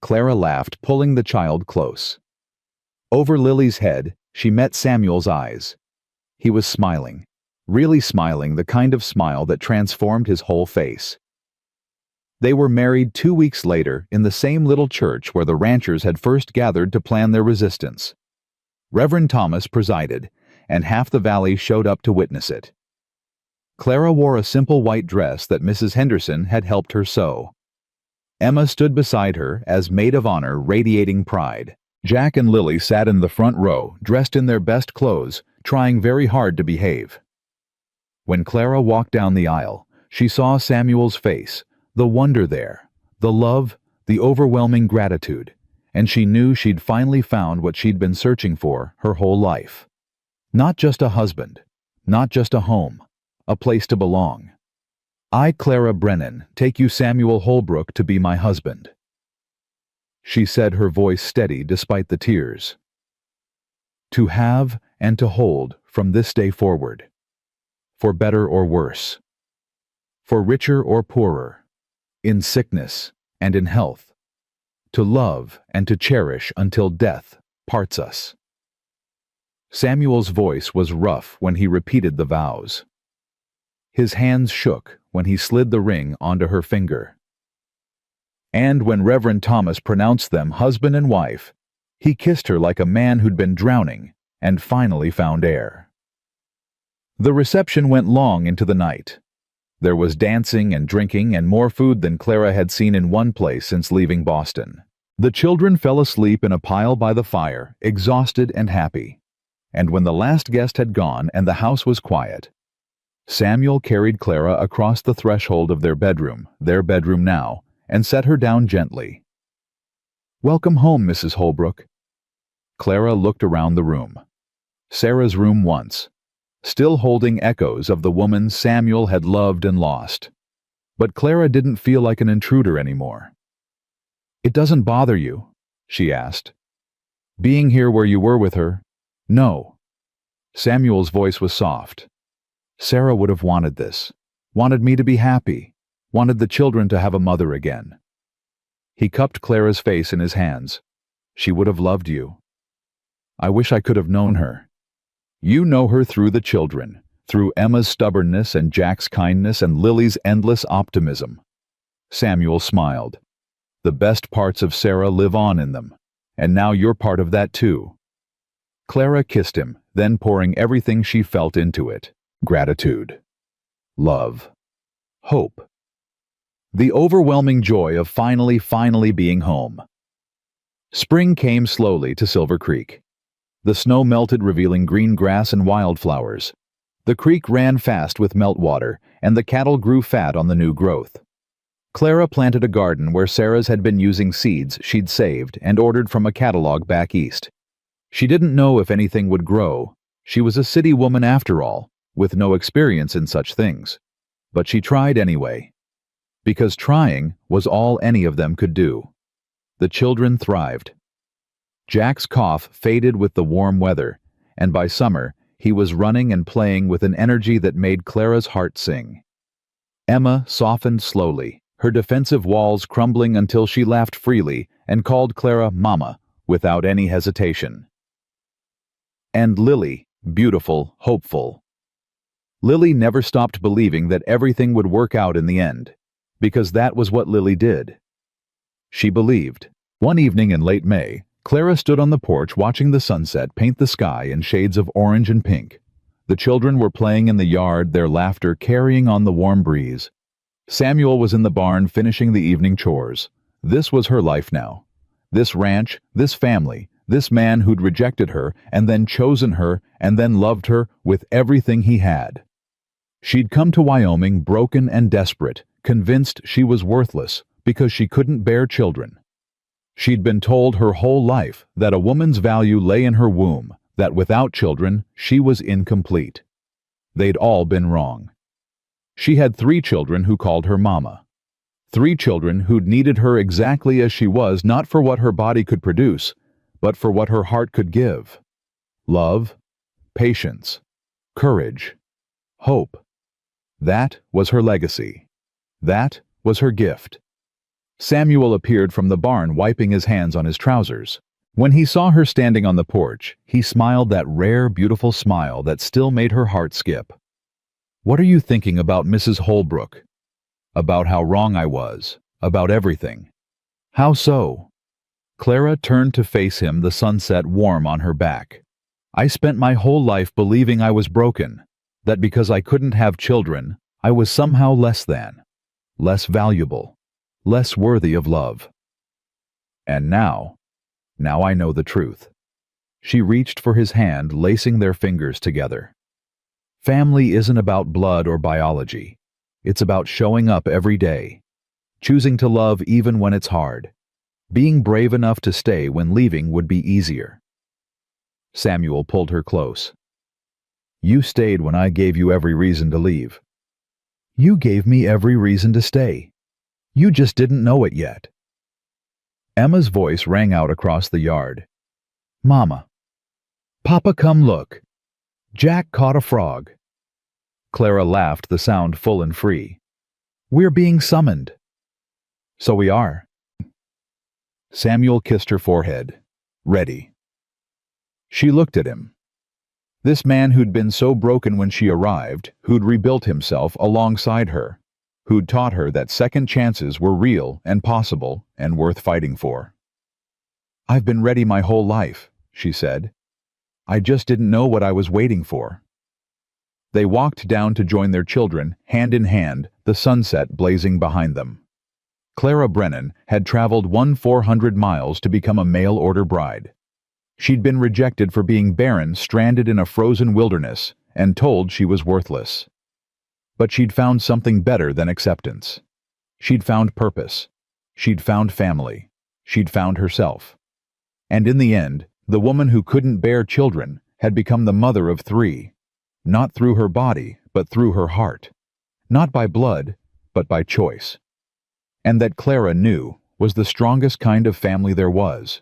Clara laughed, pulling the child close. Over Lily's head, she met Samuel's eyes. He was smiling, really smiling, the kind of smile that transformed his whole face. They were married 2 weeks later in the same little church where the ranchers had first gathered to plan their resistance. Reverend Thomas presided, and half the valley showed up to witness it. Clara wore a simple white dress that Mrs. Henderson had helped her sew. Emma stood beside her as maid of honor, radiating pride. Jack and Lily sat in the front row, dressed in their best clothes, trying very hard to behave. When Clara walked down the aisle, she saw Samuel's face, the wonder there, the love, the overwhelming gratitude, and she knew she'd finally found what she'd been searching for her whole life. Not just a husband, not just a home, a place to belong. "I, Clara Brennan, take you Samuel Holbrook to be my husband," she said, her voice steady despite the tears. "To have and to hold from this day forward, for better or worse, for richer or poorer, in sickness and in health, to love and to cherish until death parts us." Samuel's voice was rough when he repeated the vows. His hands shook when he slid the ring onto her finger. And when Reverend Thomas pronounced them husband and wife, he kissed her like a man who'd been drowning and finally found air. The reception went long into the night. There was dancing and drinking and more food than Clara had seen in one place since leaving Boston. The children fell asleep in a pile by the fire, exhausted and happy. And when the last guest had gone and the house was quiet, Samuel carried Clara across the threshold of their bedroom now, and set her down gently. "Welcome home, Mrs. Holbrook." Clara looked around the room. Sarah's room once, still holding echoes of the woman Samuel had loved and lost. But Clara didn't feel like an intruder anymore. "It doesn't bother you?" she asked. "Being here where you were with her?" "No." Samuel's voice was soft. "Sarah would have wanted this, wanted me to be happy, wanted the children to have a mother again." He cupped Clara's face in his hands. "She would have loved you. I wish I could have known her. You know her through the children, through Emma's stubbornness and Jack's kindness and Lily's endless optimism." Samuel smiled. "The best parts of Sarah live on in them, and now you're part of that too." Clara kissed him, then pouring everything she felt into it. Gratitude, love, hope. The overwhelming joy of finally being home. Spring came slowly to Silver Creek. The snow melted, revealing green grass and wildflowers. The creek ran fast with meltwater, and the cattle grew fat on the new growth. Clara planted a garden where Sarah's had been using seeds she'd saved and ordered from a catalog back east. She didn't know if anything would grow. She was a city woman after all, with no experience in such things. But she tried anyway. Because trying was all any of them could do. The children thrived. Jack's cough faded with the warm weather, and by summer, He was running and playing with an energy that made Clara's heart sing. Emma softened slowly, her defensive walls crumbling until she laughed freely and called Clara Mama without any hesitation. And Lily, beautiful, hopeful. Lily never stopped believing that everything would work out in the end, because that was what Lily did. She believed. One evening in late May, Clara stood on the porch watching the sunset paint the sky in shades of orange and pink. The children were playing in the yard, their laughter carrying on the warm breeze. Samuel was in the barn finishing the evening chores. This was her life now. This ranch, this family, this man who'd rejected her and then chosen her and then loved her with everything he had. She'd come to Wyoming broken and desperate, convinced she was worthless because she couldn't bear children. She'd been told her whole life that a woman's value lay in her womb, that without children, she was incomplete. They'd all been wrong. She had 3 children who called her Mama. 3 children who'd needed her exactly as she was, not for what her body could produce, but for what her heart could give. Love, patience, courage, hope. That was her legacy. That was her gift. Samuel appeared from the barn wiping his hands on his trousers. When he saw her standing on the porch, he smiled that rare, beautiful smile that still made her heart skip. "What are you thinking about, Mrs. Holbrook?" "About how wrong I was. About everything." "How so?" Clara turned to face him, the sunset warm on her back. "I spent my whole life believing I was broken, that because I couldn't have children, I was somehow less than, less valuable, less worthy of love. And now I know the truth." She reached for his hand, lacing their fingers together. "Family isn't about blood or biology. It's about showing up every day, choosing to love even when it's hard, being brave enough to stay when leaving would be easier." Samuel pulled her close. "You stayed when I gave you every reason to leave." "You gave me every reason to stay. You just didn't know it yet." Emma's voice rang out across the yard. "Mama. Papa, come look. Jack caught a frog." Clara laughed, the sound full and free. "We're being summoned." "So we are." Samuel kissed her forehead. "Ready." She looked at him. This man who'd been so broken when she arrived, who'd rebuilt himself alongside her, who'd taught her that second chances were real and possible and worth fighting for. "I've been ready my whole life," she said. "I just didn't know what I was waiting for." They walked down to join their children, hand in hand, the sunset blazing behind them. Clara Brennan had traveled 400 miles to become a mail-order bride. She'd been rejected for being barren, stranded in a frozen wilderness, and told she was worthless. But she'd found something better than acceptance. She'd found purpose. She'd found family. She'd found herself. And in the end, the woman who couldn't bear children had become the mother of 3, not through her body, but through her heart. Not by blood, but by choice. And that Clara knew was the strongest kind of family there was.